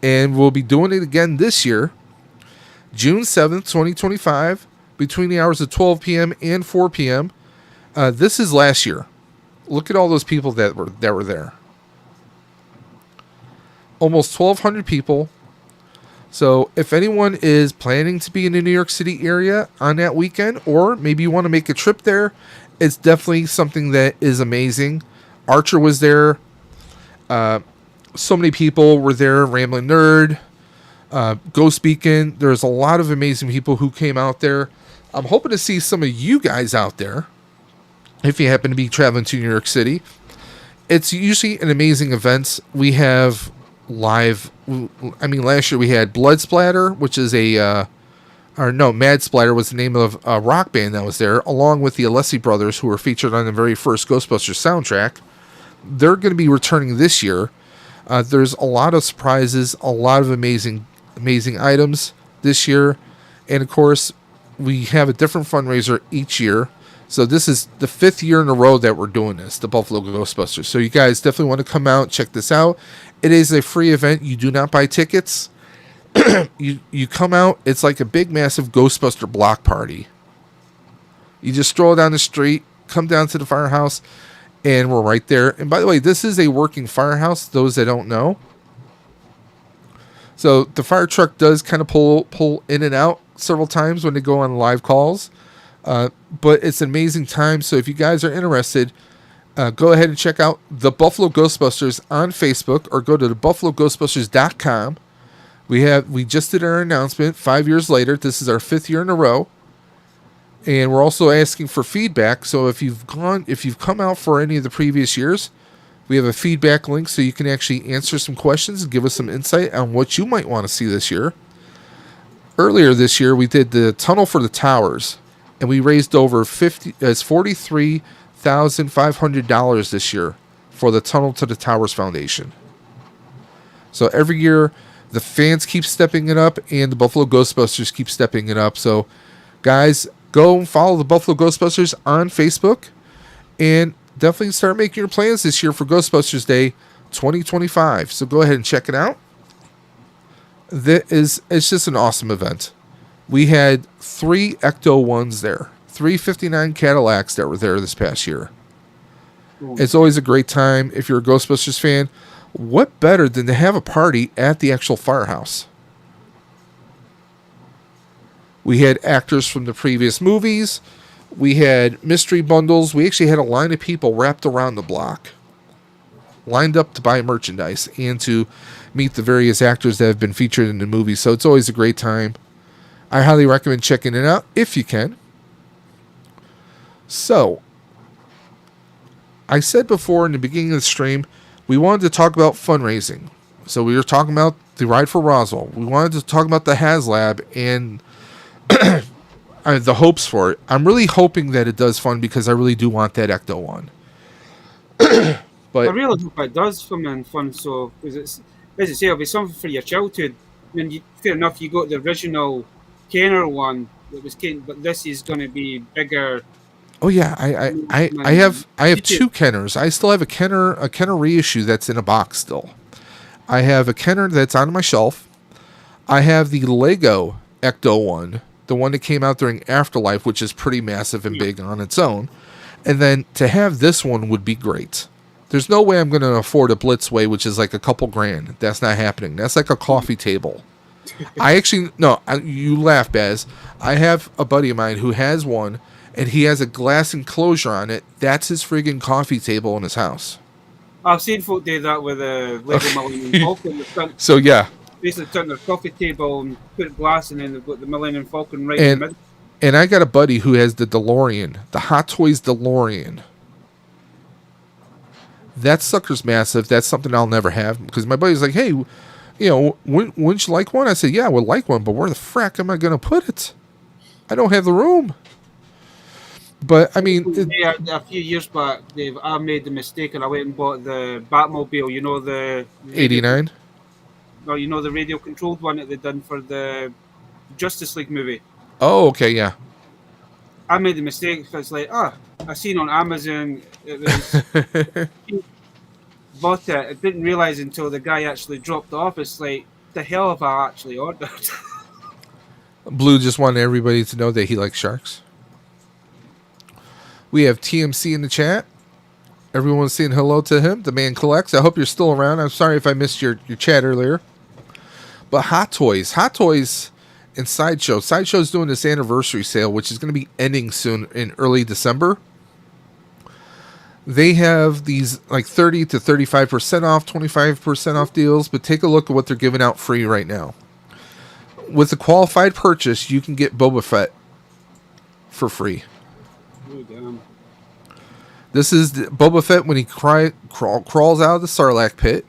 And we'll be doing it again this year, June 7th, 2025, between the hours of 12 p.m. and 4 p.m. This is last year. Look at all those people that were there. Almost 1,200 people. So if anyone is planning to be in the New York City area on that weekend, or maybe you want to make a trip there, it's definitely something that is amazing. Archer was there. So many people were there. Rambling Nerd, Ghost Beacon. There's a lot of amazing people who came out there. I'm hoping to see some of you guys out there if you happen to be traveling to New York City. It's usually an amazing event. We have live, last year we had Blood Splatter, which is Mad Splatter was the name of a rock band that was there, along with the Alessi brothers, who were featured on the very first Ghostbusters soundtrack. They're going to be returning this year. There's a lot of surprises, a lot of amazing items this year. And of course, we have a different fundraiser each year. So this is the 5th year in a row that we're doing this, the Buffalo Ghostbusters. So you guys definitely want to come out and check this out. It is a free event. You do not buy tickets. You come out. It's like a big, massive Ghostbuster block party. You just stroll down the street, come down to the firehouse, and we're right there. And by the way, this is a working firehouse, those that don't know. So the fire truck does kind of pull in and out several times when they go on live calls. But it's an amazing time. So if you guys are interested, go ahead and check out the Buffalo Ghostbusters on Facebook, or go to the buffaloghostbusters.com. We just did our announcement 5 years later. This is our 5th year in a row. And we're also asking for feedback. So if you've come out for any of the previous years, we have a feedback link so you can actually answer some questions and give us some insight on what you might want to see this year. Earlier this year, we did the Tunnel for the Towers, and we raised over $43,500 this year for the Tunnel to the Towers Foundation. So every year, the fans keep stepping it up, and the Buffalo Ghostbusters keep stepping it up. So, guys, go and follow the Buffalo Ghostbusters on Facebook, and definitely start making your plans this year for Ghostbusters Day 2025. So go ahead and check it out. It's just an awesome event. We had 3 Ecto 1s there, 3 59 Cadillacs that were there this past year. It's always a great time. If you're a Ghostbusters fan, what better than to have a party at the actual firehouse? We had actors from the previous movies. We had mystery bundles. We actually had a line of people wrapped around the block, lined up to buy merchandise and to meet the various actors that have been featured in the movie. So it's always a great time. I highly recommend checking it out if you can. So, I said before in the beginning of the stream, we wanted to talk about fundraising. So we were talking about the Ride for Roswell. We wanted to talk about the Haslab and the hopes for it. I'm really hoping that it does fund, because I really do want that Ecto 1. But I really hope it does come in fun, so, because it's, as you say, it'll be something for your childhood. I mean, fair enough, you got the original Kenner one that was Ken, but this is going to be bigger. oh yeah, I have 2 Kenners. I still have a Kenner reissue that's in a box still. I have a Kenner that's on my shelf. I have the Lego Ecto 1, the one that came out during Afterlife, which is pretty massive and big on its own. And then to have this one would be great. There's no way I'm going to afford a Blitzway, which is like a couple grand. That's not happening. That's like a coffee table. You laugh, Baz. I have a buddy of mine who has one, and he has a glass enclosure on it. That's his friggin' coffee table in his house. I've seen folk do that with a Lego Millennium Falcon. So yeah. Basically turn their coffee table and put glass in, and they've got the Millennium Falcon right in the middle. And I got a buddy who has the DeLorean, the Hot Toys DeLorean. That sucker's massive. That's something I'll never have, because my buddy's like, hey, wouldn't you like one? I said, yeah, I would like one, but where the frack am I going to put it? I don't have the room. But, I mean... a few years back, I made the mistake, and I went and bought the Batmobile, the... 89? No, the radio-controlled one that they done for the Justice League movie. Oh, okay, yeah. I made the mistake, because I seen on Amazon, it was... bought it. I didn't realize until the guy actually dropped it off. It's like, the hell have I actually ordered? Blue just wanted everybody to know that he likes sharks. We have TMC in the chat. Everyone's saying hello to him. The man collects. I hope you're still around. I'm sorry if I missed your chat earlier. But Hot Toys. Hot Toys and Sideshow. Sideshow's doing this anniversary sale, which is going to be ending soon in early December. They have these like 30 to 35% off, 25% off deals. But take a look at what they're giving out free right now. With a qualified purchase, you can get Boba Fett for free. Oh, damn. This is Boba Fett when he crawls out of the Sarlacc pit.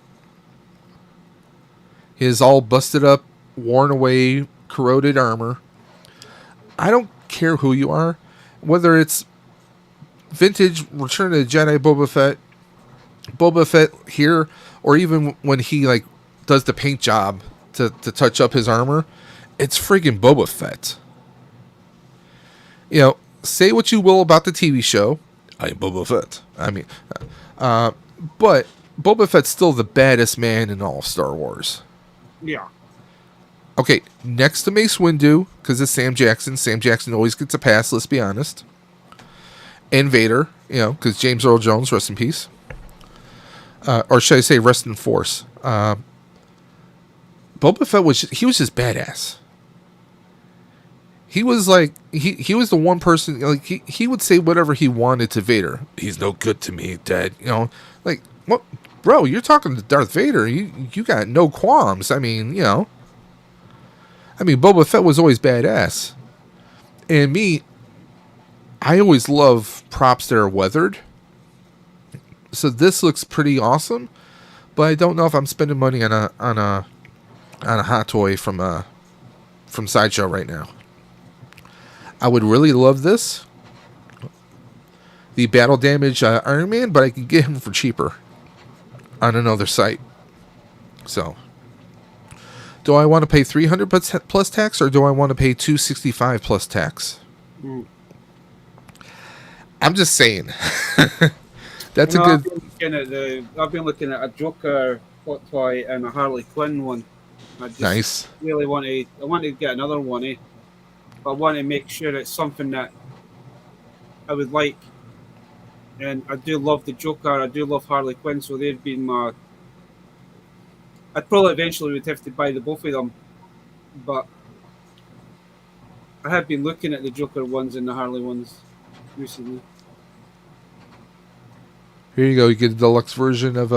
His all busted up, worn away, corroded armor. I don't care who you are, whether it's vintage Return of the Jedi Boba Fett here, or even when he like does the paint job to touch up his armor. It's friggin' Boba Fett. You know, say what you will about the TV show. I am Boba Fett. I mean, but Boba Fett's still the baddest man in all of Star Wars. Yeah. Okay, next to Mace Windu, because it's Sam Jackson. Sam Jackson always gets a pass, let's be honest. And Vader, you know, because James Earl Jones, rest in peace. Or should I say rest in force. Boba Fett was just badass. He was like he was the one person, like he would say whatever he wanted to Vader. He's no good to me, Dad. You know, like what, bro? You're talking to Darth Vader. You got no qualms. I mean, you know. I mean, Boba Fett was always badass, and me, I always love props that are weathered. So this looks pretty awesome, but I don't know if I'm spending money on a hot toy from Sideshow right now. I would really love this. The battle damage Iron Man, but I could get him for cheaper on another site. So, do I want to pay $300 plus tax, or do I want to pay $265 plus tax? I'm just saying. That's a good. I've been looking at a Joker hot toy and a Harley Quinn one. I just Nice. really want to get another one, eh? But I want to make sure it's something that I would like. And I do love the Joker, I do love Harley Quinn, so they've been my... I'd probably eventually would have to buy the both of them. But I have been looking at the Joker ones and the Harley ones recently. Here you go. You get a deluxe version of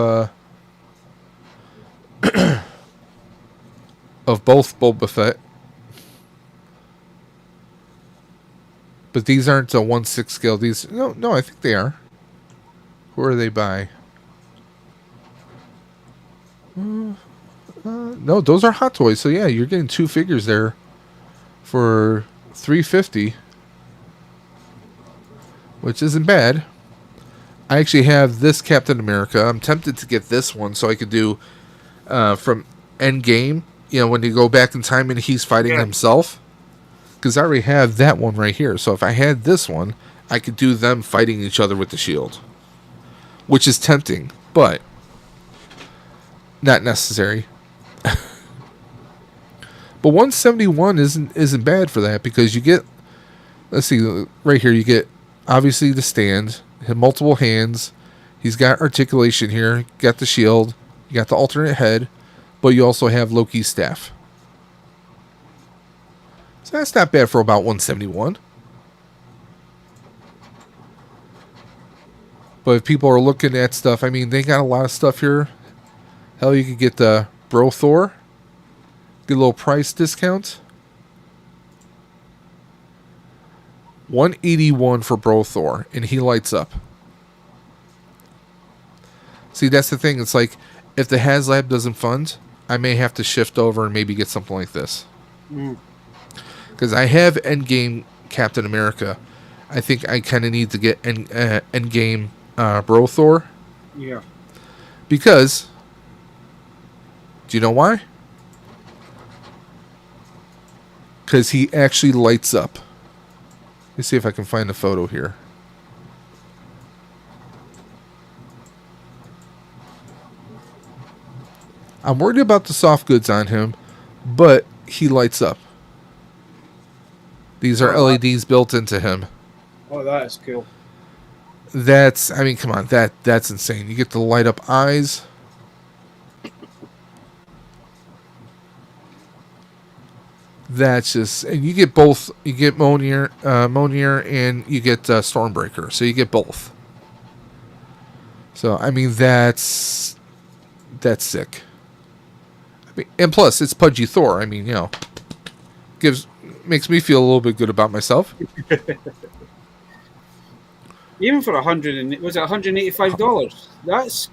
of both Boba Fett. But these aren't a 1/6 scale. These no, I think they are. Who are they by? No, those are Hot Toys. So yeah, you're getting two figures there for $350, which isn't bad. I actually have this Captain America. I'm tempted to get this one so I could do from Endgame. You know, when you go back in time and he's fighting himself. Because I already have that one right here. So if I had this one, I could do them fighting each other with the shield. Which is tempting, but not necessary. But 171 isn't bad for that, because you get, let's see, right here you get obviously the stand, have multiple hands, he's got articulation here, got the shield, you got the alternate head, but you also have Loki's staff. So that's not bad for about 171. But if people are looking at stuff, I mean, they got a lot of stuff here. Hell, you could get the Bro Thor. Get a little price discount. $181 for Bro Thor, and he lights up. See, that's the thing. It's like, if the Haslab doesn't fund, I may have to shift over and maybe get something like this. Because I have Endgame Captain America. I think I kind of need to get Endgame Bro Thor. Yeah. Because, do you know why? Because he actually lights up. Let me see if I can find a photo here. I'm worried about the soft goods on him, but he lights up. These are LEDs built into him. Oh, that is cool. That's, I mean, come on, that's insane. You get the light up eyes. That's just, and you get both. You get Monier, and you get Stormbreaker. So you get both. So I mean, that's sick. I mean, and plus it's Pudgy Thor. I mean, you know, makes me feel a little bit good about myself. Even for was it $185? That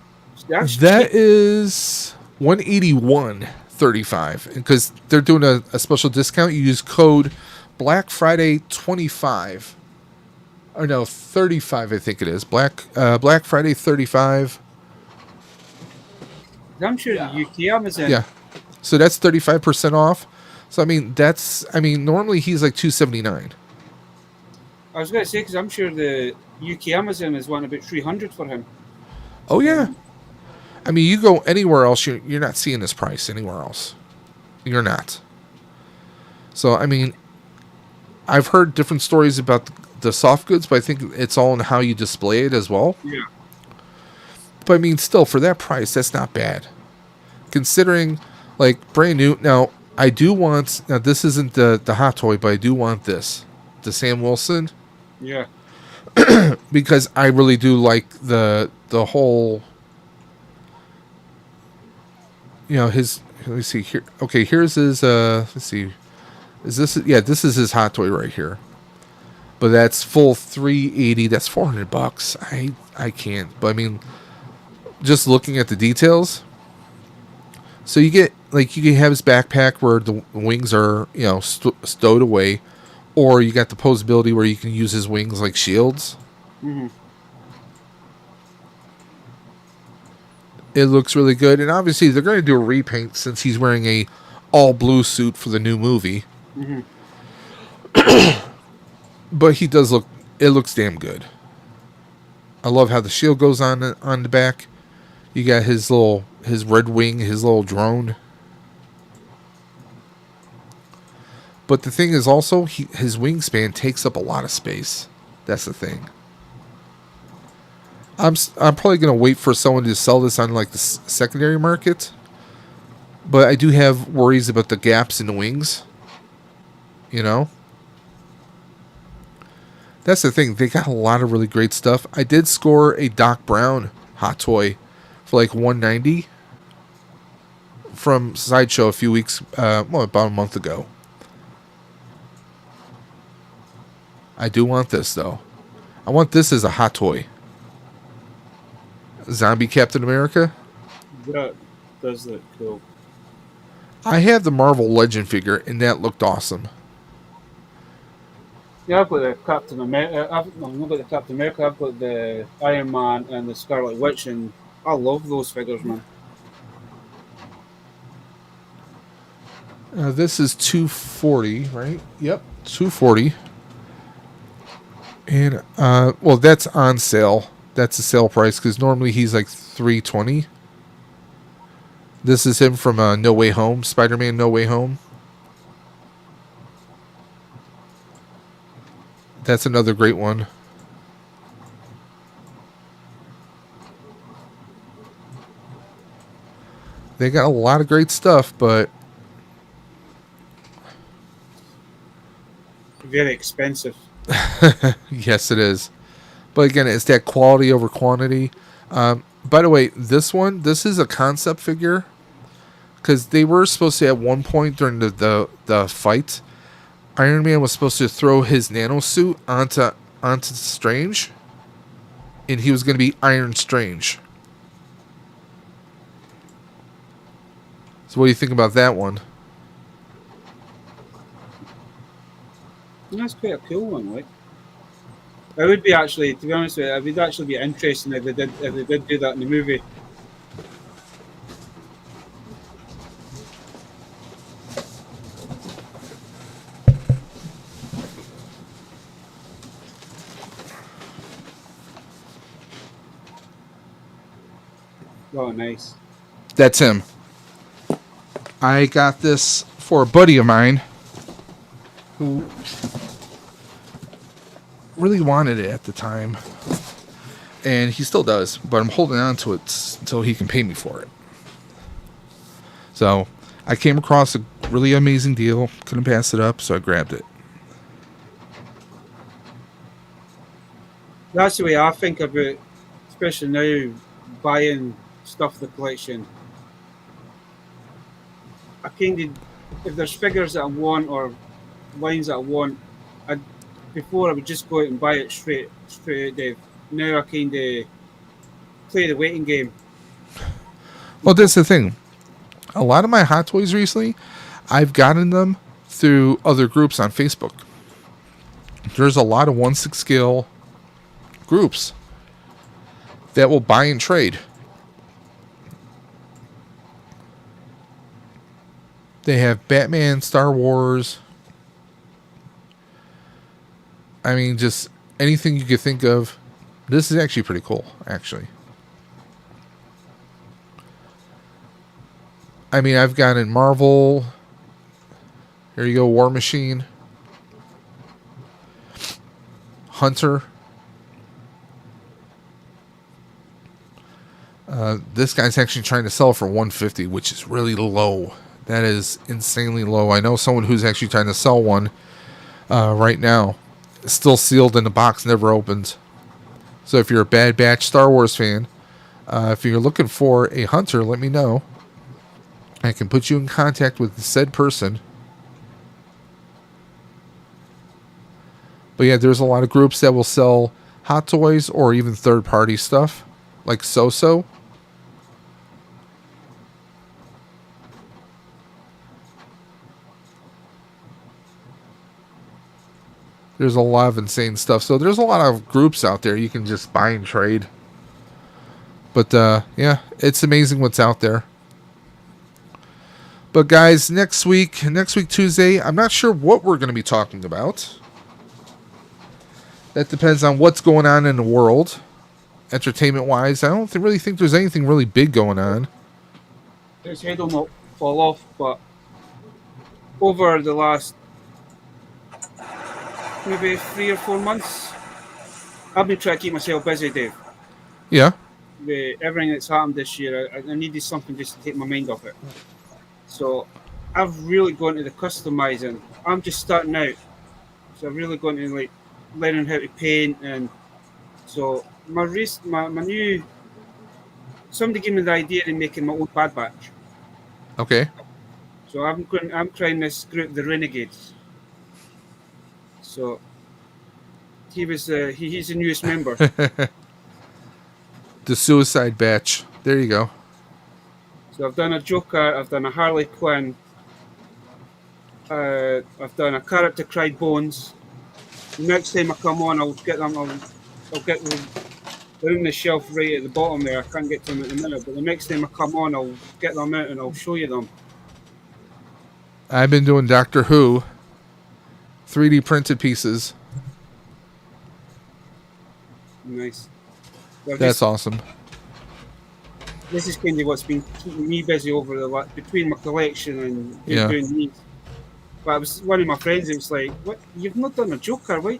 cheap. Is $181.35 because they're doing a special discount. You use code Black Friday 25, or no 35, I think it is Black Friday 35. I'm sure the UK Amazon. Yeah, so that's 35% off. So I mean, normally he's like $279. I was going to say because I'm sure the UK Amazon is one about $300 for him. Oh yeah. I mean, you go anywhere else, you're not seeing this price anywhere else. You're not. So, I mean, I've heard different stories about the soft goods, but I think it's all in how you display it as well. Yeah. But, I mean, still, for that price, that's not bad. Considering, like, brand new. Now, I do want... Now, this isn't the hot toy, but I do want this. The Sam Wilson. Yeah. Because I really do like the whole... You know, his... Let me see here. Okay, here's his... let's see. Is this... Yeah, this is his hot toy right here. But that's full $380. That's $400. I can't. But, I mean... Just looking at the details... So you get... Like, you can have his backpack where the wings are, you know, stowed away. Or you got the posability where you can use his wings like shields. Mm-hmm. It looks really good. And obviously they're going to do a repaint since he's wearing a all blue suit for the new movie. Mm-hmm. But he does look... It looks damn good. I love how the shield goes on the back. You got his red wing, his little drone. But the thing is also, his wingspan takes up a lot of space. That's the thing. I'm probably going to wait for someone to sell this on like the secondary market. But I do have worries about the gaps in the wings. You know? That's the thing. They got a lot of really great stuff. I did score a Doc Brown hot toy for like $190 from Sideshow a few weeks, about a month ago. I do want this, though. I want this as a hot toy. Zombie Captain America. That does look cool. I have the Marvel Legend figure, and that looked awesome. Yeah, I've got the Captain America. I've not got the Captain America. I've got the Iron Man and the Scarlet Witch, and I love those figures, man. This is $240, right? Yep, $240. And well, that's on sale. That's the sale price because normally he's like $320. This is him from No Way Home, Spider-Man No Way Home. That's another great one. They got a lot of great stuff, but Very expensive. yes, it is. But again, it's that quality over quantity. By the way, this is a concept figure because they were supposed to at one point during the fight, Iron Man was supposed to throw his nano suit onto Strange, and he was going to be Iron Strange. So what do you think about that one? That's quite a cool one, like. I would be actually, to be honest with you, it would actually be interesting if they did do that in the movie. Oh, nice. That's him. I got this for a buddy of mine who really wanted it at the time, and he still does, but I'm holding on to it until he can pay me for it. So I came across a really amazing deal, couldn't pass it up, so I grabbed it. That's the way I think about, especially now, buying stuff for the collection. I kind of, if there's figures that I want or lines that I want, I before I would just go out and buy it straight out, Dave. Now I kind of play the waiting game. Well, that's the thing. A lot of my Hot Toys recently, I've gotten them through other groups on Facebook. There's a lot of 1/6 scale groups that will buy and trade. They have Batman, Star Wars. I mean, just anything you could think of. This is actually pretty cool, actually. I mean, I've got in Marvel. Here you go, War Machine. Hunter. This guy's actually trying to sell for $150, which is really low. That is insanely low. I know someone who's actually trying to sell one right now. It's still sealed in the box, never opened. So if you're a Bad Batch Star Wars fan, if you're looking for a Hunter, let me know. I can put you in contact with the said person. But yeah, there's a lot of groups that will sell Hot Toys or even third-party stuff, like So-So. There's a lot of insane stuff. So there's a lot of groups out there you can just buy and trade. But yeah, it's amazing what's out there. But guys, next week Tuesday, I'm not sure what we're going to be talking about. That depends on what's going on in the world, entertainment-wise. I don't really think there's anything really big going on. His head will not fall off, but over the last maybe 3 or 4 months, I've been trying to keep myself busy, Dave. Yeah. With everything that's happened this year, I needed something just to take my mind off it. So I've really gone to the customizing. I'm just starting out, so I've really gone to like learning how to paint, and so my new somebody gave me the idea of making my own Bad Batch. Okay. So I'm trying this group, the Renegades. So he's the newest member. The Suicide Batch. There you go. So I've done a Joker, I've done a Harley Quinn, I've done a character cried Bones. The next time I come on, I'll get them. I'll get them. They're in the shelf right at the bottom there. I can't get to them at the minute, but the next time I come on, I'll get them out and I'll show you them. I've been doing Doctor Who. 3D printed pieces. Nice. So That's awesome. This is kind of what's been keeping me busy over the between my collection and Yeah. doing these. But I was one of my friends. It was like, "What? You've not done a Joker? Why?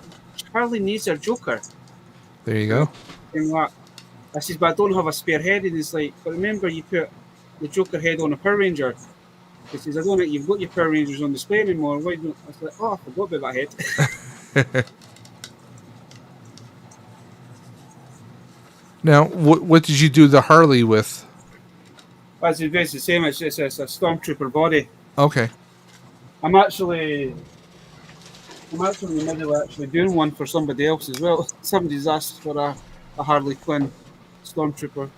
Charlie needs a Joker." There you go. And like, I says, "But I don't have a spare head." And he's like, "But remember, you put the Joker head on a Power Ranger." He says, "I don't think you've got your Power Rangers on display anymore. Why don't?" I was like, "Oh, I forgot about that head." Now, what did you do the Harley with? That's the same. It's just a Stormtrooper body. Okay. I'm actually in the middle of actually doing one for somebody else as well. Somebody's asked for a Harley Quinn Stormtrooper.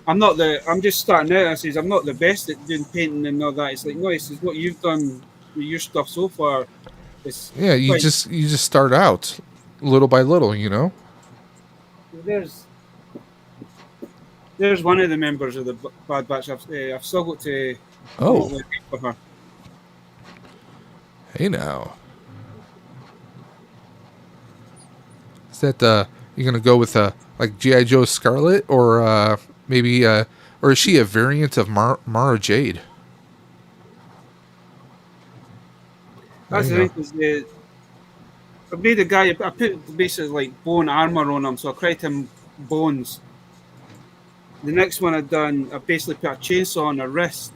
I'm just starting out. I says I'm not the best at doing painting and all that. It's like, no, he says what you've done with your stuff so far. Yeah, you just start out little by little, you know. There's one of the members of the Bad Batch. I've still got to. Oh. For her. Hey now. Is that you gonna go with like G.I. Joe Scarlet or maybe or is she a variant of Mara Jade? That's the thing. I made a guy. I put basically like bone armor on him, so I created him bones. The next one I've done, I basically put a chainsaw on her wrist,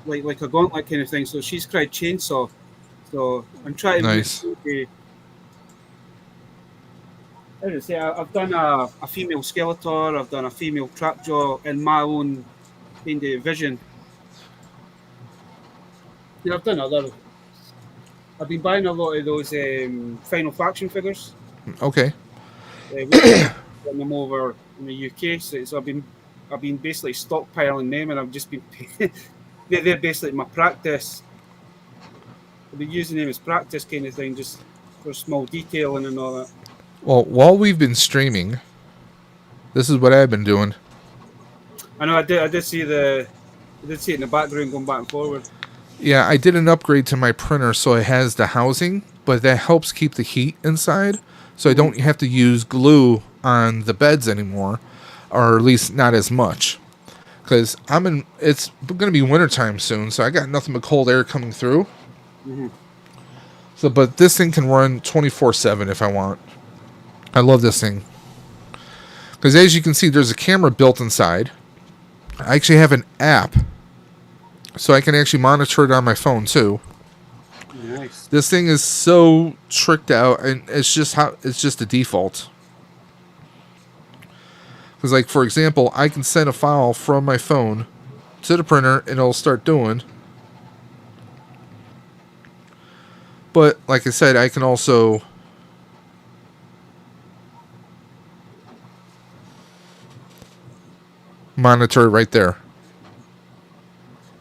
like a gauntlet kind of thing. So she's cried chainsaw. So I'm trying to make Nice. maybe. How do I say? I've done a female Skeletor. I've done a female Trapjaw in my own kind of vision. Yeah, I've done other. I've been buying a lot of those Final Faction figures. Okay. Which them over in the UK. So I've been basically stockpiling them, and I've just been they're basically my practice. I've been using them as practice kind of thing, just for small detailing and all that. Well, while we've been streaming, this is what I've been doing. I know I did see it in the background going back and forward. Yeah, I did an upgrade to my printer so it has the housing, but that helps keep the heat inside, so I don't have to use glue on the beds anymore, or at least not as much. Because it's going to be wintertime soon, so I got nothing but cold air coming through. Mm-hmm. So, but this thing can run 24/7 if I want. I love this thing. Because as you can see, there's a camera built inside. I actually have an app, so I can actually monitor it on my phone too. Nice. This thing is so tricked out, and it's just the default. Because, like, for example, I can send a file from my phone to the printer, and it'll start doing. But, like I said, I can also monitor it right there.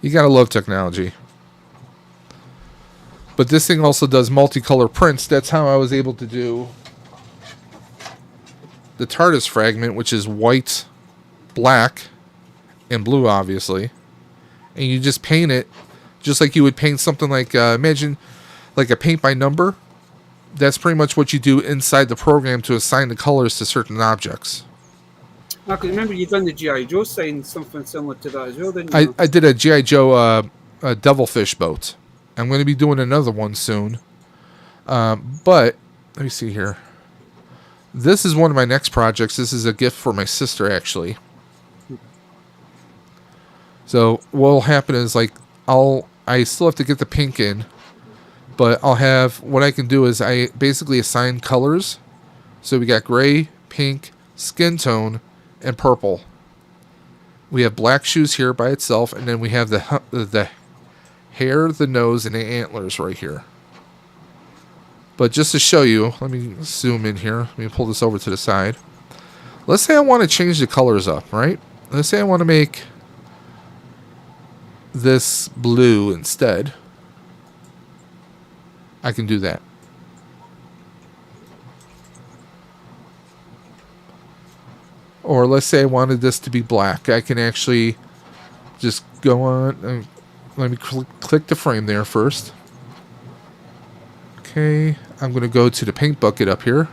You gotta love technology. But this thing also does multicolor prints. That's how I was able to do the TARDIS fragment, which is white, black, and blue, obviously. And you just paint it just like you would paint something like, imagine like a paint by number. That's pretty much what you do inside the program to assign the colors to certain objects. I can remember you done the G.I. Joe sign, something similar to that as well, didn't you? I did a G.I. Joe Devilfish boat. I'm going to be doing another one soon. But, let me see here. This is one of my next projects. This is a gift for my sister, actually. So, what'll happen is, like, I still have to get the pink in. But I'll have, what I can do is I basically assign colors. So we got gray, pink, skin tone, and purple. We have black shoes here by itself, and then we have the hair, the nose, and the antlers right here. But just to show you, let me zoom in here. Let me pull this over to the side. Let's say I want to change the colors up, right? Let's say I want to make this blue instead. I can do that. Or let's say I wanted this to be black. I can actually just go on and let me click the frame there first. Okay, I'm going to go to the paint bucket up here.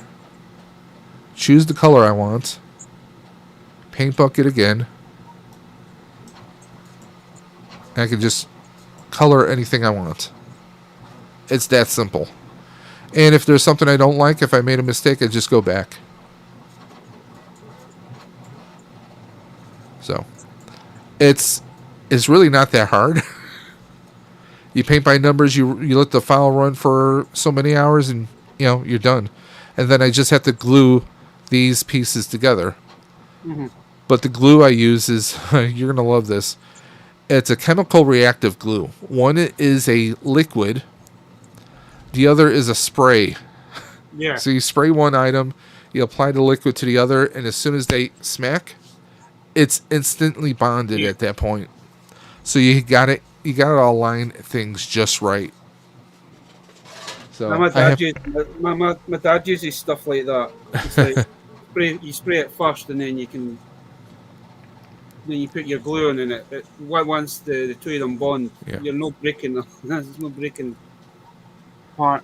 Choose the color I want. Paint bucket again. I can just color anything I want. It's that simple. And if there's something I don't like, if I made a mistake, I just go back. So, it's really not that hard. You paint by numbers, you let the file run for so many hours, and you're done. And then I just have to glue these pieces together. Mm-hmm. But the glue I use is, you're going to love this. It's a chemical reactive glue. One is a liquid. The other is a spray. Yeah. So you spray one item, you apply the liquid to the other, and as soon as they smack, it's instantly bonded at that point. So you got to align things just right. So my dad uses stuff like that. It's like you spray it first, and then you put your glue on, and it once the two of them bond, you're no breaking them. There's no breaking part.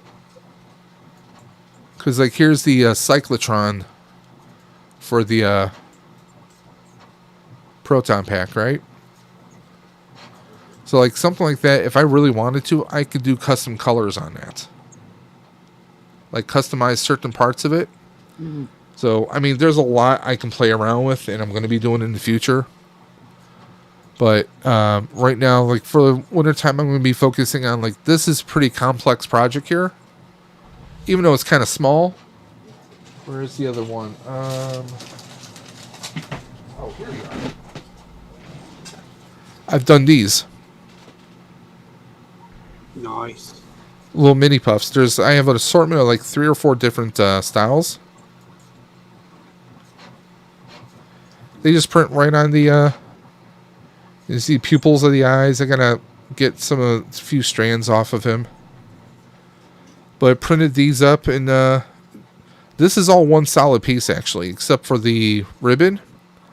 Because like here's the cyclotron for the proton pack, right? So like something like that, if I really wanted to, I could do custom colors on that. like customize certain parts of it. So, I mean, there's a lot I can play around with, and I'm going to be doing in the future. But right now, like for the winter time, I'm going to be focusing on like this is a pretty complex project here, even though it's kind of small. Where's the other one? Oh, here you are. I've done these Nice. little mini puffs. I have an assortment of like 3 or 4 different styles. They just print right on the. You see pupils of the eyes. I gotta get a few strands off of him. But I printed these up, and this is all one solid piece actually, except for the ribbon.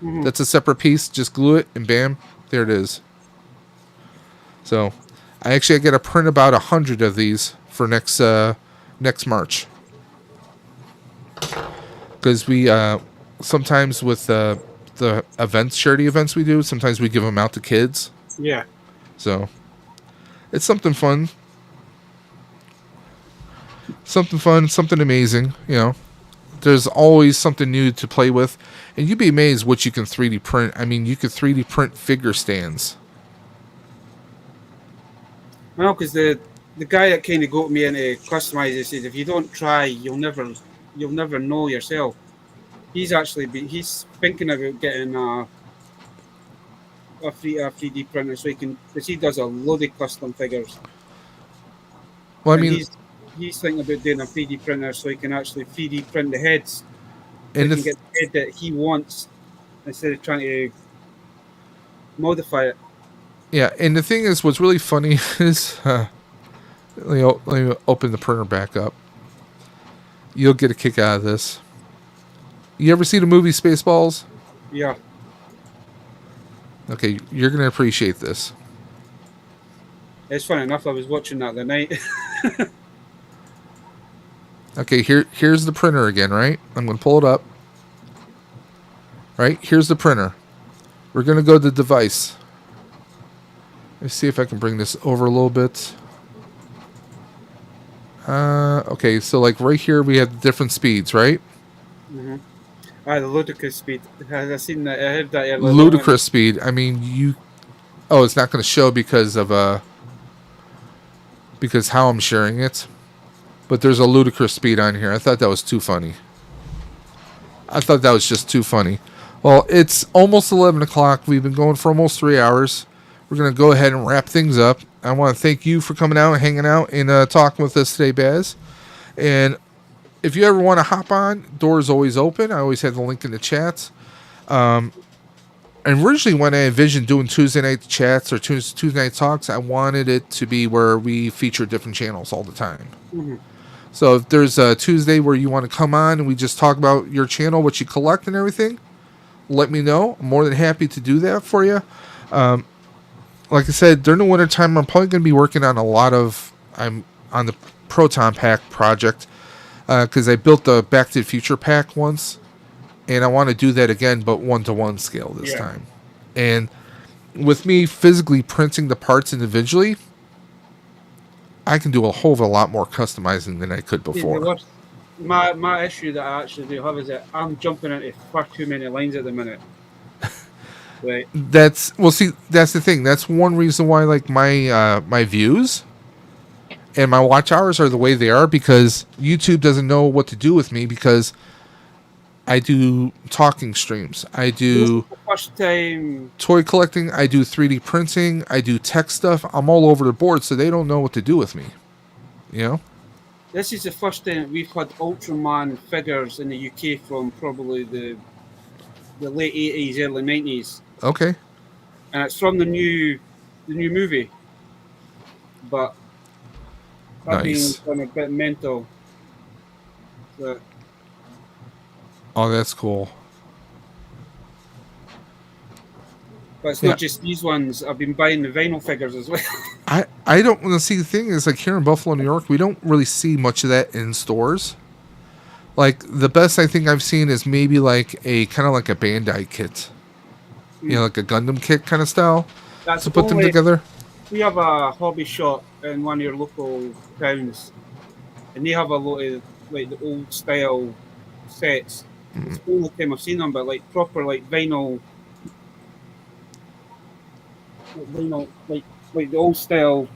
That's a separate piece. Just glue it, and bam, there it is. So, I gotta print about 100 of these for next March. Because we sometimes with the events, charity events we do, sometimes we give them out to kids. Yeah. So, it's something fun. Something fun, something amazing, you know. There's always something new to play with. And you'd be amazed what you can 3D print. I mean, you could 3D print figure stands. Well, because the guy that kind of got me into customizing says if you don't try, you'll never know yourself. He's he's thinking about getting a 3D printer so because he does a load of custom figures. Well, I And mean, he's thinking about doing a 3D printer so he can actually 3D print the heads. So and he can get the head that he wants instead of trying to modify it. yeah, and the thing is, what's really funny is, let me open the printer back up. You'll get a kick out of this. You ever see the movie Spaceballs? Yeah. Okay, you're gonna appreciate this. It's funny enough, I was watching that the night. Okay, here's the printer again, right? I'm gonna pull it up. Right, here's the printer. We're gonna go to device. Let's see if I can bring this over a little bit. Okay, so like right here we have the different speeds, right? Mm-hmm. The ludicrous speed. I seen that. I heard that earlier. Ludicrous speed. I mean, oh, it's not going to show because how I'm sharing it. But there's a ludicrous speed on here. I thought that was too funny. I thought that was just too funny. Well, it's almost 11 o'clock. We've been going for almost 3 hours. We're going to go ahead and wrap things up. I want to thank you for coming out and hanging out and talking with us today, Baz. And if you ever want to hop on, door's always open. I always have the link in the chat. And originally when I envisioned doing Tuesday night chats or Tuesday night talks, I wanted it to be where we feature different channels all the time. Mm-hmm. So if there's a Tuesday where you want to come on and we just talk about your channel, what you collect and everything, let me know. I'm more than happy to do that for you. Like I said, during the winter time, I'm probably going to be working on I'm on the Proton Pack project because I built the Back to the Future pack once, and I want to do that again, but 1-to-1 scale this time. And with me physically printing the parts individually, I can do a whole lot more customizing than I could before. My issue that I actually do have is that I'm jumping into far too many lines at the minute. Right. That's the thing. That's one reason why like my views and my watch hours are the way they are, because YouTube doesn't know what to do with me because I do talking streams. I do First time toy collecting. I do 3D printing. I do tech stuff. I'm all over the board, so they don't know what to do with me. You know? This is the first time we've had Ultraman figures in the UK from probably the late 80s, early 90s. Okay. And it's from the new movie. But that Nice. being a bit mental. But Oh, that's cool. it's Yeah. not just these ones. I've been buying the vinyl figures as well. I don't want to see the thing is like here in Buffalo, New York, we don't really see much of that in stores. Like the best I think I've seen is maybe like a kind of like a Bandai kit. You know, like a Gundam kit kind of style. That's To put them only- together. We have a hobby shop in one of your local towns, and they have a lot of like the old style sets. It's the only time I've seen them, but like proper like vinyl, like the old style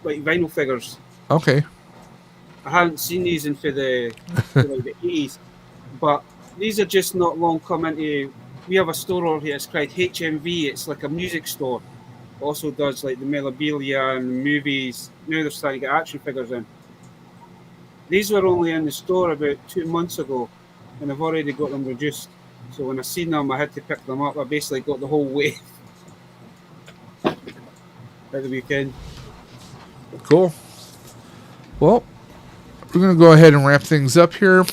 like vinyl figures. Okay. I haven't seen these in for like the 80s, but these are just not long come into. We have a store over here. It's called HMV. It's like a music store. Also does like the memorabilia and the movies. Now they're starting to get action figures in. These were only in the store about 2 months ago, and I've already got them reduced. So when I seen them, I had to pick them up. I basically got the whole wave at the weekend. Cool. Well, we're going to go ahead and wrap things up here.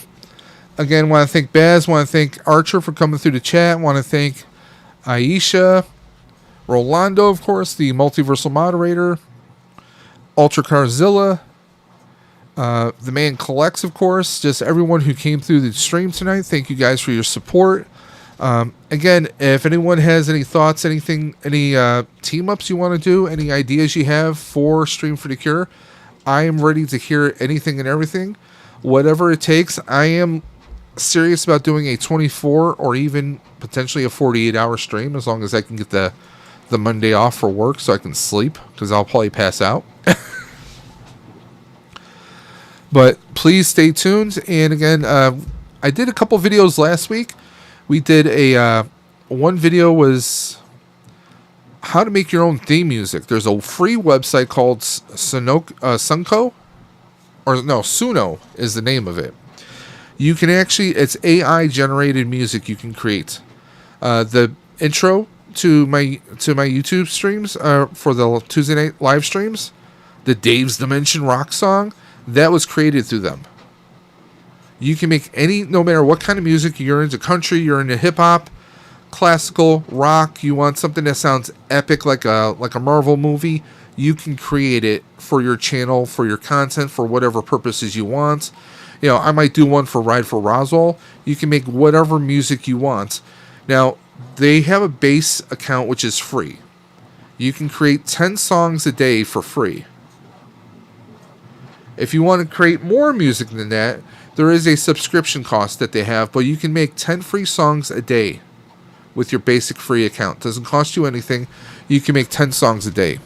Again, want to thank Baz. Want to thank Archer for coming through the chat. Want to thank Aisha. Rolando, of course, the multiversal moderator. Ultra Carzilla. The man collects, of course. Just everyone who came through the stream tonight. Thank you guys for your support. Again, if anyone has any thoughts, anything, any team ups you want to do, any ideas you have for Stream for the Cure, I am ready to hear anything and everything. Whatever it takes. I am serious about doing a 24 or even potentially a 48-hour stream, as long as I can get the Monday off for work so I can sleep, because I'll probably pass out. But please stay tuned. And again, I did a couple videos last week. We did one video was how to make your own theme music. There's a free website called Suno is the name of it. You can actually, it's AI generated music you can create. The intro to my YouTube streams for the Tuesday night live streams, the Dave's Dimension rock song, that was created through them. You can make no matter what kind of music you're into, country, you're into hip hop, classical, rock, you want something that sounds epic like a Marvel movie, you can create it for your channel, for your content, for whatever purposes you want. You know, I might do one for Ride for Roswell. You can make whatever music you want. Now, they have a base account which is free. You can create 10 songs a day for free. If you want to create more music than that, there is a subscription cost that they have, but you can make 10 free songs a day with your basic free account. It doesn't cost you anything. You can make 10 songs a day.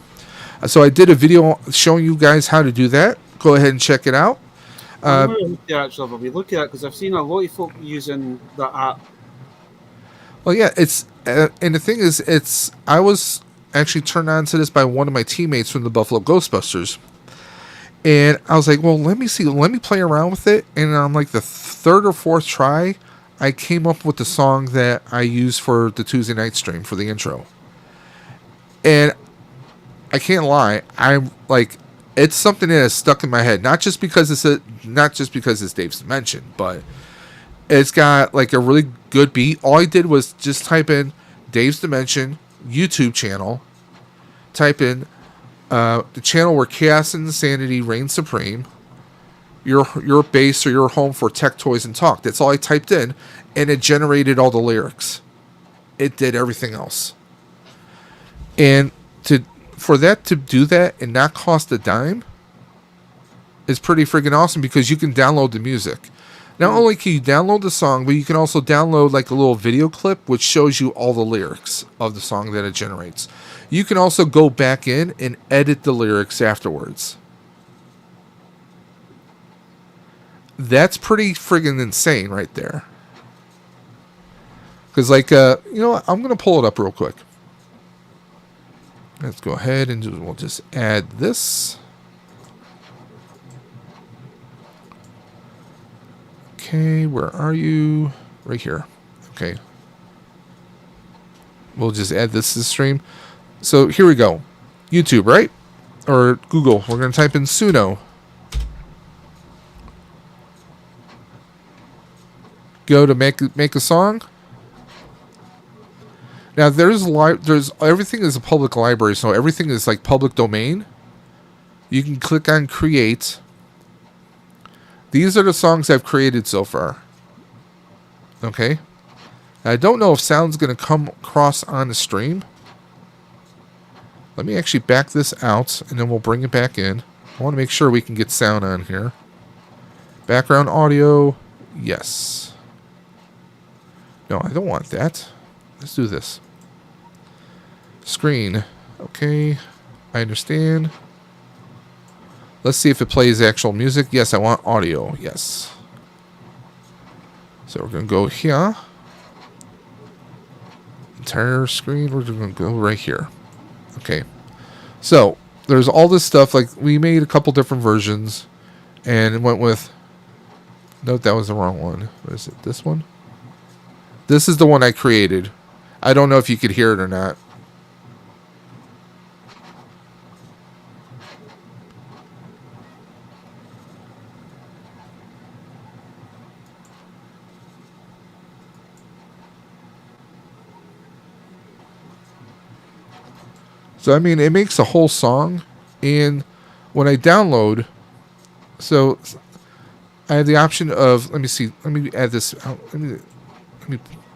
So I did a video showing you guys how to do that. Go ahead and check it out. I'm going to look at it, I'll be looking at it because I've seen a lot of folk using that app. Well, yeah, it's and the thing is, I was actually turned on to this by one of my teammates from the Buffalo Ghostbusters. And I was like, well, let me play around with it. And on like the third or fourth try, I came up with the song that I used for the Tuesday night stream for the intro. And I can't lie, I'm like, it's something that is stuck in my head. Not just because it's Dave's Dimension, but it's got like a really good beat. All I did was just type in Dave's Dimension YouTube channel, type in the channel where chaos and insanity reign supreme, your base or your home for tech, toys, and talk. That's all I typed in, and it generated all the lyrics. It did everything else. And for that to do that and not cost a dime is pretty freaking awesome, because you can download the music. Not only can you download the song, but you can also download like a little video clip which shows you all the lyrics of the song that it generates. You can also go back in and edit the lyrics afterwards. That's pretty friggin' insane right there. Because like, you know what? I'm going to pull it up real quick. Let's go ahead and we'll just add this. Okay, where are you? Right here. Okay. We'll just add this to the stream. So here we go. YouTube, right? Or Google. We're going to type in Suno. Go to make a song. Now there's everything is a public library, so everything is like public domain. You can click on create. These are the songs I've created so far. Okay. I don't know if sound's going to come across on the stream. Let me actually back this out, and then we'll bring it back in. I want to make sure we can get sound on here. Background audio, yes. No, I don't want that. Let's do this. Screen, okay. I understand. Let's see if it plays actual music. Yes, I want audio, yes. So we're going to go here. Entire screen, we're going to go right here. Okay. So, there's all this stuff, like, we made a couple different versions, and went with... Note that was the wrong one. What is it? This one? This is the one I created. I don't know if you could hear it or not. So, I mean, it makes a whole song, and when I download, so I have the option of, let me see, let me add this, let me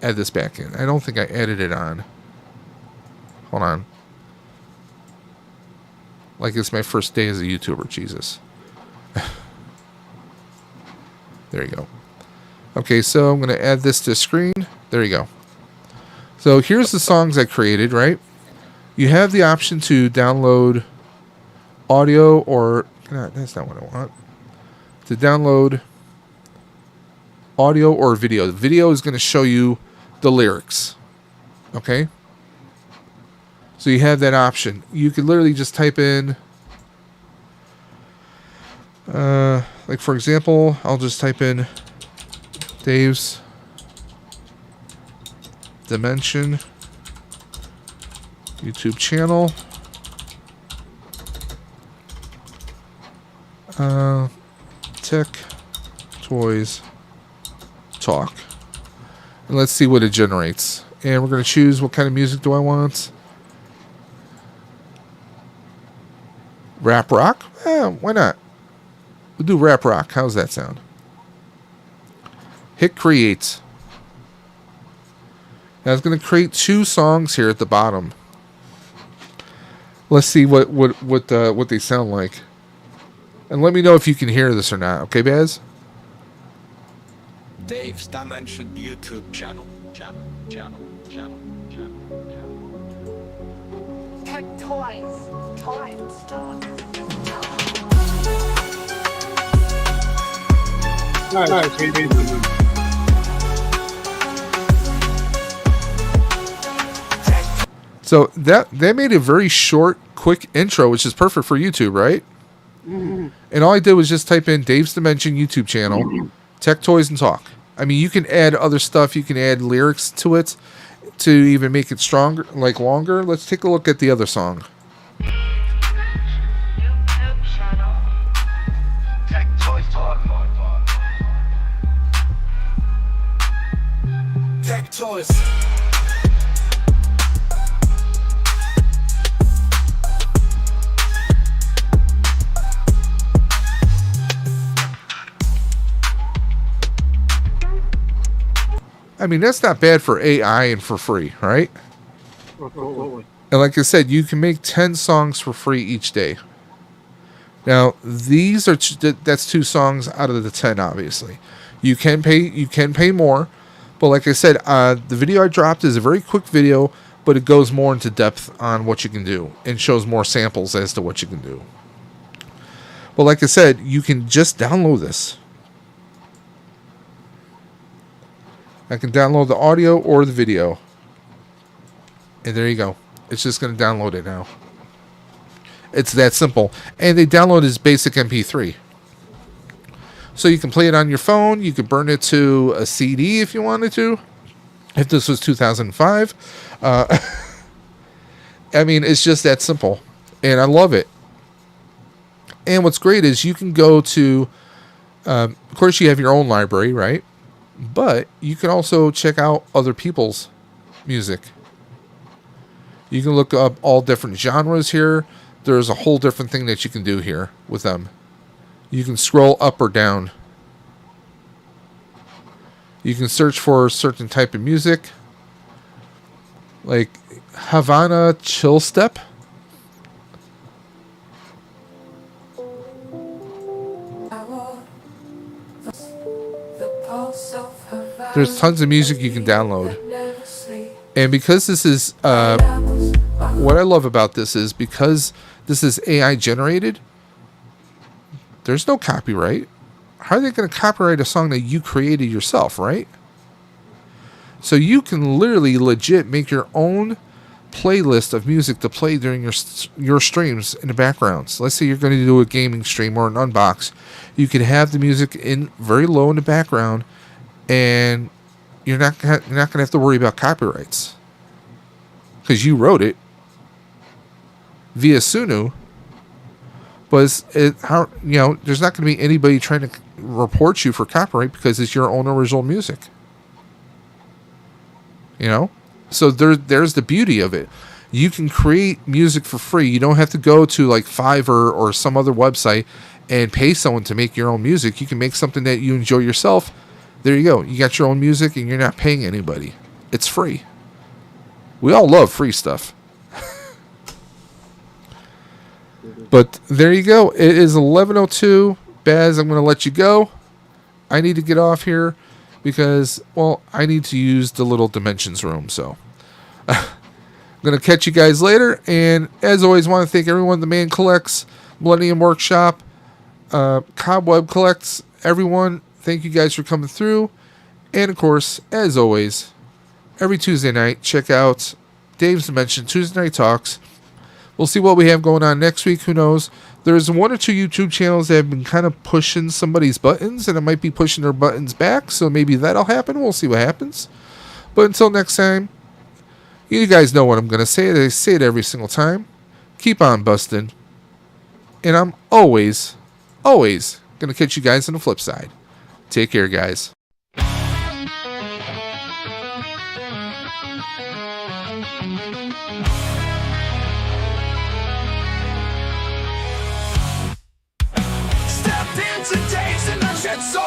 add this back in. I don't think I added it on. Hold on. Like it's my first day as a YouTuber, Jesus. There you go. Okay, so I'm going to add this to screen. There you go. So here's the songs I created, right? You have the option to download audio or... No, that's not what I want. To download audio or video. The video is going to show you the lyrics. Okay? So you have that option. You could literally just type in... like, for example, I'll just type in Dave's Dimension YouTube channel. Tech Toys Talk. And let's see what it generates. And we're going to choose what kind of music do I want. Rap rock? Why not? We'll do rap rock. How's that sound? Hit create. Now it's going to create 2 songs here at the bottom. Let's see what they sound like. And let me know if you can hear this or not. Okay, Baz? Dave's Dimension YouTube channel. Tech toys. So that made a very short, quick intro, which is perfect for YouTube, right? And all I did was just type in Dave's Dimension YouTube channel, Tech Toys and Talk. I mean, you can add other stuff. You can add lyrics to it to even make it stronger, like longer. Let's take a look at the other song. YouTube channel. Tech Toys Talk. Tech Toys. I mean, that's not bad for AI and for free, right? Absolutely. And like I said, you can make 10 songs for free each day. Now, these are that's 2 songs out of the 10, obviously. You can pay more, but like I said, the video I dropped is a very quick video, but it goes more into depth on what you can do and shows more samples as to what you can do. But like I said, you can just download this. I can download the audio or the video. And there you go. It's just going to download it now. It's that simple. And they download as basic MP3. So you can play it on your phone. You could burn it to a CD if you wanted to. If this was 2005. I mean, it's just that simple. And I love it. And what's great is you can go to... of course, you have your own library, right? But you can also check out other people's music. You can look up all different genres here. There's a whole different thing that you can do here with them. You can scroll up or down. You can search for a certain type of music. Like Havana Chill Step. There's tons of music you can download. And because this is, what I love about this is because this is AI generated, there's no copyright. How are they going to copyright a song that you created yourself, right? So you can literally legit make your own playlist of music to play during your streams in the backgrounds. Let's say you're going to do a gaming stream or an unbox. You can have the music in very low in the background, and you're not going to have to worry about copyrights because you wrote it via Sunu. But there's not going to be anybody trying to report you for copyright because it's your own original music. So there's the beauty of it. You can create music for free. You don't have to go to like Fiverr or some other website and pay someone to make your own music. You can make something that you enjoy yourself. There you go. You got your own music and you're not paying anybody. It's free. We all love free stuff. But there you go. It is 11:02. Baz, I'm going to let you go. I need to get off here because, well, I need to use the little dimensions room. So I'm going to catch you guys later. And as always, want to thank everyone. The Man Collects, Millennium Workshop, Cobweb Collects, everyone. Thank you guys for coming through. And, of course, as always, every Tuesday night, check out Dave's Dimension Tuesday Night Talks. We'll see what we have going on next week. Who knows? There's one or two YouTube channels that have been kind of pushing somebody's buttons, and it might be pushing their buttons back, so maybe that'll happen. We'll see what happens. But until next time, you guys know what I'm going to say. I say it every single time. Keep on busting. And I'm always going to catch you guys on the flip side. Take care, guys. Stepped into today's dimension so